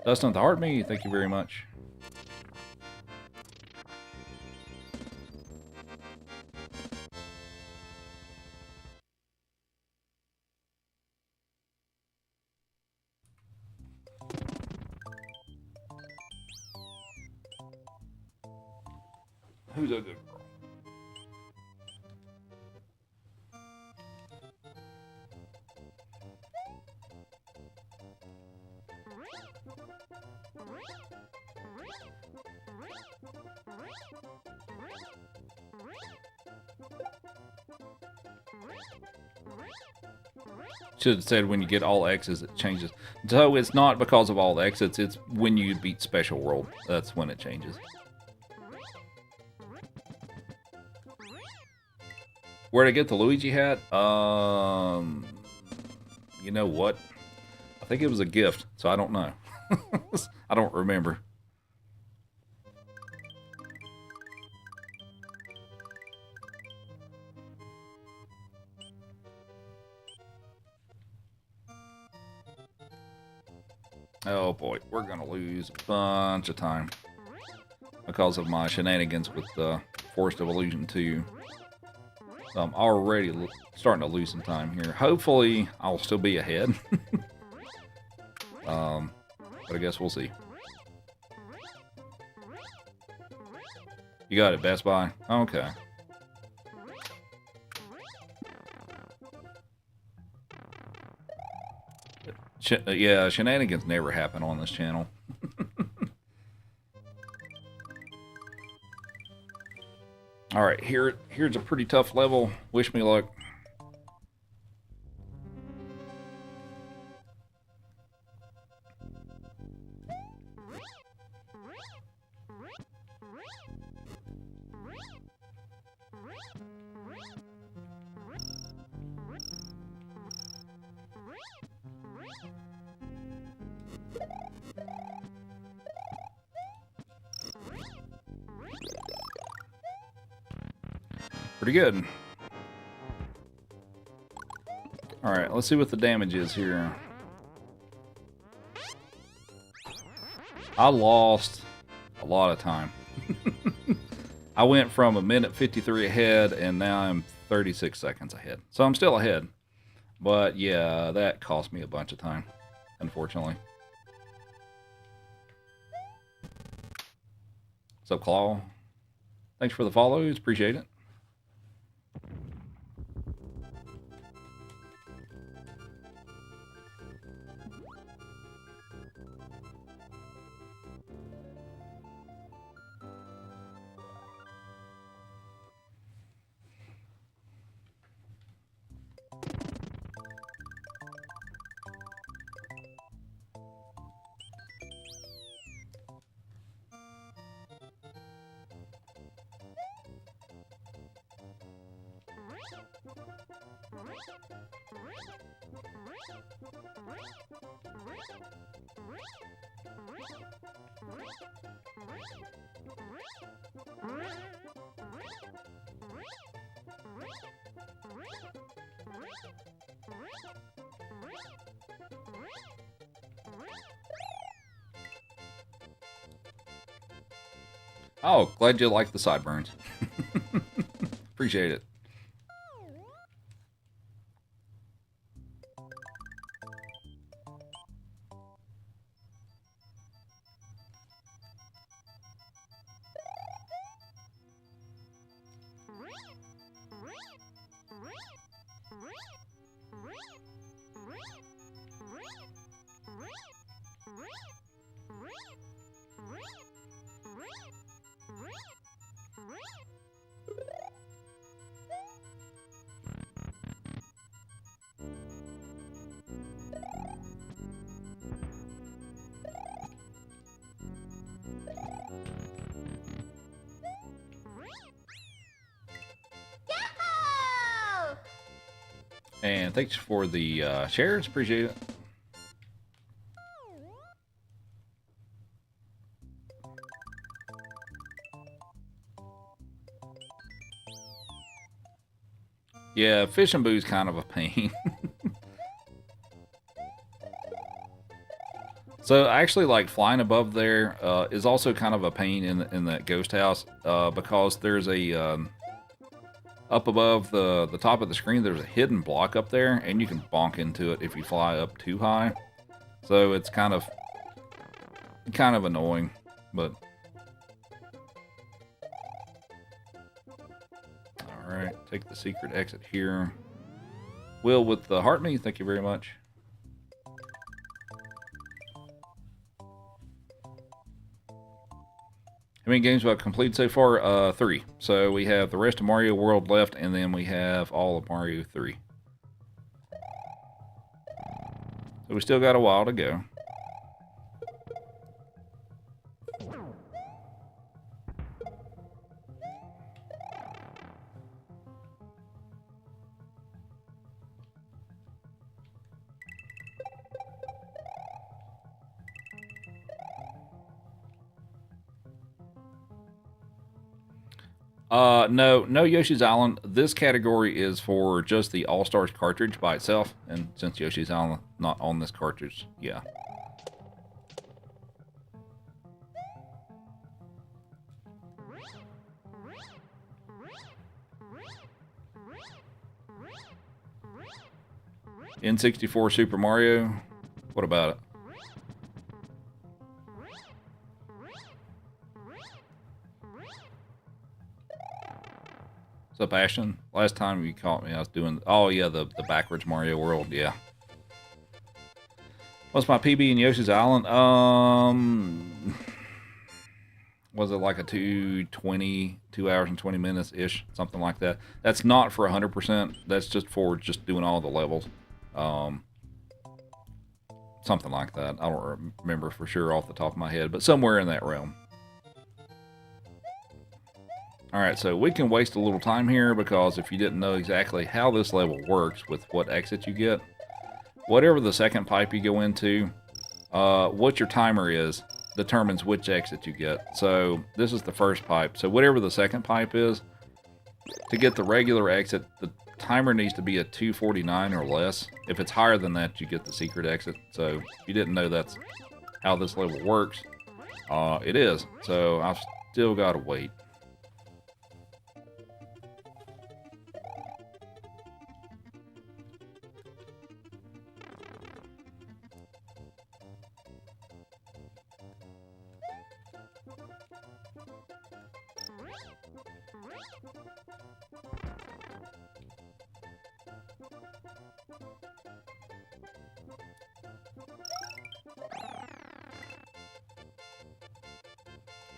Dustin the Heart Me, thank you very much. Who's a good girl? Should have said when you get all X's, it changes. So it's not because of all the X's, it's when you beat Special World. That's when it changes. Where'd I get the Luigi hat? You know what? I think it was a gift, so I don't know. I don't remember. Oh boy, we're gonna lose a bunch of time because of my shenanigans with Forest of Illusion 2. So I'm already starting to lose some time here. Hopefully, I'll still be ahead. But I guess we'll see. You got it, Best Buy? Okay. Yeah, shenanigans never happen on this channel. Alright, here's a pretty tough level. Wish me luck. Pretty good. Alright, let's see what the damage is here. I lost a lot of time. I went from 1:53 ahead, and now I'm 36 seconds ahead. So I'm still ahead. But yeah, that cost me a bunch of time, unfortunately. What's up, Claw? Thanks for the follows. Appreciate it. Oh, glad you like the sideburns. Appreciate it. And thanks for the shares. Appreciate it. Yeah, Fishing Boo's kind of a pain. So I actually like flying above there is also kind of a pain in that ghost house because there's a up above the top of the screen, there's a hidden block up there, and you can bonk into it if you fly up too high. So it's kind of annoying, but all right, take the secret exit here. Will with the heart me, thank you very much. How many games have I completed so far? 3. So we have the rest of Mario World left, and then we have all of Mario 3. So we still got a while to go. No Yoshi's Island. This category is for just the All-Stars cartridge by itself, and since Yoshi's Island not on this cartridge, yeah. N64 Super Mario, what about it? What's up, Ashton? Last time you caught me, I was doing... Oh, yeah, the backwards Mario World, yeah. What's my PB in Yoshi's Island? Was it like a 2 hours and 20 minutes-ish? Something like that. That's not for 100%. That's just for just doing all the levels. Something like that. I don't remember for sure off the top of my head, but somewhere in that realm. Alright, so we can waste a little time here because if you didn't know exactly how this level works with what exit you get, whatever the second pipe you go into, what your timer is determines which exit you get. So this is the first pipe. So whatever the second pipe is, to get the regular exit, the timer needs to be at 249 or less. If it's higher than that, you get the secret exit. So if you didn't know that's how this level works, it is. So I've still got to wait.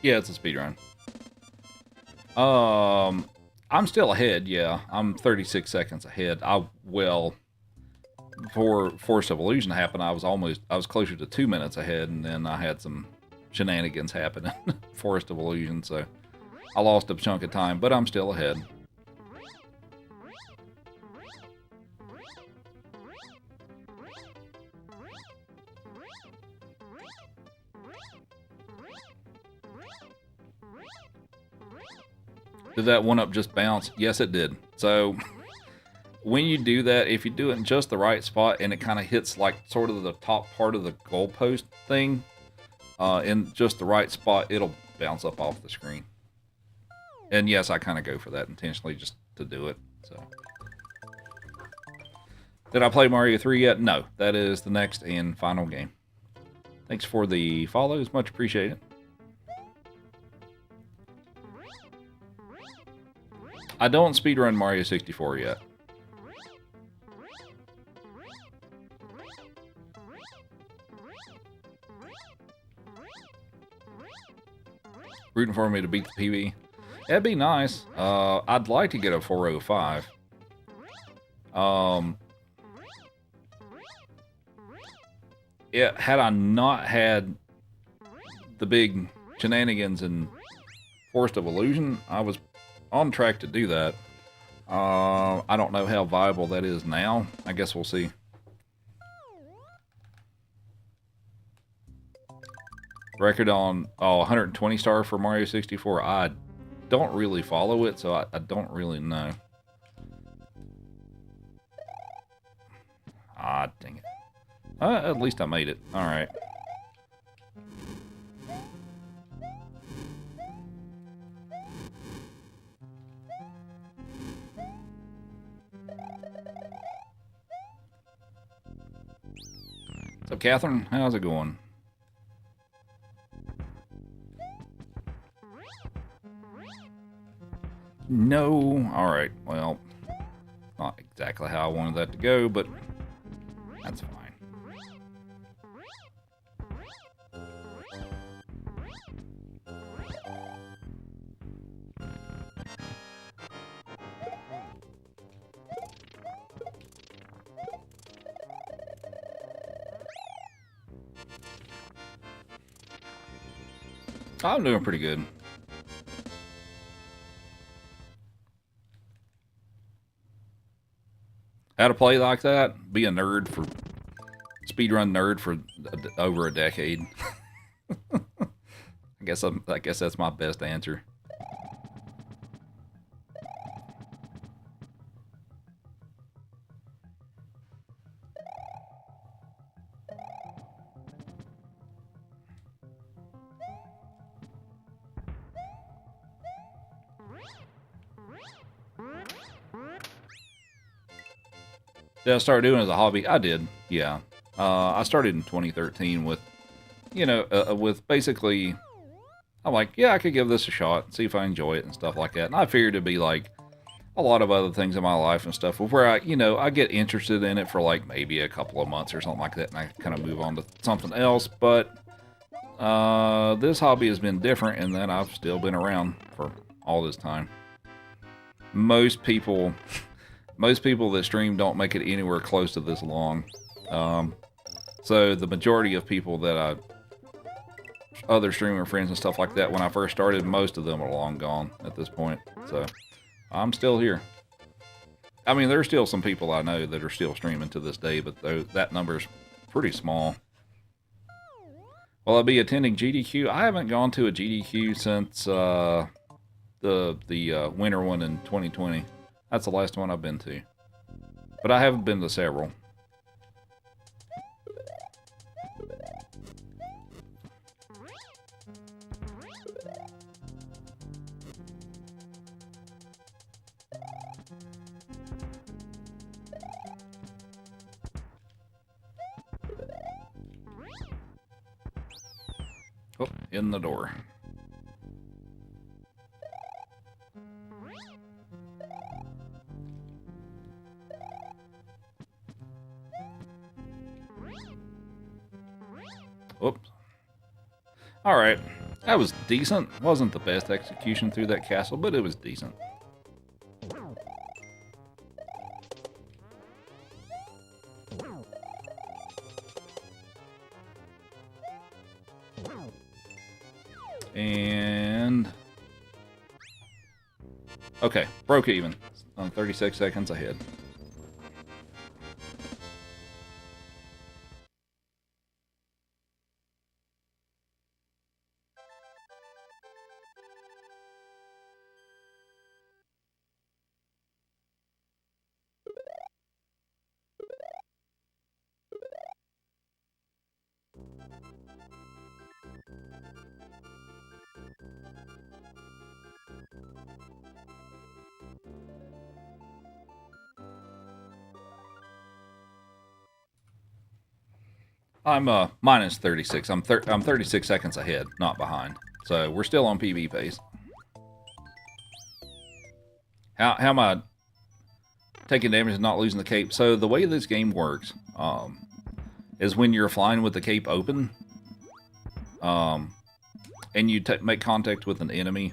Yeah, it's a speed run. I'm still ahead, yeah. I'm 36 seconds ahead. Before Force of Illusion happened, I was closer to 2 minutes ahead, and then I had some shenanigans happen in Forest of Illusion, so I lost a chunk of time, but I'm still ahead. Did that one up just bounce? Yes, it did. So when you do that, if you do it in just the right spot and it kind of hits like sort of the top part of the goalpost thing, in just the right spot, it'll bounce up off the screen. And yes, I kind of go for that intentionally just to do it. So, did I play Mario 3 yet? No, that is the next and final game. Thanks for the follows, much appreciated. I don't speedrun Mario 64 yet. Rooting for me to beat the PB. That'd be nice. I'd like to get a 405. Yeah, had I not had the big shenanigans in Forest of Illusion, I was on track to do that. I don't know how viable that is now. I guess we'll see. Record on 120 star for Mario 64. I don't really follow it, so I don't really know. Ah, dang it. At least I made it. Alright. So, Catherine, how's it going? No. Alright, well, not exactly how I wanted that to go, but that's fine. I'm doing pretty good. How to play like that? Be a nerd for speedrun nerd for over a decade. I guess that's my best answer. Did I start doing it as a hobby? I did, yeah. I started in 2013 with, with basically, I'm like, yeah, I could give this a shot and see if I enjoy it and stuff like that. And I figured it'd be like a lot of other things in my life and stuff where I get interested in it for like maybe a couple of months or something like that, and I kind of move on to something else. But this hobby has been different in that I've still been around for all this time. Most people that stream don't make it anywhere close to this long. So the majority of people that other streamer friends and stuff like that, when I first started, most of them are long gone at this point. So I'm still here. I mean, there's still some people I know that are still streaming to this day, but that number's pretty small. Will I be attending GDQ? I haven't gone to a GDQ since the winter one in 2020. That's the last one I've been to. but I have been to several. Oh, in the door. Oops. Alright. That was decent. Wasn't the best execution through that castle, but it was decent. And... okay, broke even. I'm 36 seconds ahead. I'm minus 36. I'm 36 seconds ahead, not behind. So we're still on PB pace. How am I taking damage and not losing the cape? So the way this game works is when you're flying with the cape open, and you make contact with an enemy,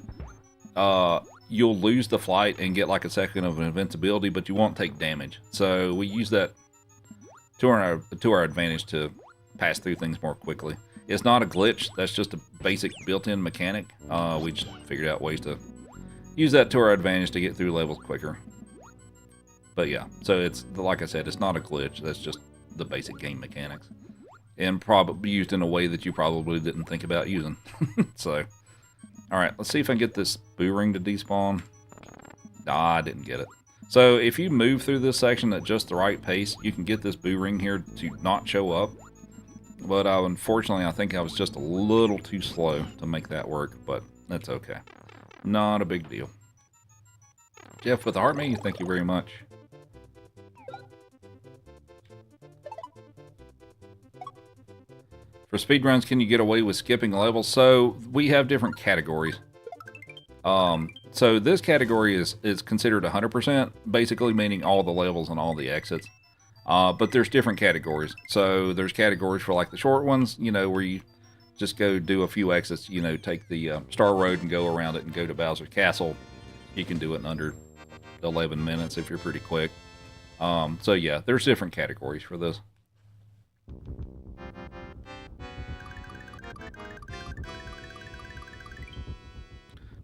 you'll lose the flight and get like a second of invincibility, but you won't take damage. So we use that to our advantage to pass through things more quickly. It's not a glitch. That's just a basic built-in mechanic. We just figured out ways to use that to our advantage to get through levels quicker. But yeah, so it's, like I said, it's not a glitch. That's just the basic game mechanics. And probably used in a way that you probably didn't think about using. So, alright, let's see if I can get this boo ring to despawn. Nah, I didn't get it. So if you move through this section at just the right pace, you can get this boo ring here to not show up. But unfortunately, I think I was just a little too slow to make that work, but that's okay. Not a big deal. Jeff with the heart menu, thank you very much. For speedruns, can you get away with skipping levels? So we have different categories. So this category is considered 100%, basically meaning all the levels and all the exits. But there's different categories. So there's categories for like the short ones, you know, where you just go do a few exits, you know, take the Star Road and go around it and go to Bowser's Castle. You can do it in under 11 minutes if you're pretty quick. So yeah, there's different categories for this.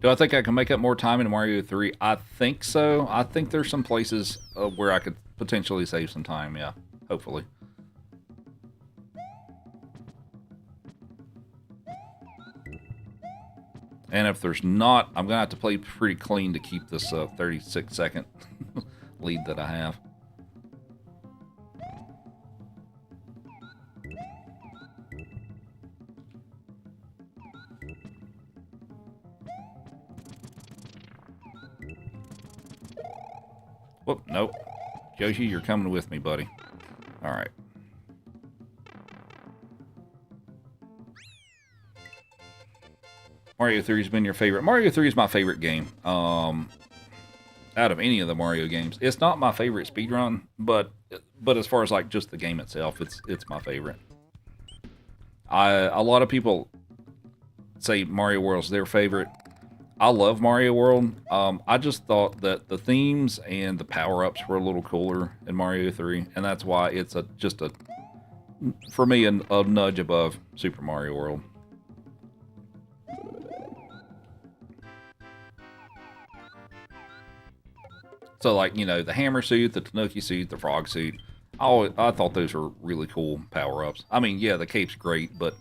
Do I think I can make up more time in Mario 3? I think so. I think there's some places where I could potentially save some time, yeah. Hopefully. And if there's not, I'm going to have to play pretty clean to keep this 36-second lead that I have. Whoop, nope. Yoshi, you're coming with me, buddy. Alright. Mario 3's been your favorite. Mario 3 is my favorite game. Out of any of the Mario games. It's not my favorite speedrun, but as far as like just the game itself, it's my favorite. A lot of people say Mario World's their favorite. I love Mario World. I just thought that the themes and the power-ups were a little cooler in Mario 3, and that's why it's for me, a nudge above Super Mario World. So, like, you know, the hammer suit, the Tanuki suit, the frog suit, I thought those were really cool power-ups. I mean, yeah, the cape's great, but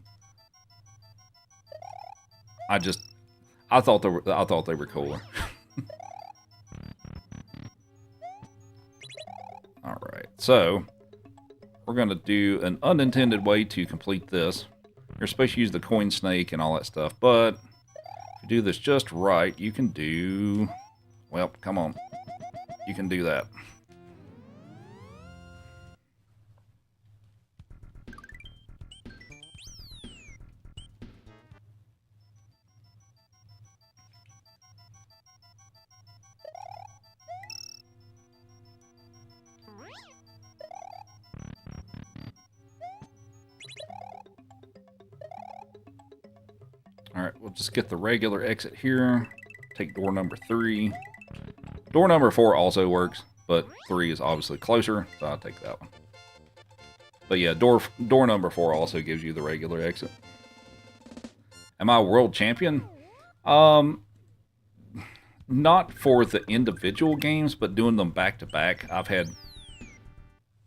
I thought they were cooler. All right. right, so we're going to do an unintended way to complete this. You're supposed to use the coin snake and all that stuff, but if you do this just right, you can do... Well, come on. You can do that. Alright, we'll just get the regular exit here. Take door number 3. Door number 4 also works, but 3 is obviously closer, so I'll take that one. But yeah, door number 4 also gives you the regular exit. Am I a world champion? Not for the individual games, but doing them back to back. I've had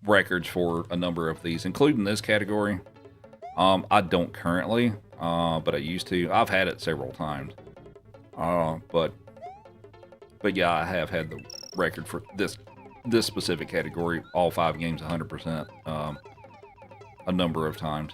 records for a number of these, including this category. I don't currently, but I used to. I've had it several times. But yeah, I have had the record for this specific category, all 5 games 100%, a number of times.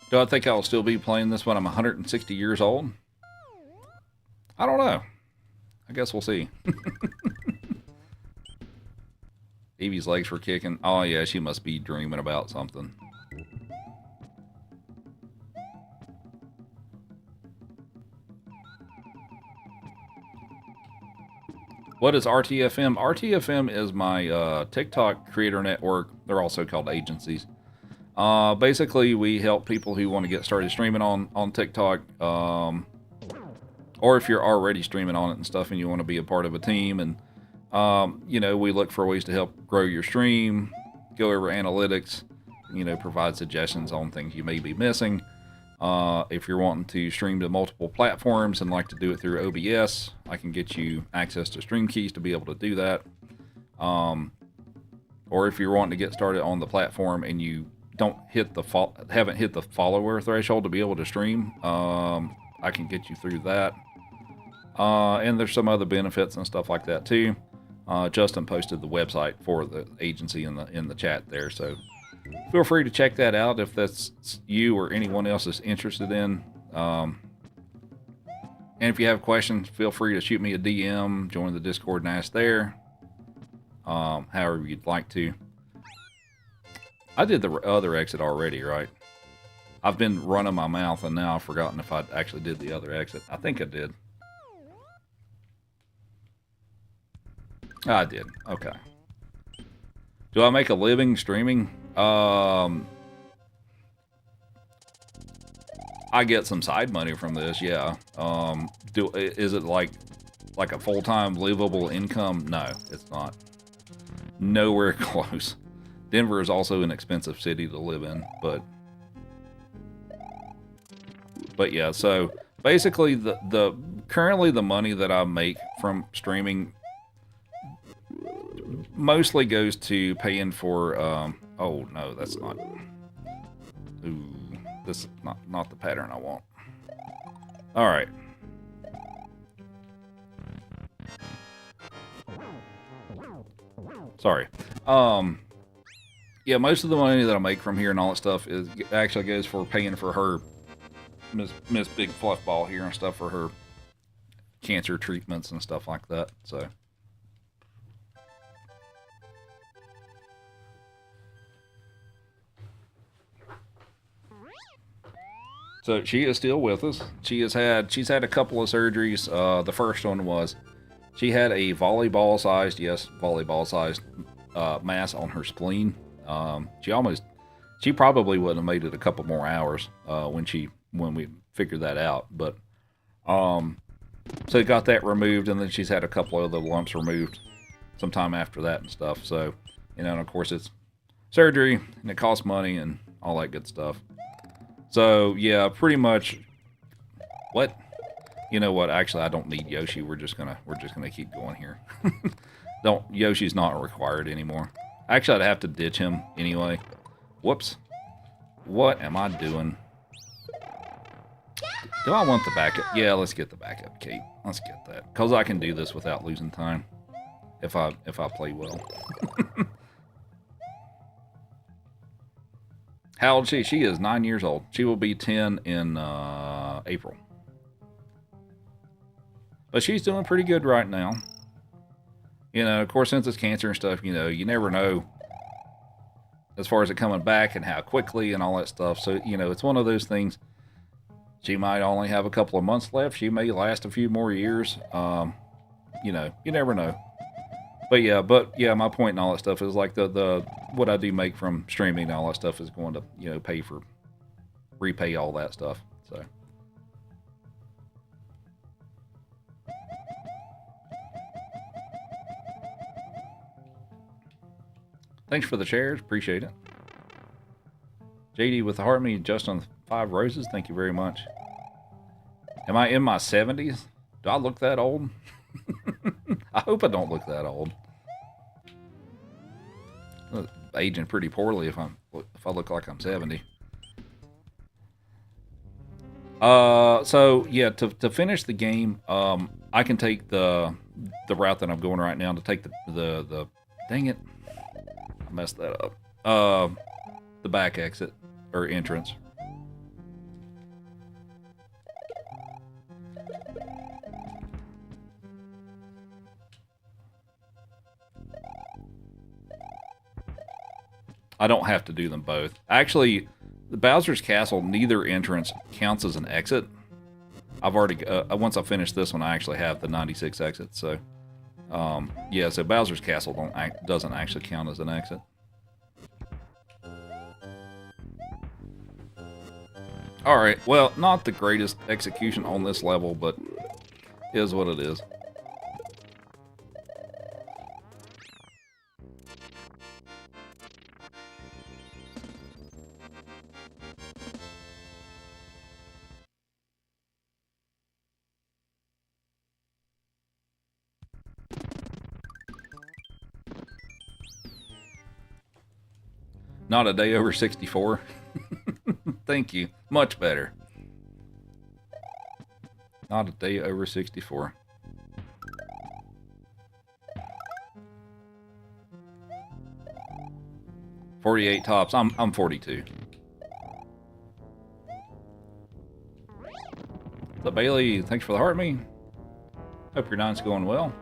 Do I think I'll still be playing this when I'm 160 years old? I don't know. I guess we'll see. Evie's legs were kicking. Oh yeah, she must be dreaming about something. What is RTFM? RTFM is my TikTok creator network. They're also called agencies. Basically, we help people who want to get started streaming on TikTok, or if you're already streaming on it and stuff and you want to be a part of a team, and you know, we look for ways to help grow your stream, go over analytics, you know, provide suggestions on things you may be missing. If you're wanting to stream to multiple platforms and like to do it through OBS, I can get you access to stream keys to be able to do that. Or if you're wanting to get started on the platform and you haven't hit the follower threshold to be able to stream, I can get you through that. And there's some other benefits and stuff like that too. Justin posted the website for the agency in the chat there, so feel free to check that out if that's you or anyone else is interested in. And if you have questions, feel free to shoot me a DM, join the Discord and ask there. However you'd like to. I did the other exit already, right? I've been running my mouth and now I've forgotten if I actually did the other exit. I think I did. I did. Okay. Do I make a living streaming? I get some side money from this, yeah. Is it like a full-time livable income? No, it's not. Nowhere close. Denver is also an expensive city to live in, but yeah, so basically currently the money that I make from streaming mostly goes to paying for oh no, that's not. Ooh, this is not the pattern I want. All right. Sorry. Yeah, most of the money that I make from here and all that stuff actually goes for paying for her Miss Big Fluff Ball here and stuff for her cancer treatments and stuff like that. So she is still with us. She's had a couple of surgeries. The first one was she had a volleyball-sized mass on her spleen. She probably would have made it a couple more hours when we figured that out. But so got that removed, and then she's had a couple of the lumps removed sometime after that and stuff. So, you know, and of course it's surgery and it costs money and all that good stuff. So yeah, pretty much. What? You know what? Actually, I don't need Yoshi. We're just gonna keep going here. Don't Yoshi's not required anymore. Actually, I'd have to ditch him anyway. Whoops. What am I doing? Do I want the backup? Yeah, let's get the backup, Kate. Let's get that. Because I can do this without losing time. If I play well. How old is she? She is 9 years old. She will be 10 in April. But she's doing pretty good right now. You know, of course, since it's cancer and stuff, you know, you never know as far as it coming back and how quickly and all that stuff. So, you know, it's one of those things. She might only have a couple of months left. She may last a few more years. You know, you never know. But yeah, my point and all that stuff is like the what I do make from streaming and all that stuff is going to, you know, repay all that stuff. So. Thanks for the shares. Appreciate it. JD with the heart me just on 5 roses. Thank you very much. Am I in my 70s? Do I look that old? I hope I don't look that old. I'm aging pretty poorly if I look like I'm 70. So yeah, to finish the game, I can take the route that I'm going right now to take the dang it, I messed that up. The back exit or entrance. I don't have to do them both. Actually, the Bowser's Castle, neither entrance counts as an exit. I've already, once I finish this one, I actually have the 96 exit. So, yeah, so Bowser's Castle doesn't actually count as an exit. Alright, well, not the greatest execution on this level, but is what it is. Not a day over 64. Thank you. Much better. Not a day over 64. $48 tops. I'm 42. The Bailey, thanks for the heart me. Hope your night's going well.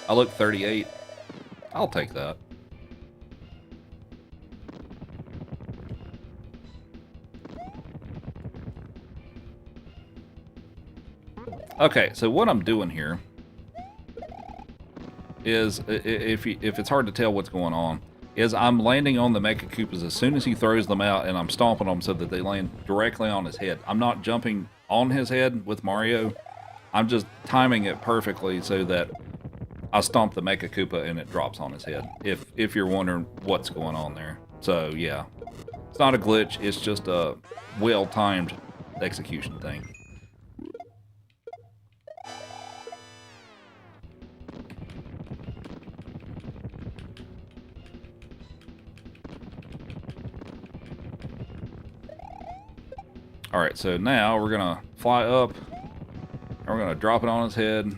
I look 38. I'll take that. Okay, so what I'm doing here is, if it's hard to tell what's going on, is I'm landing on the Mecha Koopas as soon as he throws them out, and I'm stomping them so that they land directly on his head. I'm not jumping on his head with Mario. I'm just timing it perfectly so that I stomp the Mecha Koopa and it drops on his head, if you're wondering what's going on there. So, yeah. It's not a glitch, it's just a well-timed execution thing. Alright, so now we're going to fly up, and we're going to drop it on his head.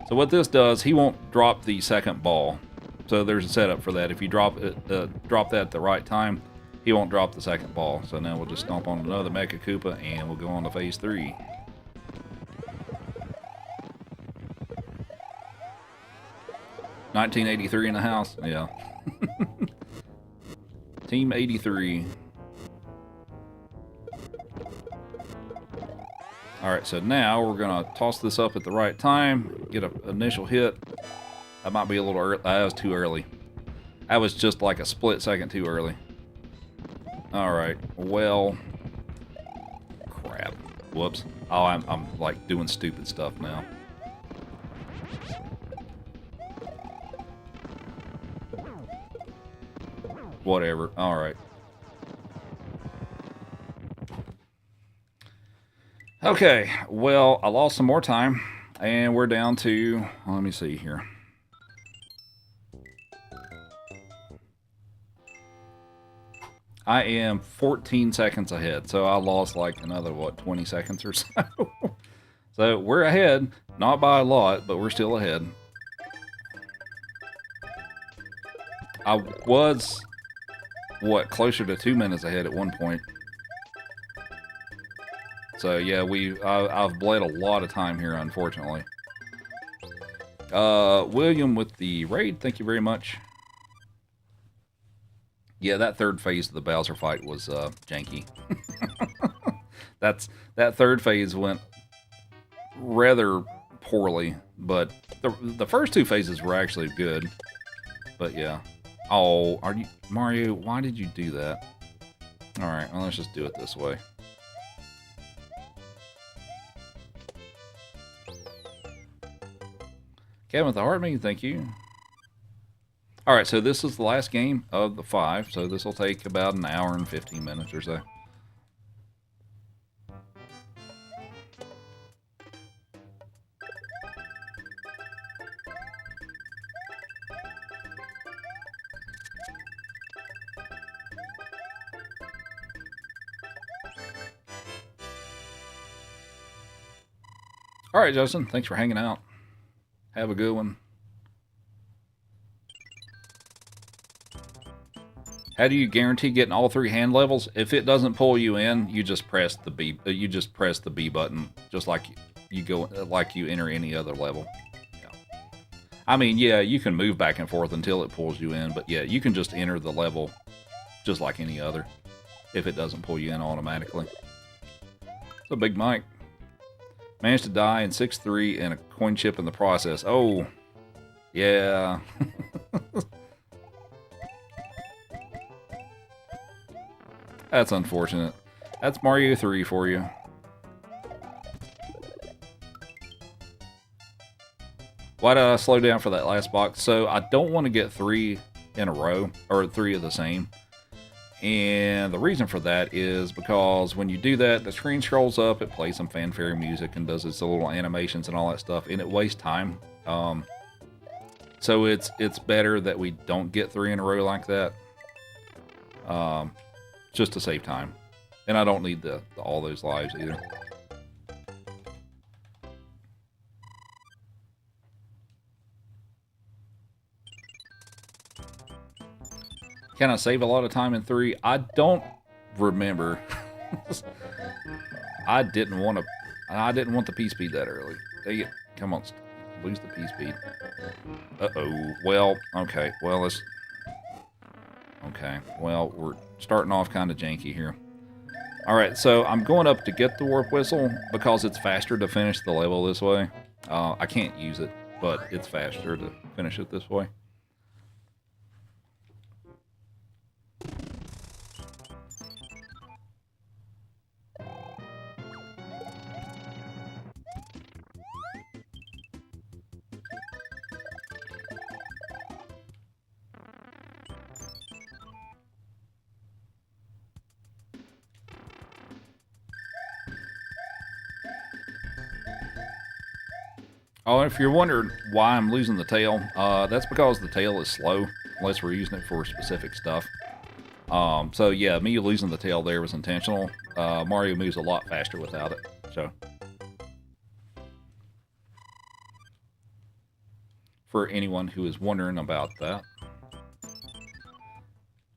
So what this does, he won't drop the second ball. So there's a setup for that. If you drop that at the right time, he won't drop the second ball. So now we'll just stomp on another Mecha Koopa, and we'll go on to phase 3. $19.83 in the house, yeah. Team 83. Alright, so now we're going to toss this up at the right time, get an initial hit. That might be a little early. That was too early. That was just like a split second too early. Alright, well... Crap. Whoops. Oh, I'm like doing stupid stuff now. Whatever. Alright. Okay, well, I lost some more time, and we're down to, let me see here. I am 14 seconds ahead, so I lost like another, what, 20 seconds or so? So we're ahead, not by a lot, but we're still ahead. I was, what, closer to 2 minutes ahead at one point. So yeah, I've bled a lot of time here, unfortunately. William with the raid, thank you very much. Yeah, that third phase of the Bowser fight was janky. That third phase went rather poorly, but the first two phases were actually good. But yeah. Oh, are you Mario? Why did you do that? All right, well, let's just do it this way. Kevin with the heart me, thank you. All right, so this is the last game of the 5, so this will take about an hour and 15 minutes or so. All right, Justin, thanks for hanging out. Have a good one. How do you guarantee getting all 3 hand levels? If it doesn't pull you in, you just press the B. You just press the B button, just like you enter any other level. Yeah. I mean, yeah, you can move back and forth until it pulls you in, but yeah, you can just enter the level, just like any other, if it doesn't pull you in automatically. So Big Mike managed to die in 6-3 and a coin chip in the process. Oh, yeah. That's unfortunate. That's Mario 3 for you. Why did I slow down for that last box? So I don't want to get 3 in a row, or 3 of the same. And the reason for that is because when you do that, the screen scrolls up, it plays some fanfare music and does its little animations and all that stuff, and it wastes time. So it's better that we don't get 3 in a row like that. Just to save time. And I don't need all those lives either. Can I save a lot of time in 3? I don't remember. I didn't want the P-speed that early. Dang it. Come on. Lose the P-speed. Uh-oh. Well, okay. Well, let's... Okay. Well, we're starting off kind of janky here. Alright, so I'm going up to get the Warp Whistle because it's faster to finish the level this way. I can't use it, but it's faster to finish it this way. Oh, if you're wondering why I'm losing the tail, that's because the tail is slow, unless we're using it for specific stuff. So yeah, me losing the tail there was intentional. Mario moves a lot faster without it, so. For anyone who is wondering about that.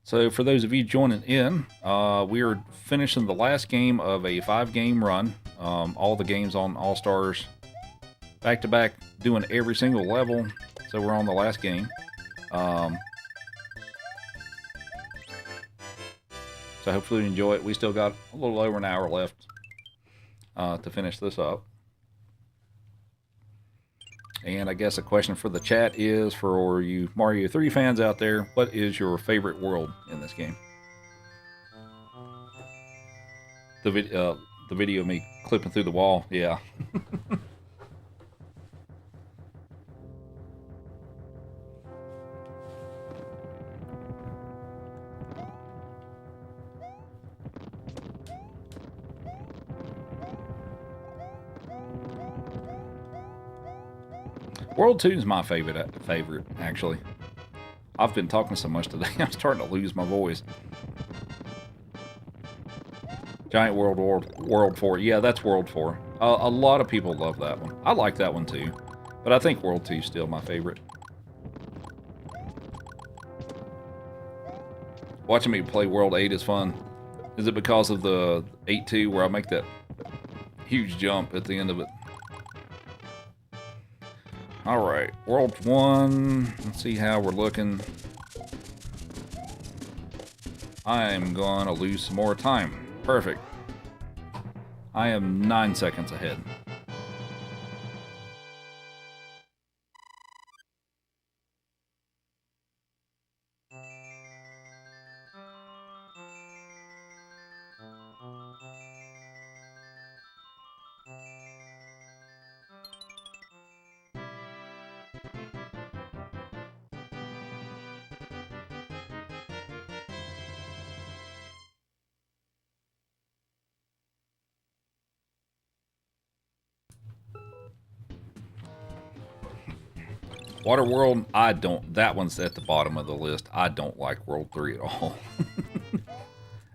So for those of you joining in, we are finishing the last game of a 5-game run. All the games on All-Stars back to back, doing every single level. So we're on the last game. So hopefully you enjoy it. We still got a little over an hour left to finish this up. And I guess a question for the chat is, for you Mario 3 fans out there, what is your favorite world in this game? The video of me clipping through the wall, yeah. World 2 is my favorite, actually. I've been talking so much today, I'm starting to lose my voice. Giant World 4. Yeah, that's World 4. A lot of people love that one. I like that one too. But I think World 2 is still my favorite. Watching me play World 8 is fun. Is it because of the 8-2 where I make that huge jump at the end of it? Alright, World 1. Let's see how we're looking. I'm gonna lose some more time. Perfect. I am 9 seconds ahead. Waterworld, I don't. That one's at the bottom of the list. I don't like World 3 at all.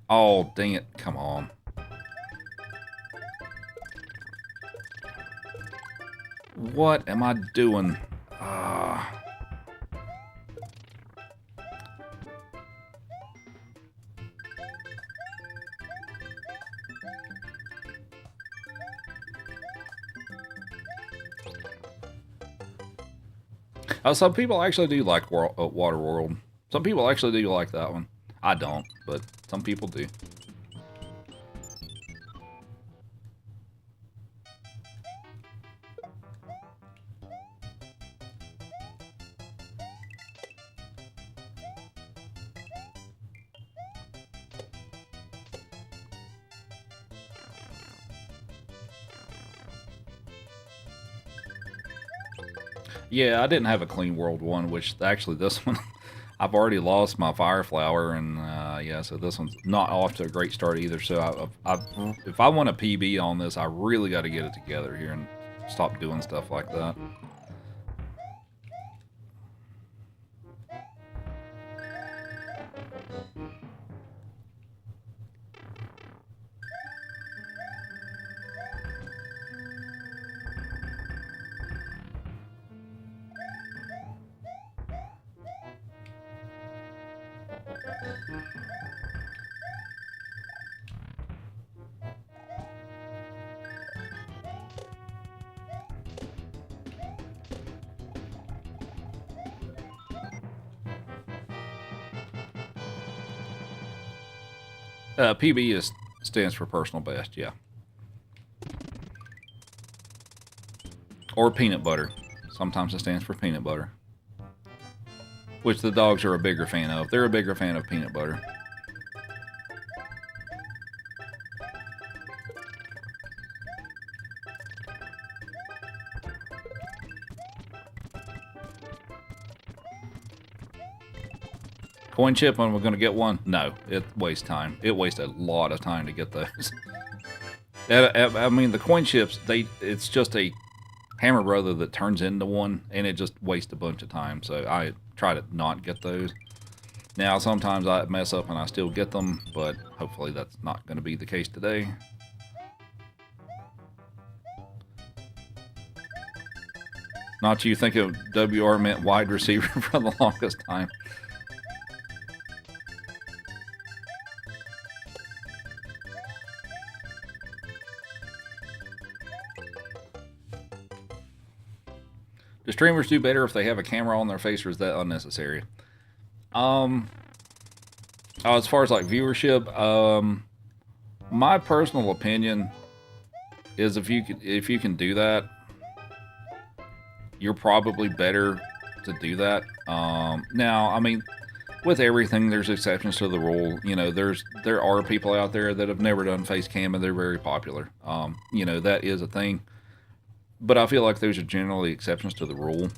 Oh, dang it. Come on. What am I doing? Some people actually do like Waterworld. Some people actually do like that one. I don't, but some people do. Yeah, I didn't have a clean World 1, which actually this one, I've already lost my Fire Flower, and yeah, so this one's not off to a great start either. So if I want a PB on this, I really got to get it together here and stop doing stuff like that. PB stands for personal best, yeah. Or peanut butter. Sometimes it stands for peanut butter. Which the dogs are a bigger fan of. They're a bigger fan of peanut butter. Coin chip, when we're going to get one? No, it wastes time. It wastes a lot of time to get those. I mean, the coin chips, it's just a Hammer Brother that turns into one, and it just wastes a bunch of time. So I try to not get those. Now, sometimes I mess up and I still get them, but hopefully that's not going to be the case today. Not you think of WR meant wide receiver for the longest time. Do streamers do better if they have a camera on their face, or is that unnecessary? As far as like viewership, my personal opinion is if you can do that, you're probably better to do that. Now, I mean, with everything, there's exceptions to the rule. You know, there are people out there that have never done face cam and they're very popular. You know, that is a thing. But I feel like those are generally exceptions to the rule.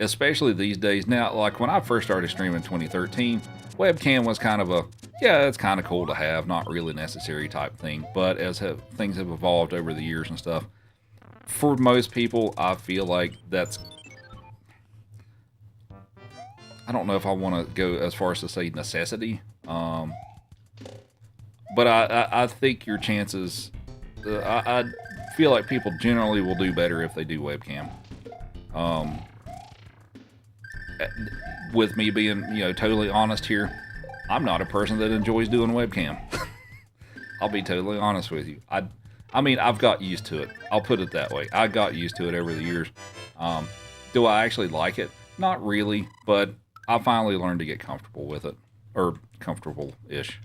Especially these days. Now, like when I first started streaming in 2013, webcam was kind of a, yeah, it's kind of cool to have, not really necessary type thing. But as things have evolved over the years and stuff, for most people, I feel like that's. I don't know if I want to go as far as to say necessity, but I think your chances. I feel like people generally will do better if they do webcam. Um, with me being, totally honest here, I'm not a person that enjoys doing webcam. I'll be totally honest with you. I mean, I've got used to it. I'll put it that way. I got used to it over the years. Do I actually like it? Not really, but I finally learned to get comfortable with it, or comfortable-ish.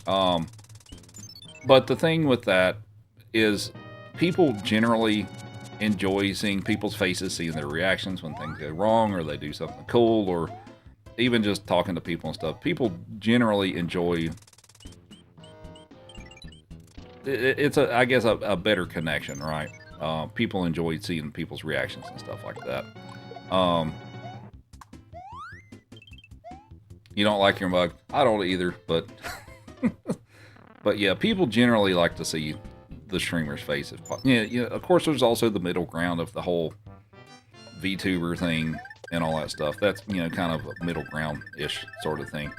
But the thing with that is, people generally enjoy seeing people's faces, seeing their reactions when things go wrong, or they do something cool, or even just talking to people and stuff. People generally enjoy. It's I guess a better connection, right? People enjoy seeing people's reactions and stuff like that. You don't like your mug? I don't either, but but yeah, people generally like to see the streamer's face. Yeah, of course, there's also the middle ground of the whole VTuber thing and all that stuff. That's, kind of a middle ground-ish sort of thing.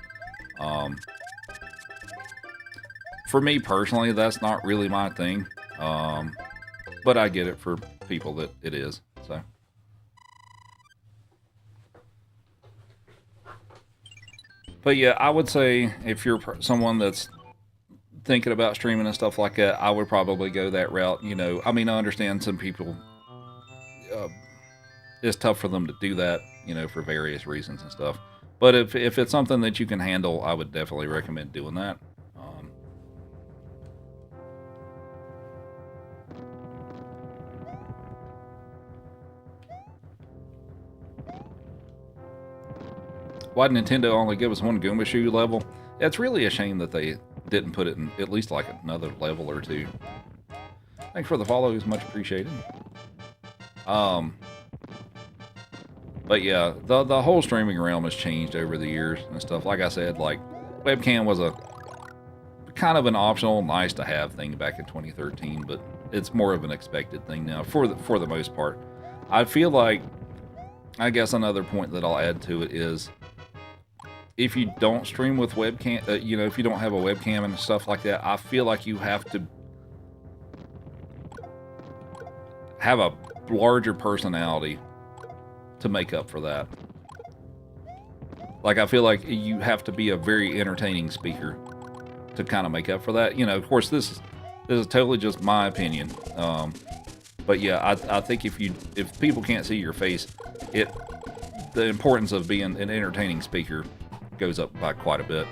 For me personally, that's not really my thing. But I get it for people that it is. So. But yeah, I would say if you're someone that's thinking about streaming and stuff like that, I would probably go that route. I mean, I understand some people, it's tough for them to do that, for various reasons and stuff. But if it's something that you can handle, I would definitely recommend doing that. Why did Nintendo only give us one Goomba Shoe level? It's really a shame that they didn't put it in at least like another level or two. Thanks for the follow, it's much appreciated. But yeah, the whole streaming realm has changed over the years and stuff. Like I said, like webcam was a kind of an optional, nice to have thing back in 2013, but it's more of an expected thing now for the most part. I feel like, I guess another point that I'll add to it is, if you don't stream with webcam, if you don't have a webcam and stuff like that, I feel like you have to have a larger personality to make up for that. Like, I feel like you have to be a very entertaining speaker to kind of make up for that. Of course, this is totally just my opinion. But yeah, I think if people can't see your face, the importance of being an entertaining speaker goes up by quite a bit.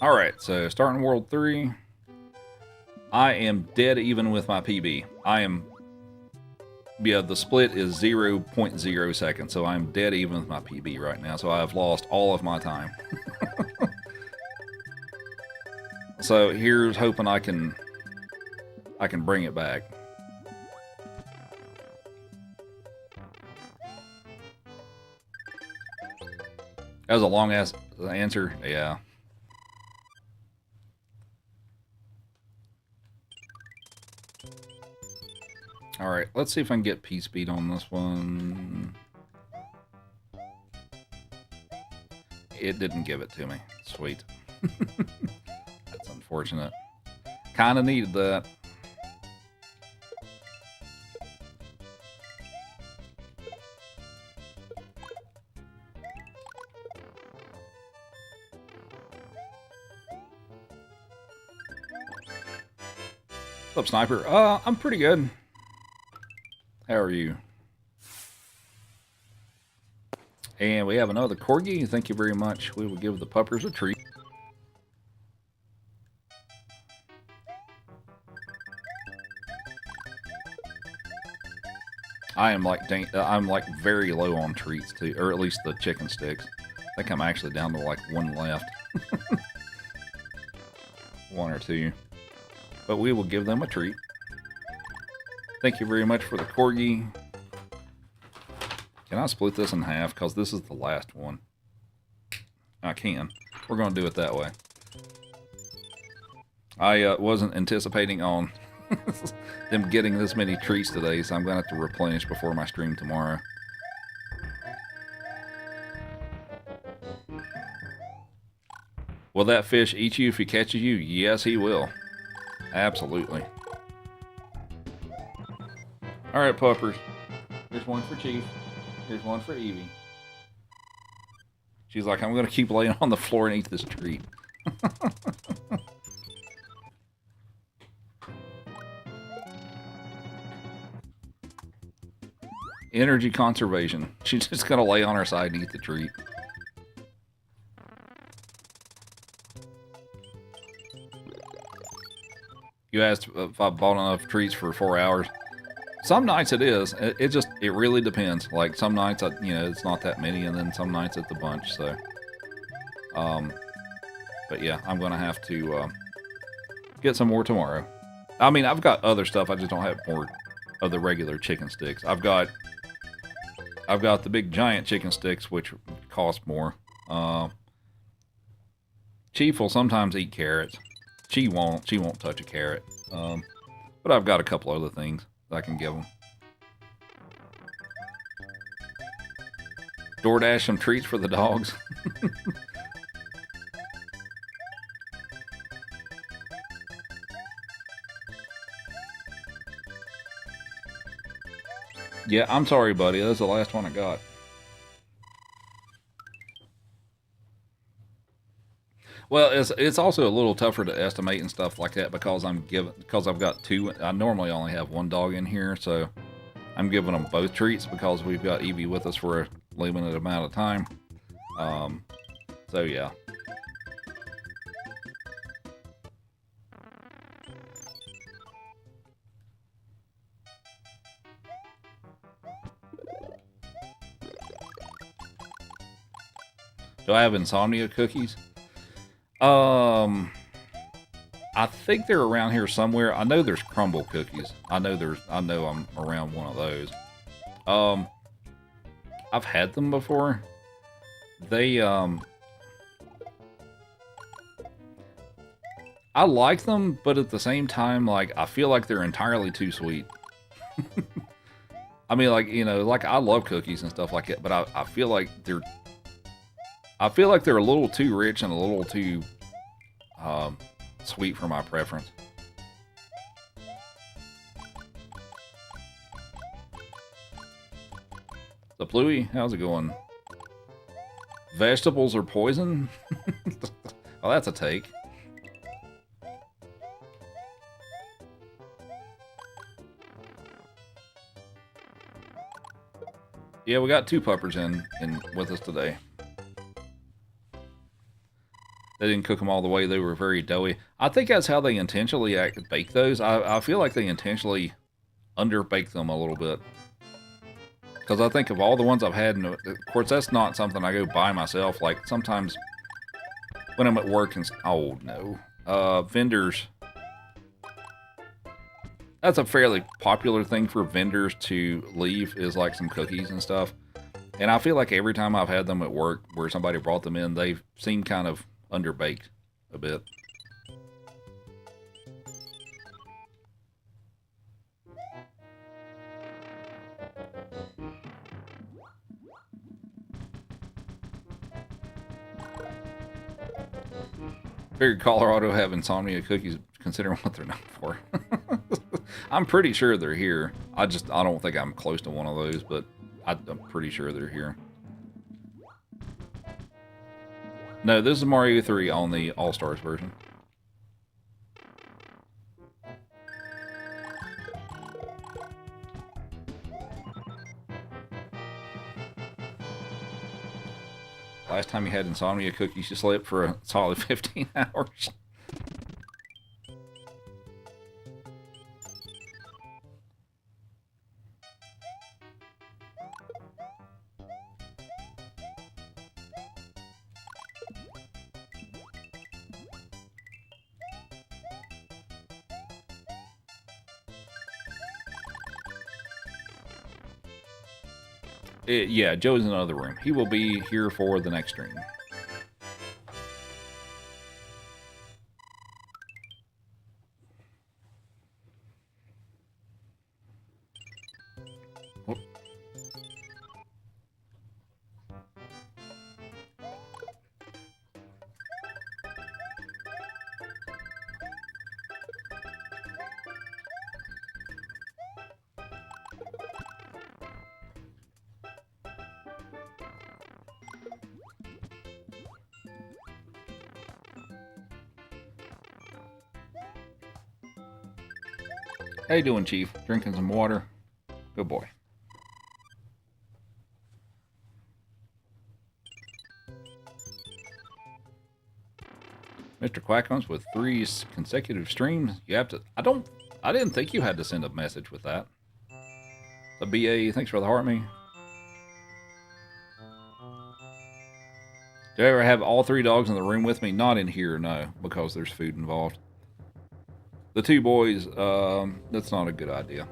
Alright, so starting World 3. I am dead even with my PB. The split is 0.0 seconds, so I'm dead even with my PB right now, so I have lost all of my time. So here's hoping I can bring it back. That was a long-ass answer, yeah. Alright, let's see if I can get P-Speed on this one. It didn't give it to me. Sweet. That's unfortunate. Kinda needed that. What's up, Sniper? I'm pretty good. How are you? And we have another Corgi. Thank you very much. We will give the puppers a treat. I'm like very low on treats too, or at least the chicken sticks. I think I'm actually down to like one left. One or two. But we will give them a treat. Thank you very much for the corgi. Can I split this in half? Because this is the last one. I can. We're going to do it that way. I wasn't anticipating on them getting this many treats today, so I'm going to have to replenish before my stream tomorrow. Will that fish eat you if he catches you? Yes, he will. Absolutely. Alright, puppers. Here's one for Chief. Here's one for Evie. She's like, I'm going to keep laying on the floor and eat this treat. Energy conservation. She's just going to lay on her side and eat the treat. You asked if I bought enough treats for 4 hours. Some nights it is. It really depends. Like some nights, it's not that many, and then some nights it's a bunch. So, but yeah, I'm gonna have to get some more tomorrow. I mean, I've got other stuff. I just don't have more of the regular chicken sticks. I've got the big giant chicken sticks, which cost more. Chief will sometimes eat carrots. She won't touch a carrot. But I've got a couple other things that I can give them. DoorDash some treats for the dogs. Yeah, I'm sorry, buddy. That's the last one I got. Well, it's also a little tougher to estimate and stuff like that because I've got two. I normally only have one dog in here, so I'm giving them both treats because we've got Evie with us for a limited amount of time. So yeah. Do I have insomnia cookies? I think they're around here somewhere. I know there's crumble cookies. I know I'm around one of those. I've had them before. They, I like them, but at the same time, like, I feel like they're entirely too sweet. I mean, like, like I love cookies and stuff like that, but I feel like they're a little too rich and a little too sweet for my preference. The Pluie, how's it going? Vegetables are poison? Oh, that's a take. Yeah, we got two puppers in with us today. They didn't cook them all the way. They were very doughy. I think that's how they intentionally bake those. I feel like they intentionally underbake them a little bit. Because I think of all the ones I've had, and of course, that's not something I go buy myself. Like, sometimes when I'm at work and... Oh, no. Vendors... That's a fairly popular thing for vendors to leave, is like some cookies and stuff. And I feel like every time I've had them at work where somebody brought them in, they've seemed kind of underbaked a bit. Figured Colorado have insomnia cookies, considering what they're known for. I'm pretty sure they're here. I don't think I'm close to one of those, but I'm pretty sure they're here. No, this is Mario 3 on the All-Stars version. Last time you had insomnia cookies, you slept for a solid 15 hours. Yeah, Joey's in another room. He will be here for the next stream. Whoop. How you doing, Chief? Drinking some water? Good boy. Mr. Quackums with 3 consecutive streams. You have to. I didn't think you had to send a message with that. The BA, thanks for the heart me. Do I ever have all 3 dogs in the room with me? Not in here, no, because there's food involved. The 2 boys, that's not a good idea.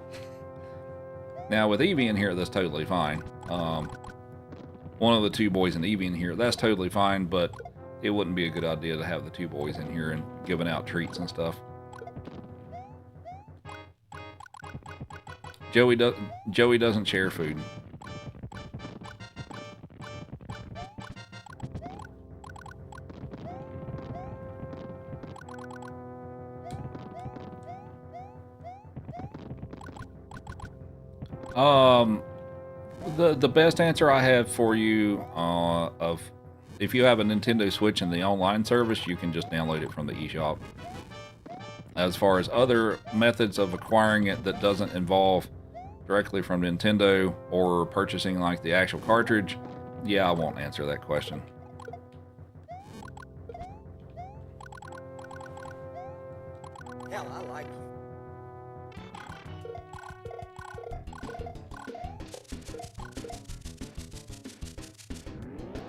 Now, with Evie in here, that's totally fine. One of the 2 boys and Evie in here, that's totally fine, but it wouldn't be a good idea to have the 2 boys in here and giving out treats and stuff. Joey doesn't share food. The best answer I have for you of if you have a Nintendo Switch in the online service, you can just download it from the eShop. As far as other methods of acquiring it that doesn't involve directly from Nintendo or purchasing like the actual cartridge, yeah, I won't answer that question. Hell, I like you.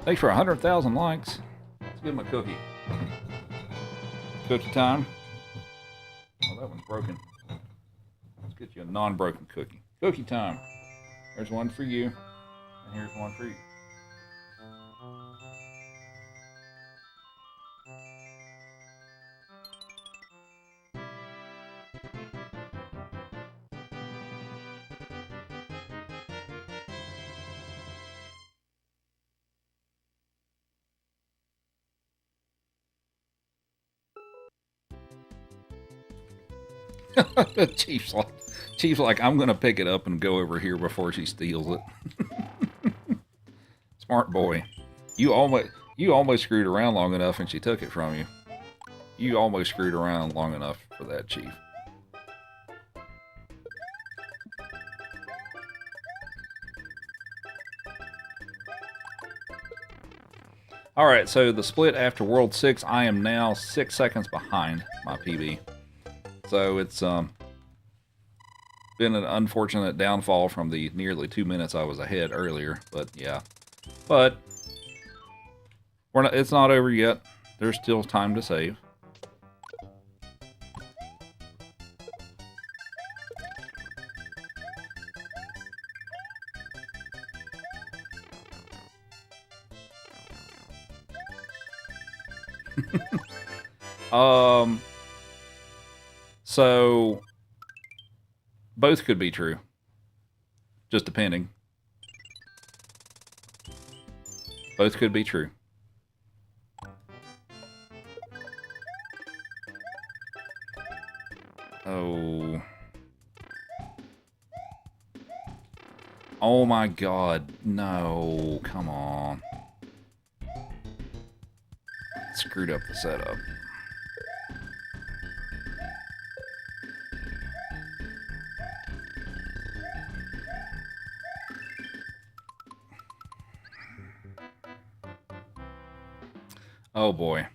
Thanks for 100,000 likes. Let's give him a cookie. Cookie time. Oh, that one's broken. Let's get you a non-broken cookie. Cookie time. There's one for you, and here's one for you. Chief's like, I'm gonna pick it up and go over here before she steals it. Smart boy. You almost screwed around long enough and she took it from you. You almost screwed around long enough for that, Chief. Alright, so the split after World 6, I am now 6 seconds behind my PB. So it's been an unfortunate downfall from the nearly 2 minutes I was ahead earlier, but yeah. But it's not over yet. There's still time to save. So both could be true. Just depending. Both could be true. Oh. Oh my god. No. Come on. Screwed up the setup. Oh boy.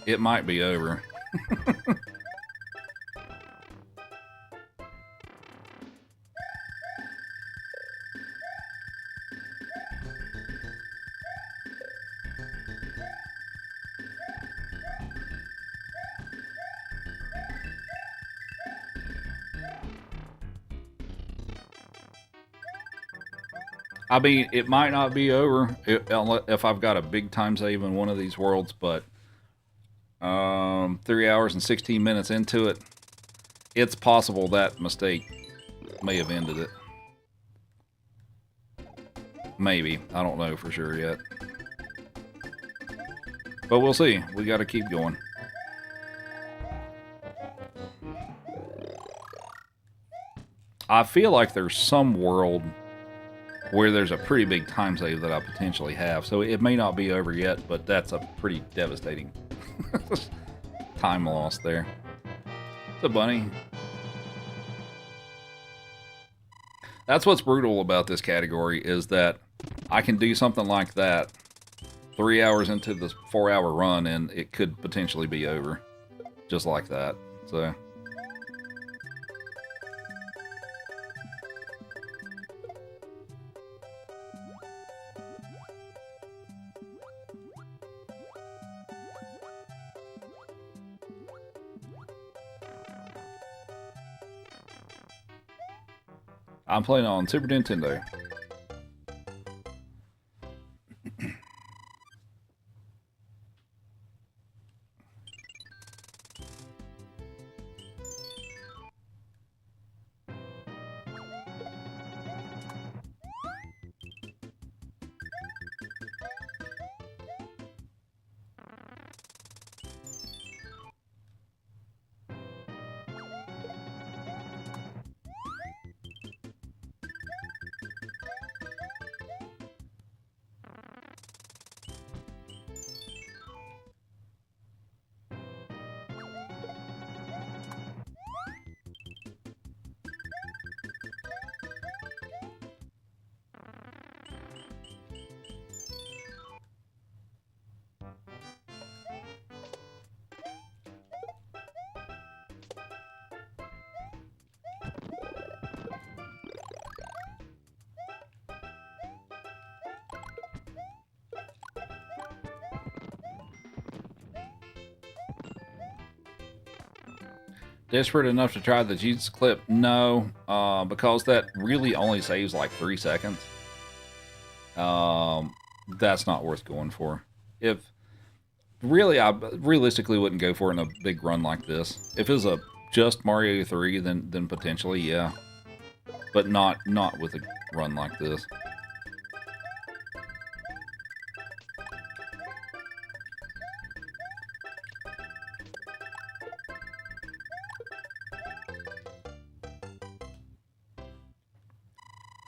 It might be over. I mean, it might not be over if I've got a big time save in one of these worlds, but 3 hours and 16 minutes into it, it's possible that mistake may have ended it. Maybe. I don't know for sure yet. But we'll see. We got to keep going. I feel like there's some world where there's a pretty big time save that I potentially have. So it may not be over yet, but that's a pretty devastating time loss there. It's a bunny. That's what's brutal about this category, is that I can do something like that 3 hours into this 4-hour run and it could potentially be over. Just like that. So... I'm playing on Super Nintendo. Desperate enough to try the Jesus clip? No, because that really only saves like 3 seconds. That's not worth going for. If really, I realistically wouldn't go for it in a big run like this. If it was a just Mario 3, then potentially, yeah, but not with a run like this.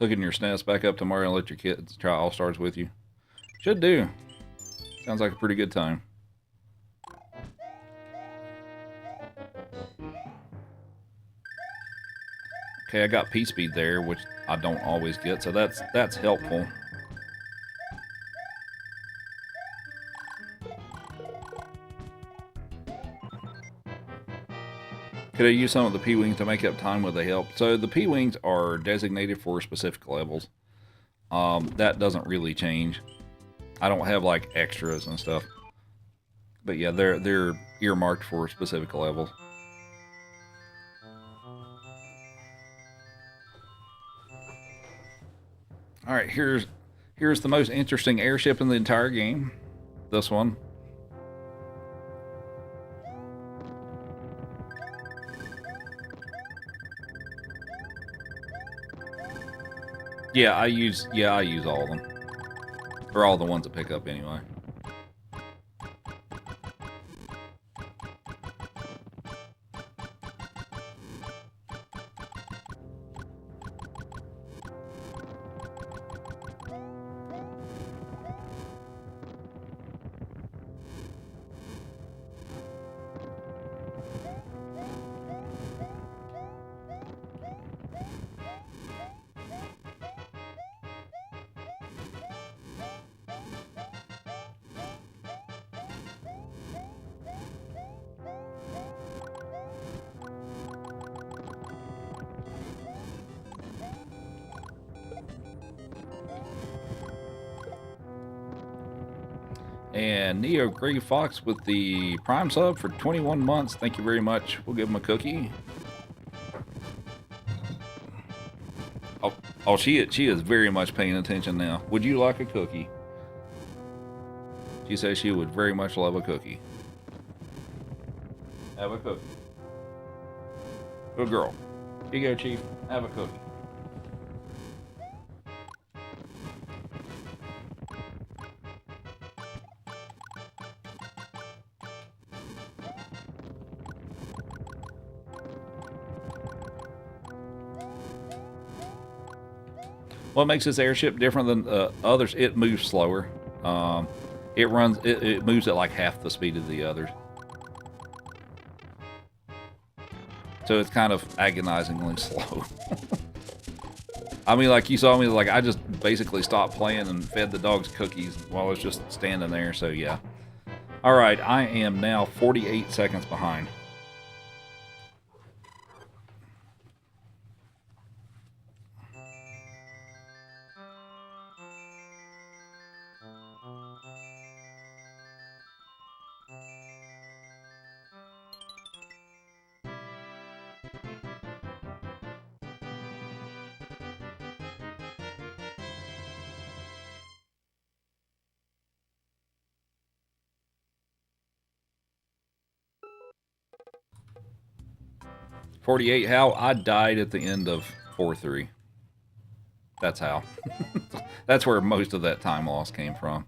Hooking your SNES back up tomorrow and let your kids try All Stars with you. Should do. Sounds like a pretty good time. Okay, I got P-Speed there, which I don't always get, so that's helpful. Could I use some of the P-Wings to make up time with the help? So the P-Wings are designated for specific levels. That doesn't really change. I don't have like extras and stuff. But yeah, they're earmarked for specific levels. Alright, here's the most interesting airship in the entire game. This one. Yeah, I use all of them. Or all the ones that pick up anyway. And Neo Gray Fox with the Prime sub for 21 months. Thank you very much. We'll give him a cookie. Oh, Oh, she is very much paying attention now. Would you like a cookie? She says she would very much love a cookie. Have a cookie. Good girl. Here you go, Chief. Have a cookie. What makes this airship different than others? It moves slower. It moves at like half the speed of the others. So it's kind of agonizingly slow. I mean, like you saw me, like I just basically stopped playing and fed the dogs cookies while I was just standing there. So yeah. All right, I am now 48 seconds behind. $48. How? I died at the end of 4-3. That's how. That's where most of that time loss came from.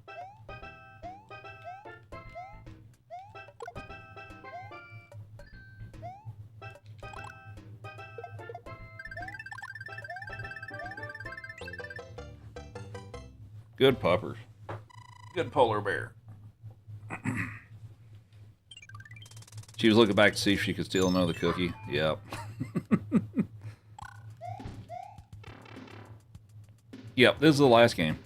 Good puppers. Good polar bear. She was looking back to see if she could steal another cookie. Yep. Yep, this is the last game.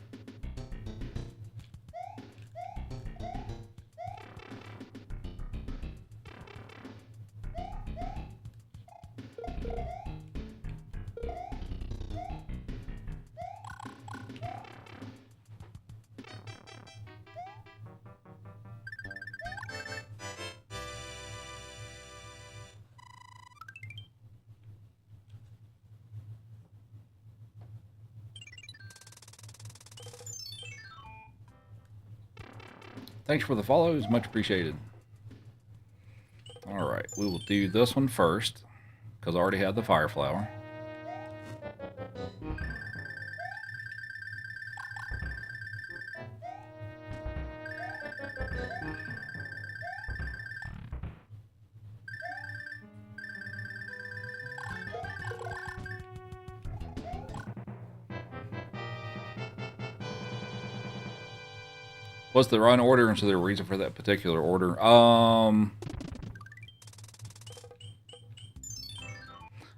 Thanks for the follows, much appreciated. All right, we will do this one first because I already have the fire flower. What's the run order, and so the reason for that particular order?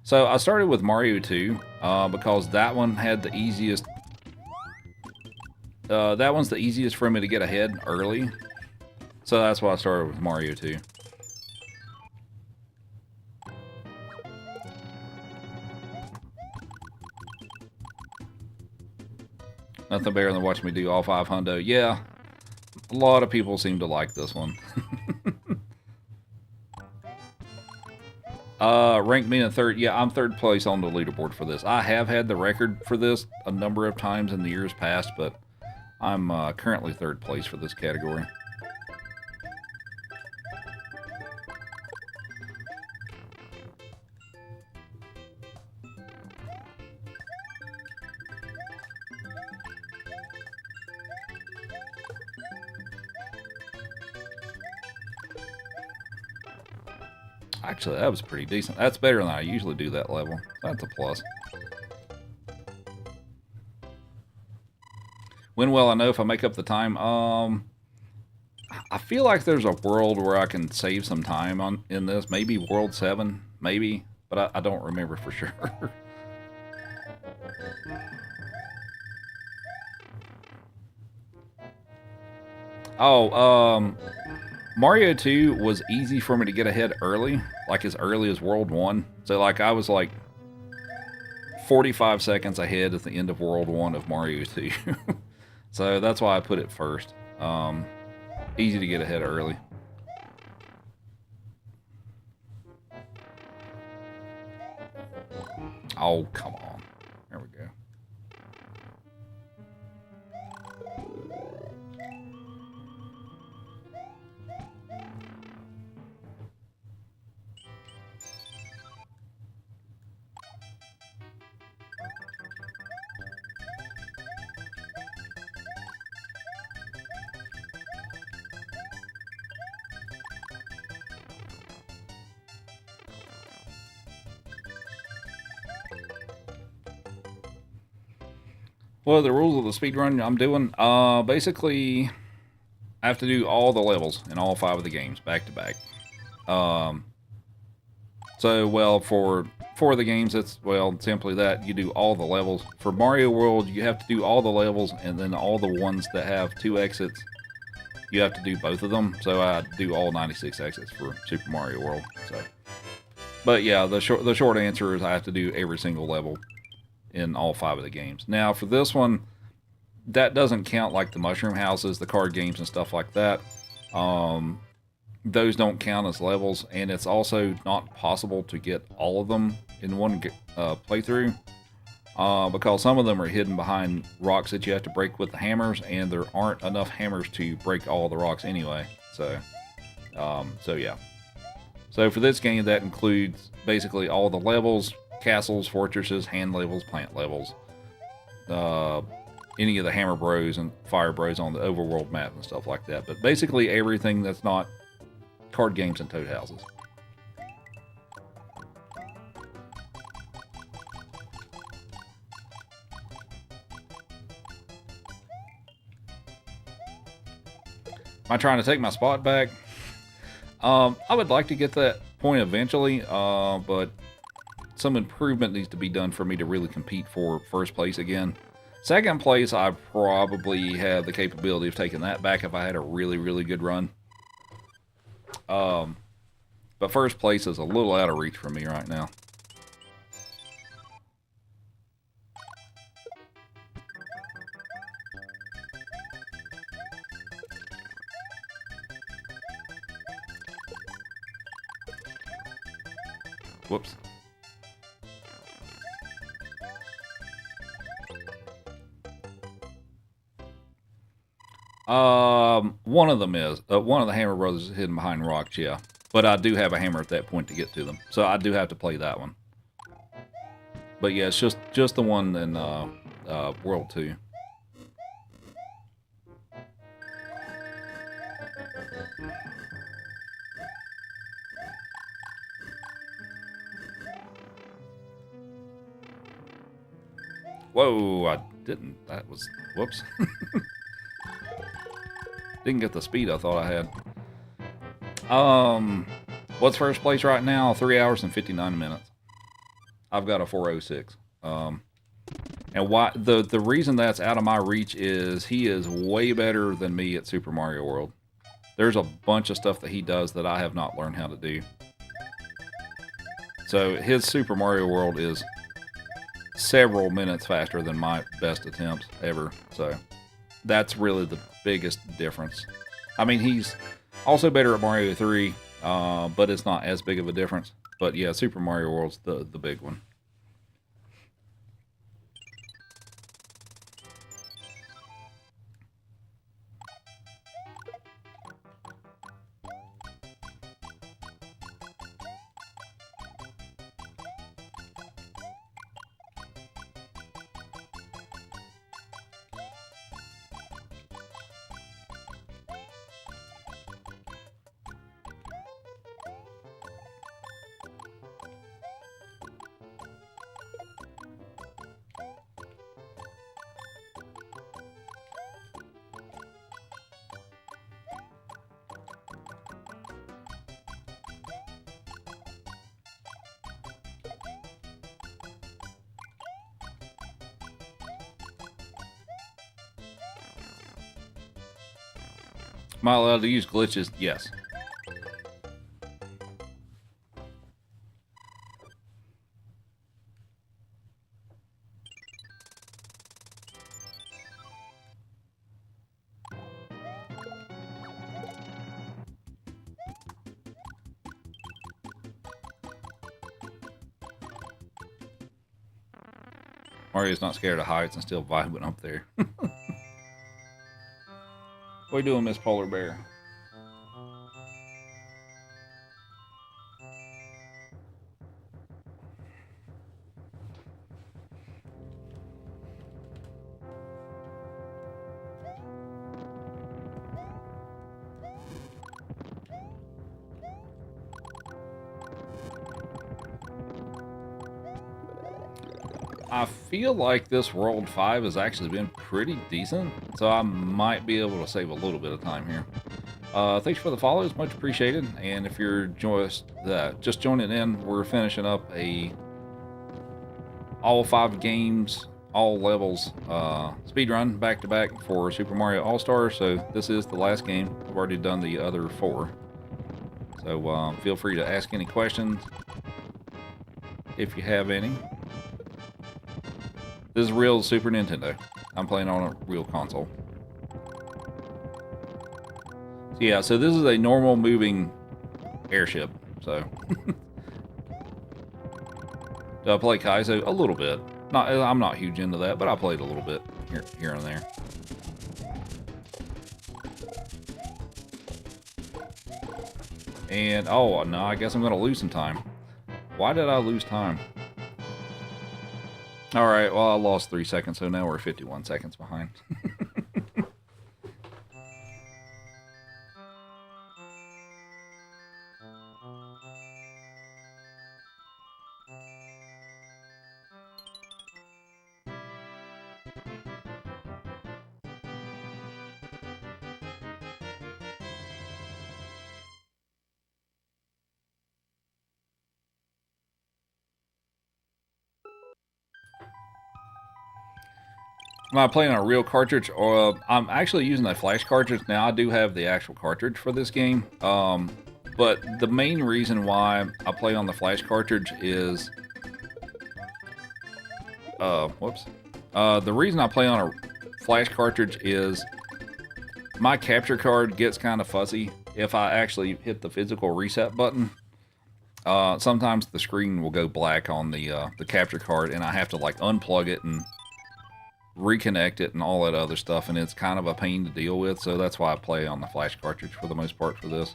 So I started with Mario 2 because that one had the easiest. That one's the easiest for me to get ahead early, so that's why I started with Mario 2. Nothing better than watching me do all 5 hundo. Yeah, a lot of people seem to like this one. Ranked me in third. Yeah, I'm third place on the leaderboard for this. I have had the record for this a number of times in the years past, but I'm currently third place for this category. Actually, that was pretty decent. That's better than I usually do that level. That's a plus. When will I know if I make up the time? I feel like there's a world where I can save some time in this. Maybe World 7, maybe, but I don't remember for sure. Oh, Mario 2 was easy for me to get ahead early, like as early as World 1. So like I was like 45 seconds ahead at the end of World 1 of Mario 2. So that's why I put it first. Easy to get ahead early. Oh, come on. There we go. What are the rules of the speed run I'm doing? Basically, I have to do all the levels in all 5 of the games back to back. So, well, for 4 of the games, it's, well, simply that. You do all the levels. For Mario World, you have to do all the levels, and then all the ones that have 2 exits, you have to do both of them. So I do all 96 exits for Super Mario World. So, but yeah, the short answer is I have to do every single level in all 5 of the games. Now, for this one, that doesn't count like the mushroom houses, the card games, and stuff like that. Those don't count as levels, and it's also not possible to get all of them in one playthrough because some of them are hidden behind rocks that you have to break with the hammers, and there aren't enough hammers to break all the rocks anyway. So yeah. So for this game, that includes basically all the levels, castles, fortresses, hand levels, plant levels, any of the Hammer Bros and Fire Bros on the overworld map and stuff like that. But basically everything that's not card games and Toad houses. Am I trying to take my spot back? I would like to get that point eventually, but some improvement needs to be done for me to really compete for first place again. Second place, I probably have the capability of taking that back if I had a really, really good run. But first place is a little out of reach for me right now. Whoops. One of them is. One of the Hammer Brothers is hidden behind rocks, yeah. But I do have a hammer at that point to get to them. So I do have to play that one. But yeah, it's just the one in World 2. Whoa, I didn't. That was... Whoops. Didn't get the speed I thought I had. What's first place right now? 3 hours and 59 minutes. I've got a 4:06. And why the reason that's out of my reach is he is way better than me at Super Mario World. There's a bunch of stuff that he does that I have not learned how to do. So his Super Mario World is several minutes faster than my best attempts ever. So that's really the biggest difference. I mean, he's also better at Mario 3, but it's not as big of a difference. But yeah, Super Mario World's the big one. Am I allowed to use glitches? Yes. Mario's not scared of heights and still vibing up there. What are you doing, Miss Polar Bear? I feel like this World 5 has actually been pretty decent, so I might be able to save a little bit of time here. Thanks for the follows, much appreciated. And if you're just joining in, we're finishing up all 5 games, all levels, speedrun back to back for Super Mario All-Stars. So this is the last game. I've already done the other 4. So feel free to ask any questions if you have any. This is real Super Nintendo. I'm playing on a real console. So yeah, so this is a normal moving airship. So do I play Kaizo? A little bit. I'm not huge into that, but I played a little bit here and there. And oh no, I guess I'm gonna lose some time. Why did I lose time? All right, well I lost 3 seconds, so now we're 51 seconds behind. Am I playing on a real cartridge? Or I'm actually using a flash cartridge now. I do have the actual cartridge for this game, but the main reason why I play on the flash cartridge is, the reason I play on a flash cartridge is my capture card gets kind of fuzzy if I actually hit the physical reset button. Sometimes the screen will go black on the capture card, and I have to like unplug it and reconnect it and all that other stuff, and it's kind of a pain to deal with. So that's why I play on the flash cartridge for the most part for this.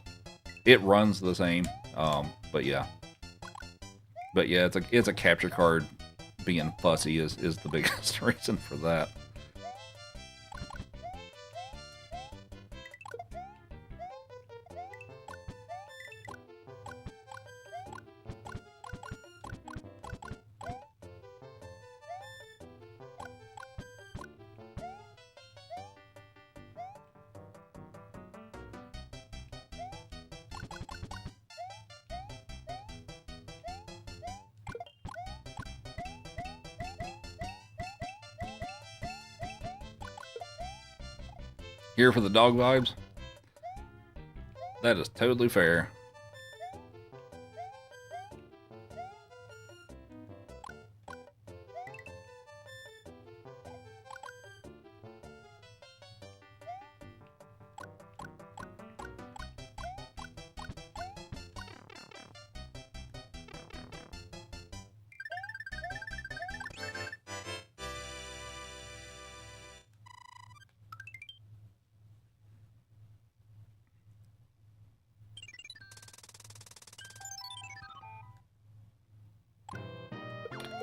It runs the same, but yeah, it's a capture card being fussy is the biggest reason for that. Here for the dog vibes? That is totally fair.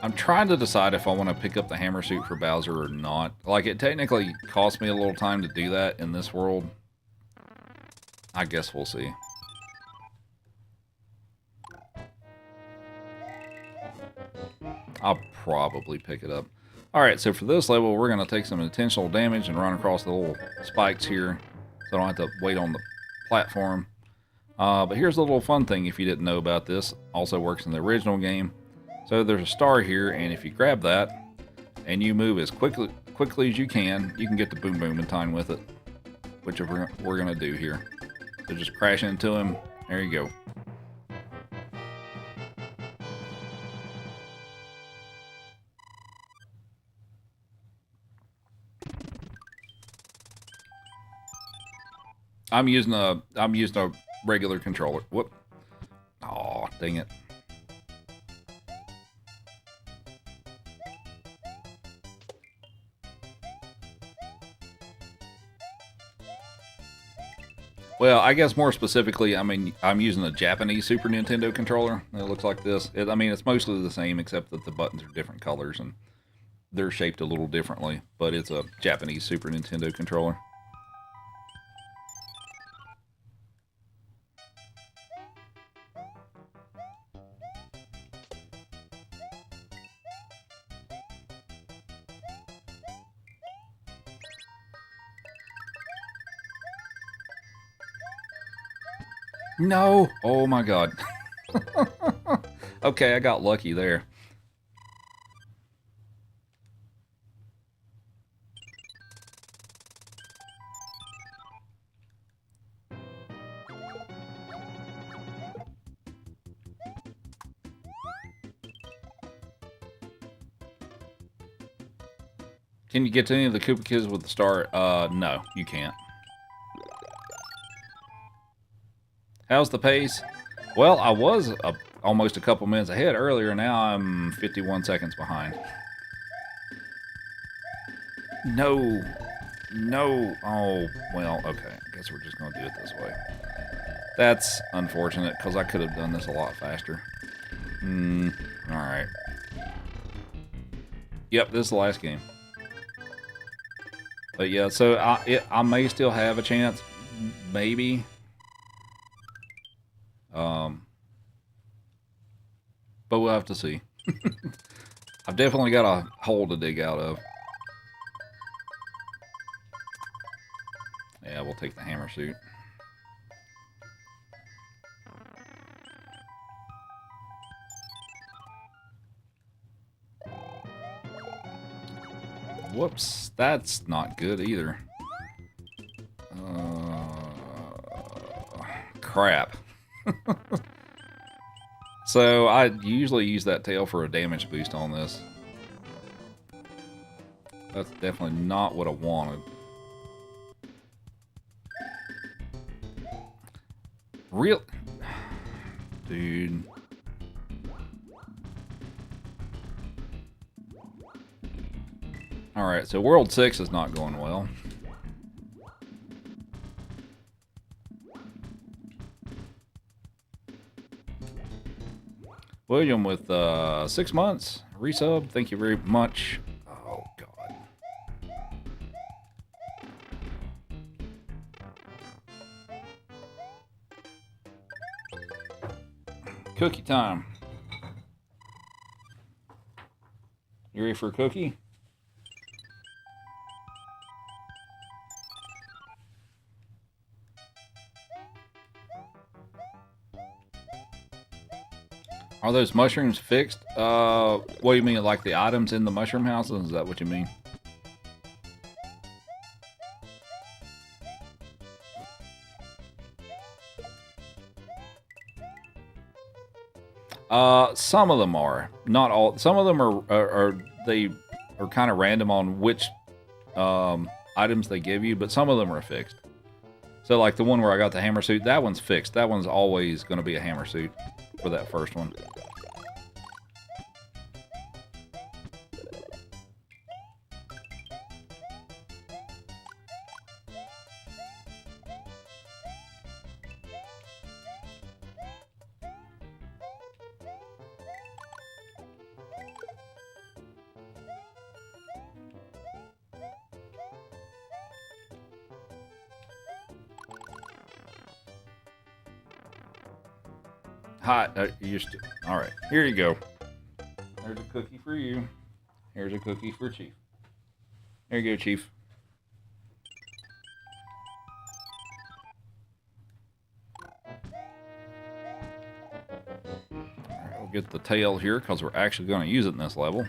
I'm trying to decide if I want to pick up the hammer suit for Bowser or not. Like, it technically cost me a little time to do that in this world. I guess we'll see. I'll probably pick it up. Alright, so for this level, we're going to take some intentional damage and run across the little spikes here, so I don't have to wait on the platform. But here's a little fun thing if you didn't know about this. Also works in the original game. So there's a star here, and if you grab that, and you move as quickly as you can get the Boom Boom in time with it, which we're going to do here. So just crash into him. There you go. I'm using a regular controller. Whoop. Oh, dang it. Well, I guess more specifically, I mean, I'm using a Japanese Super Nintendo controller. It looks like this. I mean, it's mostly the same, except that the buttons are different colors and they're shaped a little differently. But it's a Japanese Super Nintendo controller. No! Oh my god. Okay, I got lucky there. Can you get to any of the Koopa Kids with the star? No, you can't. How's the pace? Well, I was almost a couple minutes ahead earlier. Now I'm 51 seconds behind. No. No. Oh, well, okay. I guess we're just going to do it this way. That's unfortunate, because I could have done this a lot faster. Alright. Yep, this is the last game. But yeah, so I may still have a chance. Maybe. But we'll have to see. I've definitely got a hole to dig out of. Yeah, we'll take the hammer suit. Whoops, that's not good either. Crap. So I usually use that tail for a damage boost on this. That's definitely not what I wanted. Real... Dude. Alright, so World 6 is not going well. William with 6 months. Resub, thank you very much. Oh, God. Cookie time. You ready for a cookie? Are those mushrooms fixed? What do you mean, like the items in the mushroom houses? Is that what you mean? Some of them are. Not all. Some of them are they are kind of random on which items they give you, but some of them are fixed. So like the one where I got the hammer suit, that one's fixed. That one's always going to be a hammer suit for that first one. Hot. All right. Here you go. There's a cookie for you. Here's a cookie for Chief. Here you go, Chief. All right, we'll get the tail here because we're actually going to use it in this level.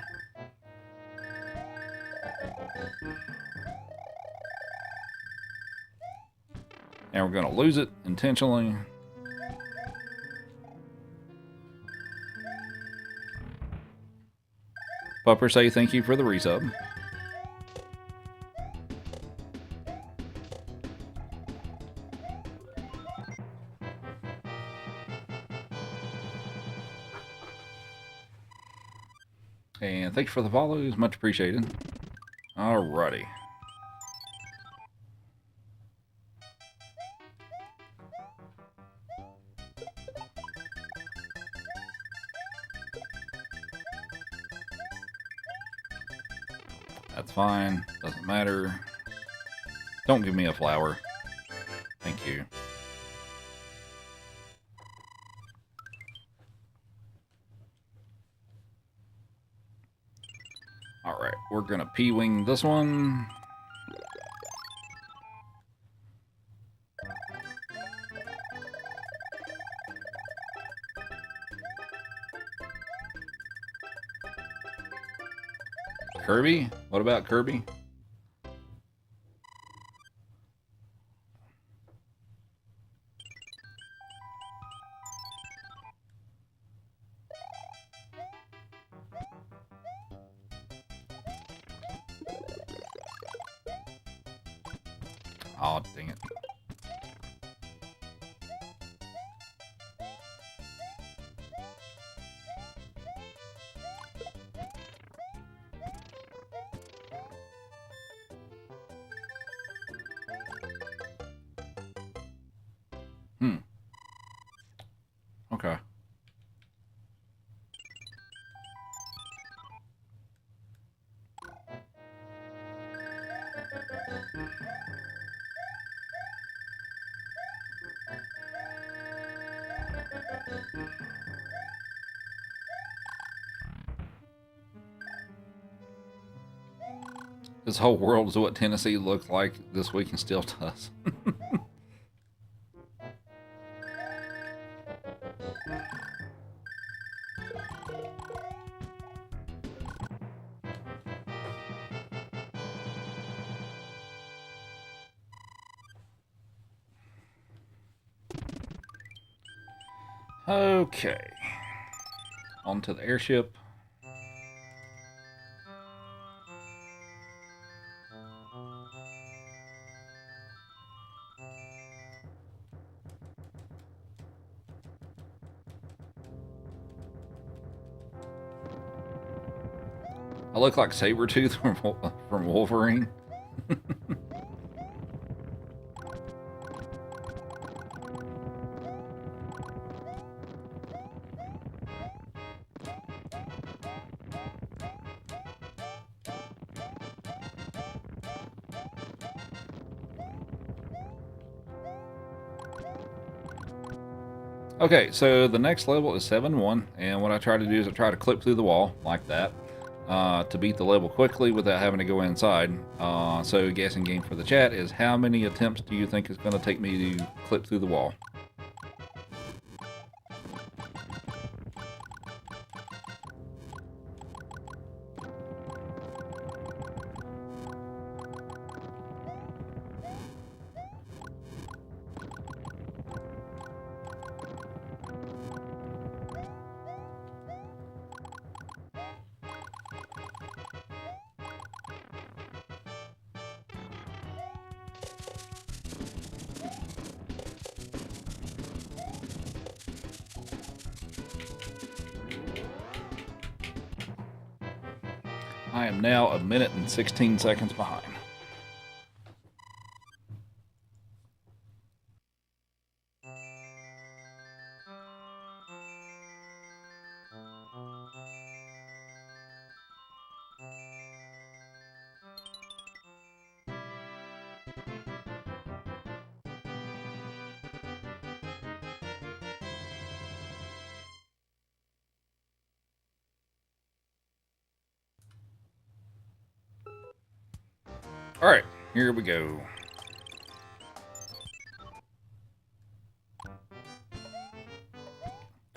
And we're going to lose it intentionally. Pupper say thank you for the resub. And thank you for the follows, much appreciated. Alrighty. That's fine. Doesn't matter. Don't give me a flower. Thank you. Alright, we're gonna P-wing this one. Kirby? What about Kirby? Oh, dang it. Okay. This whole world is what Tennessee looked like this week and still does. Okay. On to the airship. I look like Sabretooth from Wolverine. Okay, so the next level is 7-1, and what I try to do is I try to clip through the wall like that to beat the level quickly without having to go inside. So guessing game for the chat is how many attempts do you think it's going to take me to clip through the wall? I am now 1 minute and 16 seconds behind. All right, here we go.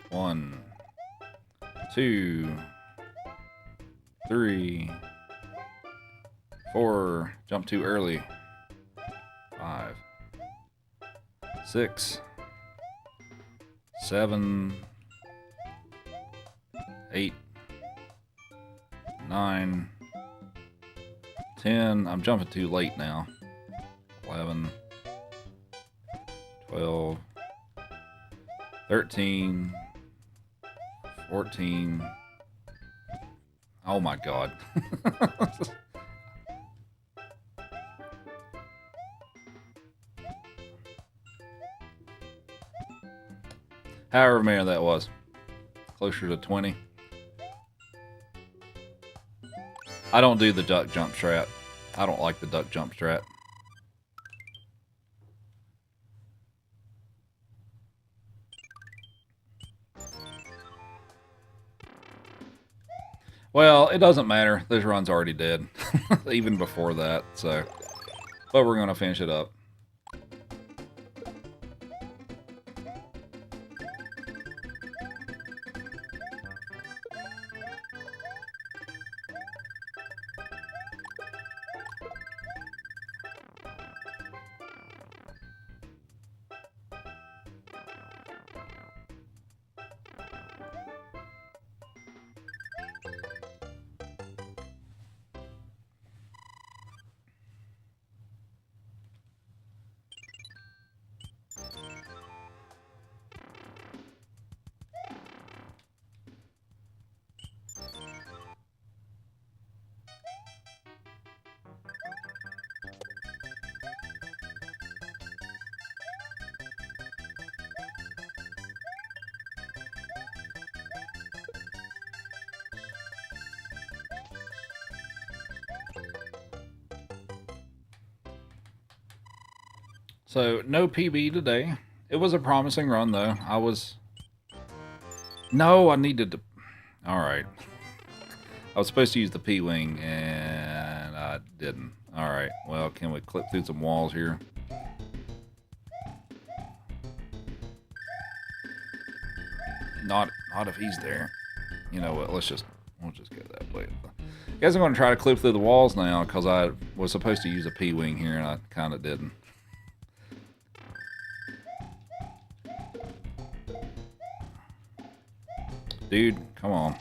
One, two, three, four. Jump too early. 5, 6, 7, 8, 9, 10. I'm jumping too late now. 11, 12, 13, 14. Oh my God. However many that was. Closer to 20. I don't do the duck jump strat. I don't like the duck jump strat. Well, it doesn't matter. This run's already dead. Even before that, so. But we're going to finish it up. So, no PB today. It was a promising run, though. No, I needed to... Alright. I was supposed to use the P-Wing, and I didn't. Alright, well, can we clip through some walls here? Not if he's there. You know what, we'll just go that way. I guess I'm going to try to clip through the walls now, because I was supposed to use a P-Wing here, and I kind of didn't. Dude, come on.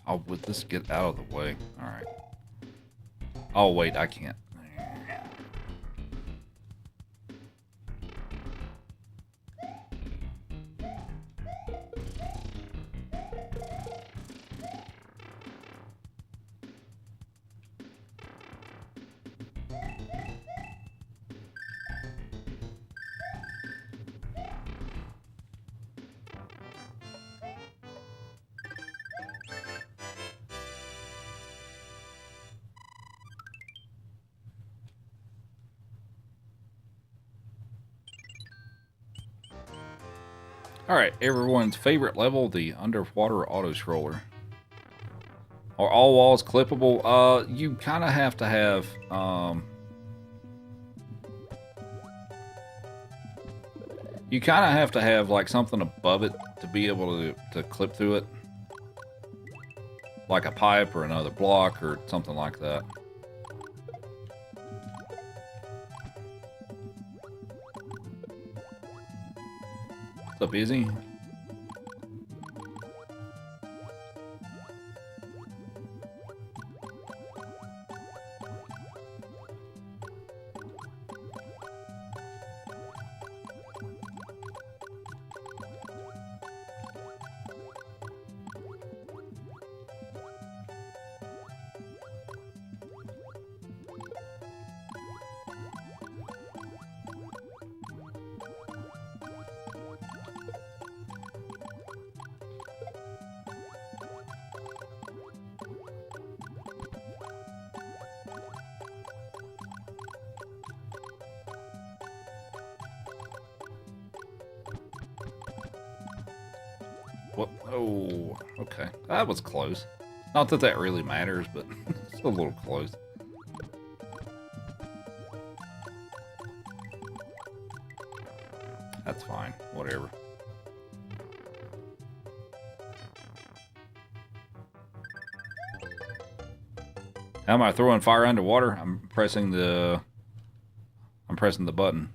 Oh, would this get out of the way? Alright. Oh, wait, I can't. Alright, everyone's favorite level, the underwater auto-scroller. Are all walls clippable? You kind of have to have, you kind of have to have, like, something above it to be able to clip through it. Like a pipe or another block or something like that. What's up, Izzy? What? Oh, okay. That was close. Not that that really matters, but it's a little close. That's fine. Whatever. How am I throwing fire underwater? I'm pressing the button.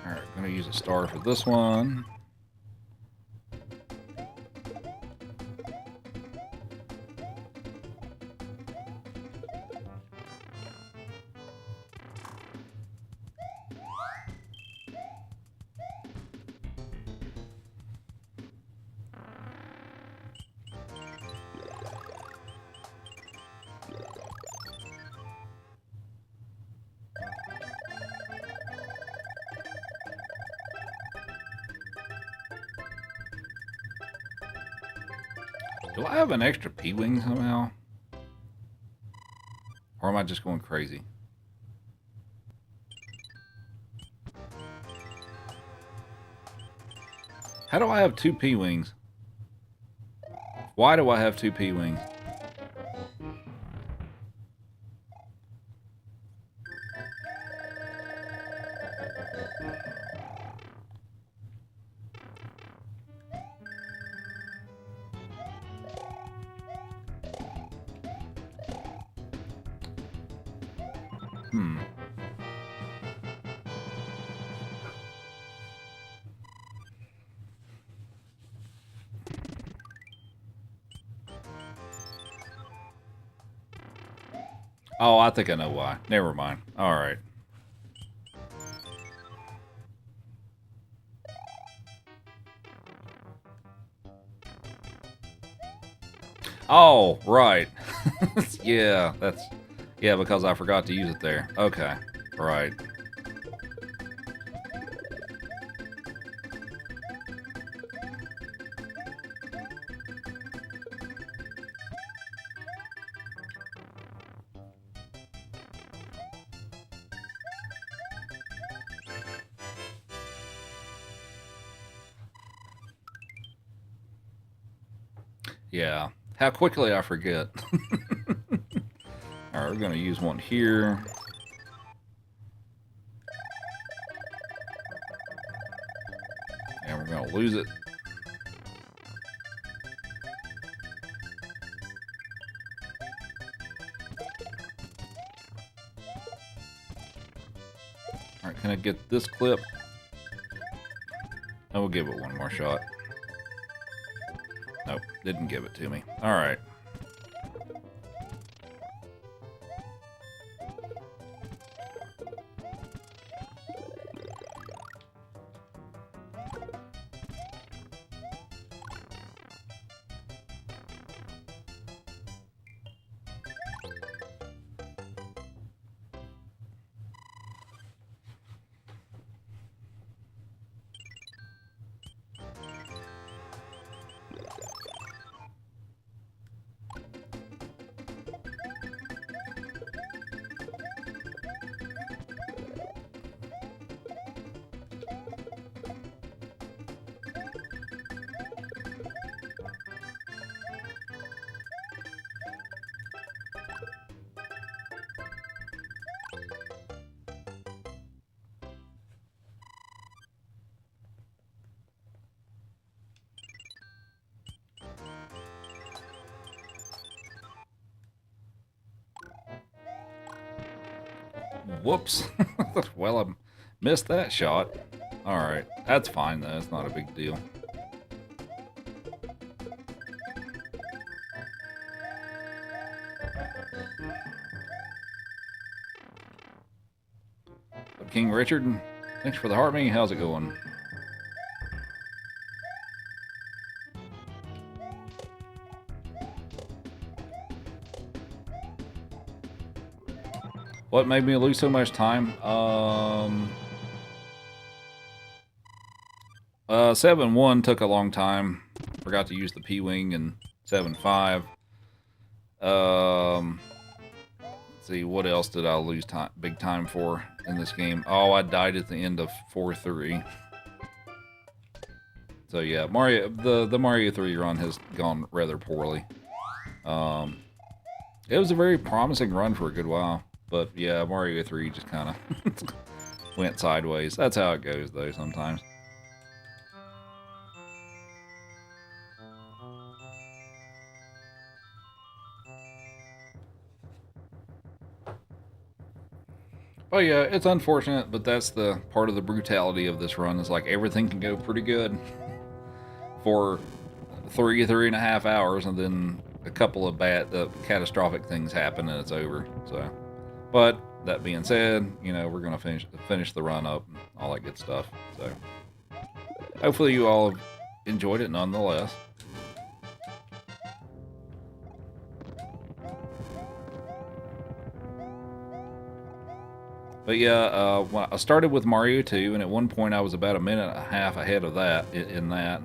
Alright, I'm gonna use a star for this one. Do I have an extra P-Wing somehow? Or am I just going crazy? How do I have two P-Wings? Why do I have two P-Wings? Oh, I think I know why. Never mind. Alright. Oh, right. Yeah, that's... Yeah, because I forgot to use it there. Okay, right. Yeah, how quickly I forget. Alright, we're gonna use one here. And we're gonna lose it. Alright, can I get this clip? I will give it one more shot. Nope, didn't give it to me. Alright. Whoops. Well, I missed that shot. Alright, that's fine though. It's not a big deal. King Richard, thanks for the heart me. How's it going? What made me lose so much time? 7-1 took a long time. Forgot to use the P-Wing, and 7-5. Let's see, what else did I lose big time for in this game? Oh, I died at the end of 4-3. So yeah, the Mario 3 run has gone rather poorly. It was a very promising run for a good while. But yeah, Mario 3 just kind of went sideways. That's how it goes, though, sometimes. Oh yeah, it's unfortunate, but that's the part of the brutality of this run. Is like everything can go pretty good for 3.5 hours, and then a couple of catastrophic things happen, and it's over. So. But that being said, you know, we're gonna finish the run up and all that good stuff. So hopefully you all have enjoyed it nonetheless. But yeah, when I started with Mario 2, and at one point I was about a minute and a half ahead of that in that,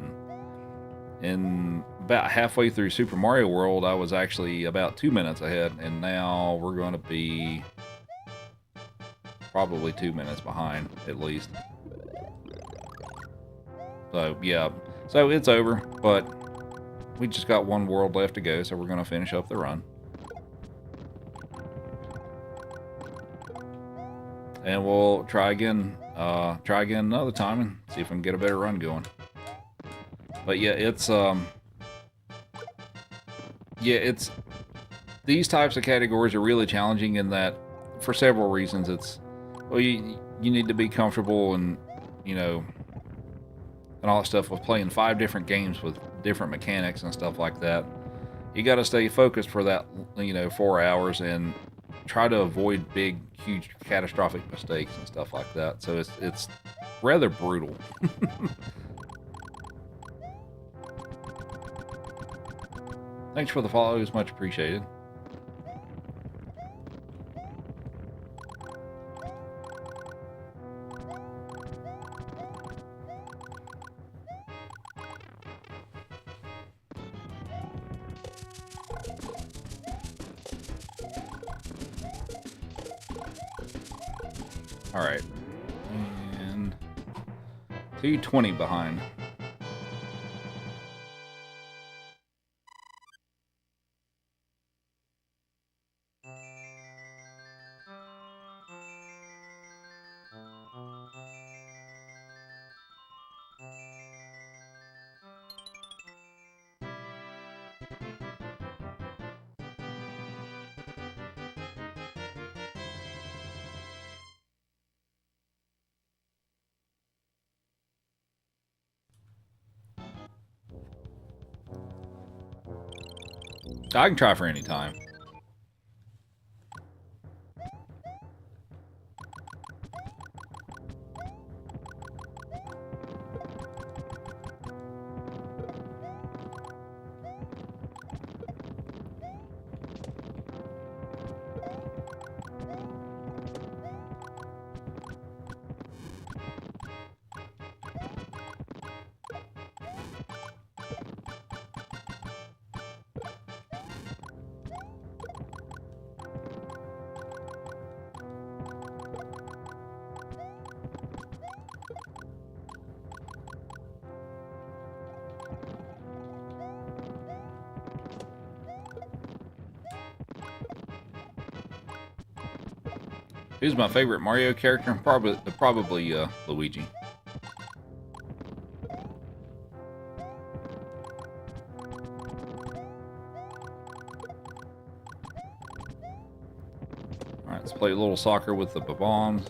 and about halfway through Super Mario World, I was actually about 2 minutes ahead, and now we're going to be probably 2 minutes behind, at least. So, yeah. So, it's over, but we just got one world left to go, so we're going to finish up the run. And we'll try again another time and see if we can get a better run going. But yeah, it's these types of categories are really challenging in that, for several reasons. It's, well, you need to be comfortable and, you know, and all that stuff with playing 5 different games with different mechanics and stuff like that. You got to stay focused for that, you know, 4 hours and try to avoid big, huge, catastrophic mistakes and stuff like that. So it's rather brutal. Thanks for the follows, much appreciated. All right, and 220 behind. I can try for any time. Who's my favorite Mario character? Probably Luigi. All right, let's play a little soccer with the bombs.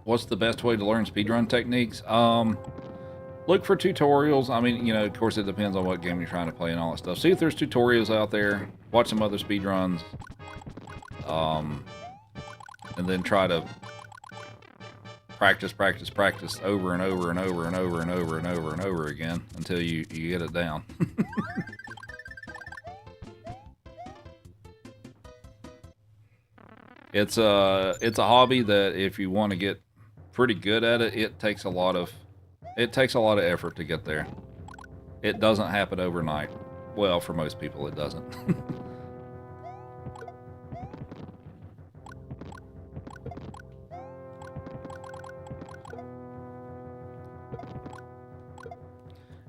What's the best way to learn speedrun techniques? Look for tutorials. I mean, you know, of course, it depends on what game you're trying to play and all that stuff. See if there's tutorials out there. Watch some other speedruns. And then try to practice over and over and over and over and over and over and over again until you get it down. It's a hobby that if you want to get pretty good at it, it takes a lot of effort to get there. It doesn't happen overnight. Well, for most people, it doesn't.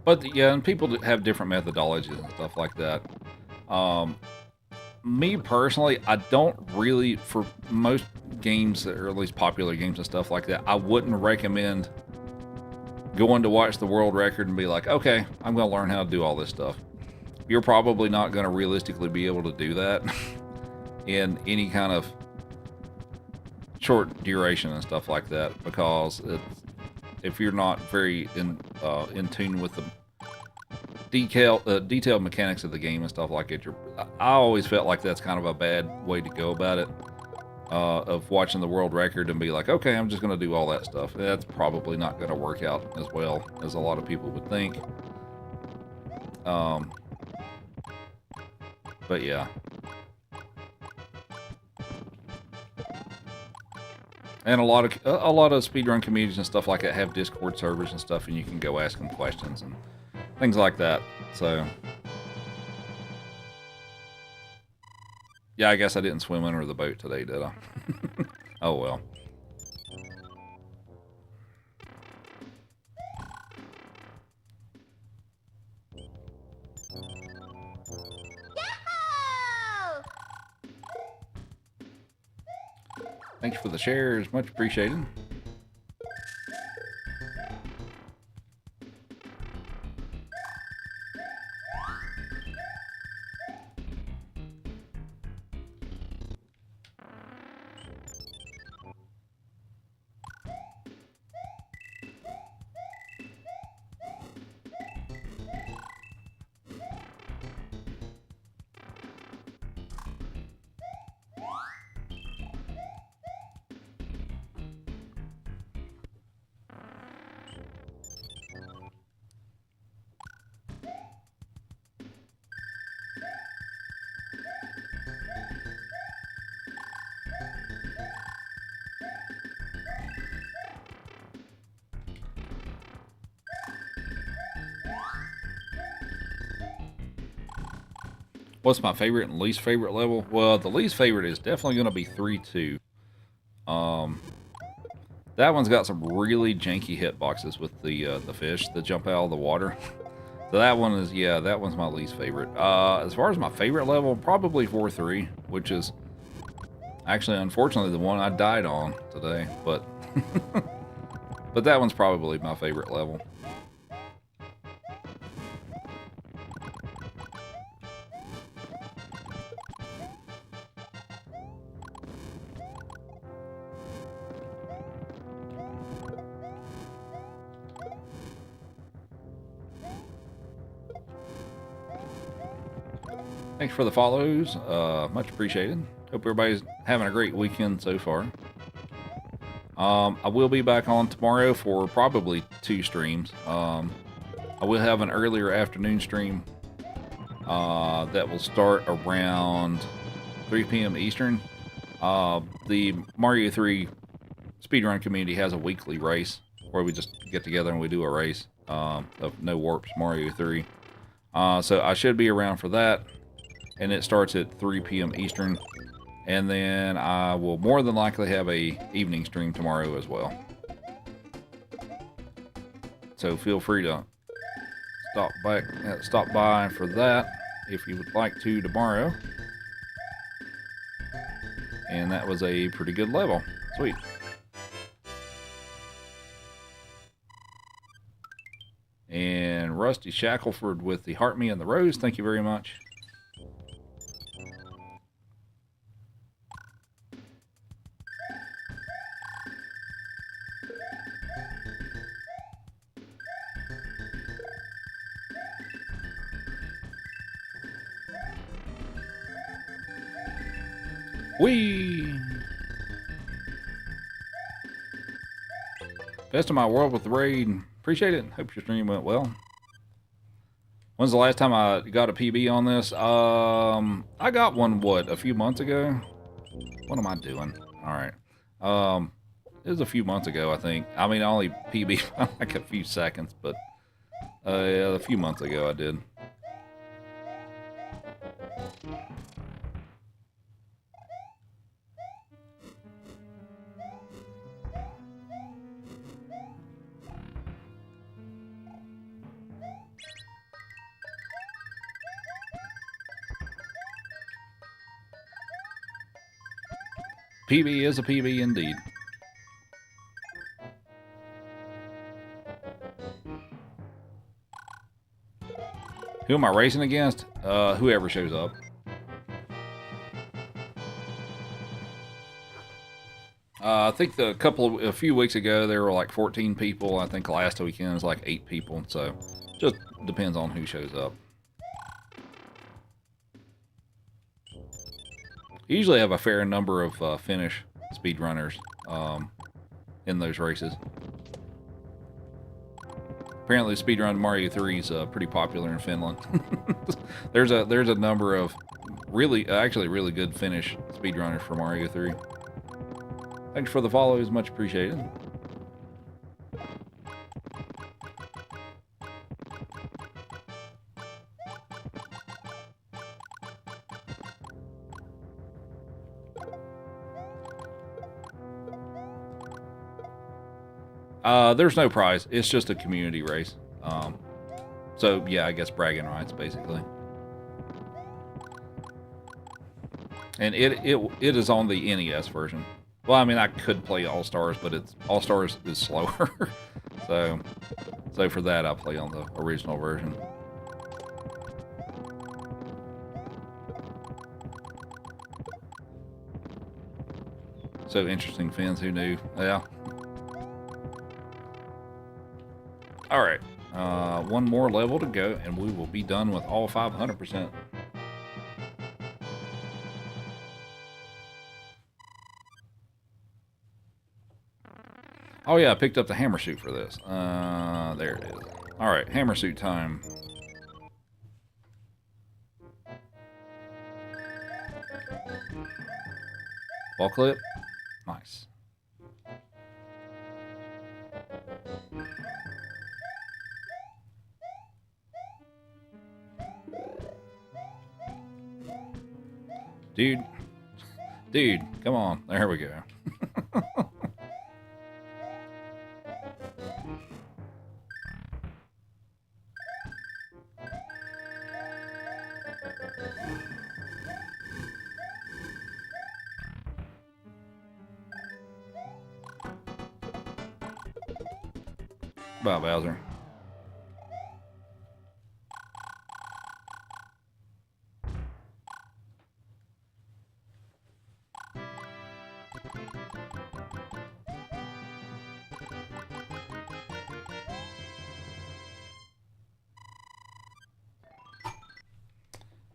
But yeah, and people have different methodologies and stuff like that. Me personally, I don't really, for most games, or at least popular games and stuff like that, I wouldn't recommend going to watch the world record and be like, okay, I'm going to learn how to do all this stuff. You're probably not going to realistically be able to do that in any kind of short duration and stuff like that, because if you're not very in tune with the detailed mechanics of the game and stuff like it, I always felt like that's kind of a bad way to go about it, of watching the world record and be like, okay, I'm just going to do all that stuff. That's probably not going to work out as well as a lot of people would think. But yeah. And a lot of speedrun communities and stuff like that have Discord servers and stuff, and you can go ask them questions and things like that. So yeah, I guess I didn't swim under the boat today, did I? Oh well. Thank you for the shares, much appreciated. What's my favorite and least favorite level? Well, the least favorite is definitely going to be 3-2. That one's got some really janky hitboxes with the fish that jump out of the water. So that one is, yeah, that one's my least favorite. As far as my favorite level, probably 4-3, which is actually, unfortunately, the one I died on today. But but that one's probably my favorite level. Thanks for the follows. Much appreciated. Hope everybody's having a great weekend so far. I will be back on tomorrow for probably 2 streams. I will have an earlier afternoon stream that will start around 3 p.m. Eastern. The Mario 3 speedrun community has a weekly race where we just get together and we do a race of No Warps Mario 3. So I should be around for that. And it starts at 3 p.m. Eastern. And then I will more than likely have a evening stream tomorrow as well. So feel free to stop by for that if you would like to tomorrow. And that was a pretty good level. Sweet. And Rusty Shackelford with the Heart Me and the Rose, thank you very much. Whee! Best of my world with the raid. Appreciate it. Hope your stream went well. When's the last time I got a PB on this? I got one, what, a few months ago? What am I doing? Alright. It was a few months ago, I think. I mean, I only PB like a few seconds, but yeah, a few months ago I did. PB is a PB indeed. Who am I racing against? Whoever shows up. I think a few weeks ago there were like 14 people. I think last weekend was like 8 people. So just depends on who shows up. Usually have a fair number of Finnish speedrunners in those races. Apparently, speedrun Mario 3 is pretty popular in Finland. there's a number of actually really good Finnish speedrunners for Mario 3. Thanks for the follows, much appreciated. There's no prize. It's just a community race. So yeah, I guess bragging rights basically. And it is on the NES version. Well, I mean, I could play All Stars, but All Stars is slower. so for that, I play on the original version. So interesting, Fins. Who knew? Yeah. Alright, one more level to go, and we will be done with all 500%. Oh yeah, I picked up the hammer suit for this. There it is. Alright, hammer suit time. Ball clip. Nice. Dude. Dude, come on. There we go. Bye, Bowser.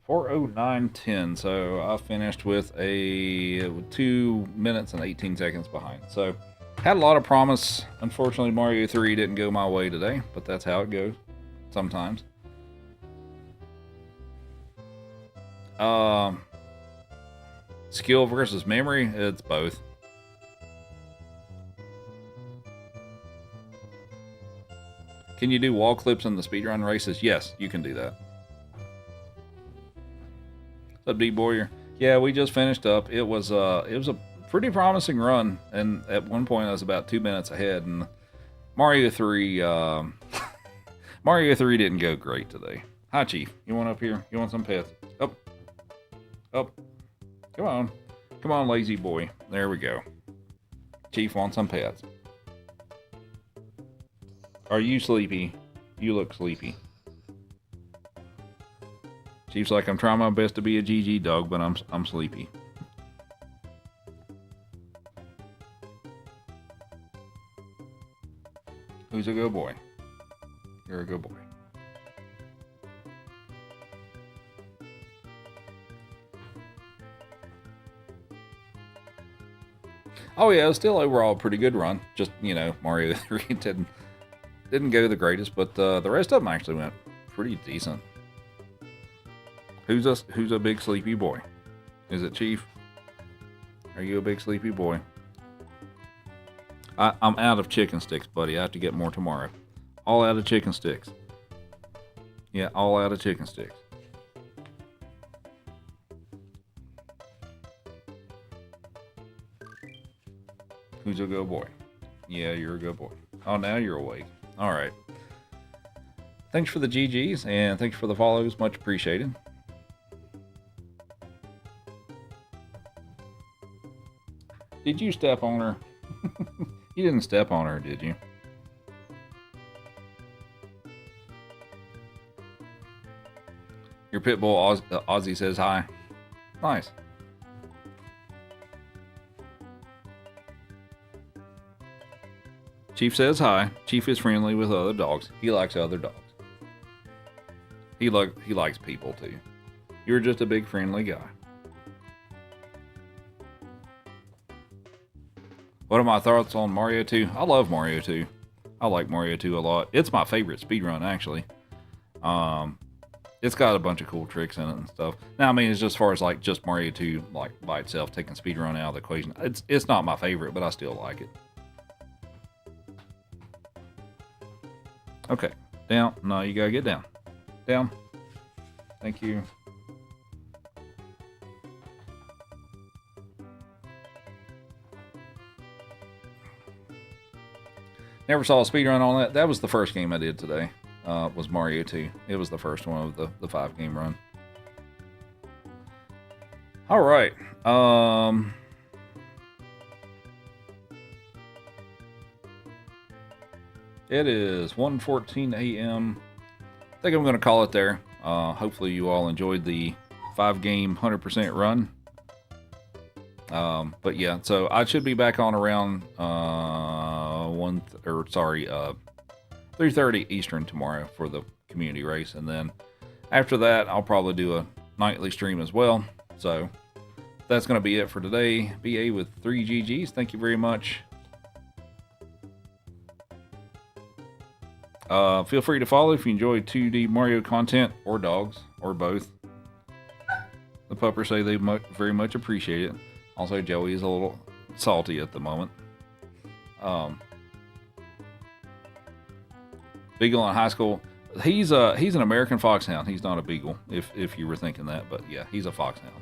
Four oh nine 10. So I finished with a 2 minutes and 18 seconds behind. So had a lot of promise. Unfortunately, Mario 3 didn't go my way today, but that's how it goes sometimes. Skill versus memory, it's both. Can you do wall clips in the speedrun races? Yes, you can do that. What's up, D-Boyer? Yeah, we just finished up. It was a pretty promising run, and at one point I was about 2 minutes ahead, and Mario 3 Mario 3 didn't go great today. Hi, Chief. You want up here? You want some pets? Up. Up. Come on. Come on, lazy boy. There we go. Chief wants some pets. Are you sleepy? You look sleepy. Chief's like, I'm trying my best to be a GG dog, but I'm sleepy. Who's a good boy? You're a good boy. Oh yeah, it was still overall a pretty good run. Just, you know, Mario 3 didn't go the greatest, but the rest of them actually went pretty decent. Who's a big sleepy boy? Is it Chief? Are you a big sleepy boy? I'm out of chicken sticks, buddy. I have to get more tomorrow. All out of chicken sticks. Yeah, all out of chicken sticks. Who's a good boy? Yeah, you're a good boy. Oh, now you're awake. All right. Thanks for the GGs and thanks for the follows. Much appreciated. Did you step on her? You didn't step on her, did you? Your pit bull Ozzy says hi. Nice. Chief says hi. Chief is friendly with other dogs. He likes other dogs. He likes people too. You're just a big friendly guy. What are my thoughts on Mario 2? I love Mario 2. I like Mario 2 a lot. It's my favorite speedrun, actually. It's got a bunch of cool tricks in it and stuff. Now, I mean, it's just as far as like just Mario 2, like by itself, taking speedrun out of the equation. It's not my favorite, but I still like it. Okay, down. No, you gotta get down. Down. Thank you. Never saw a speedrun on that. That was the first game I did today. Was Mario 2. It was the first one of the 5-game run. All right. It is 1:14 a.m. I think I'm going to call it there. Hopefully you all enjoyed the 5-game 100% run. But yeah, so I should be back on around 3:30 Eastern tomorrow for the community race, and then after that I'll probably do a nightly stream as well. So that's going to be it for today. BA with 3 GGs. Thank you very much. Feel free to follow if you enjoy 2D Mario content or dogs or both. The puppers say they very much appreciate it. Also, Joey is a little salty at the moment. Beagle in high school. He's an American foxhound. He's not a beagle, if you were thinking that. But yeah, he's a foxhound.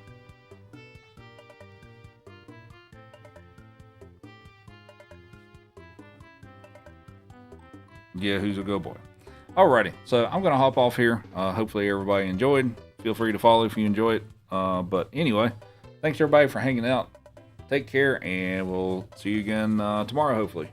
Yeah, who's a good boy. Alrighty, so I'm gonna hop off here. Hopefully everybody enjoyed. Feel free to follow if you enjoy it. But anyway, thanks everybody for hanging out. Take care, and we'll see you again tomorrow, hopefully.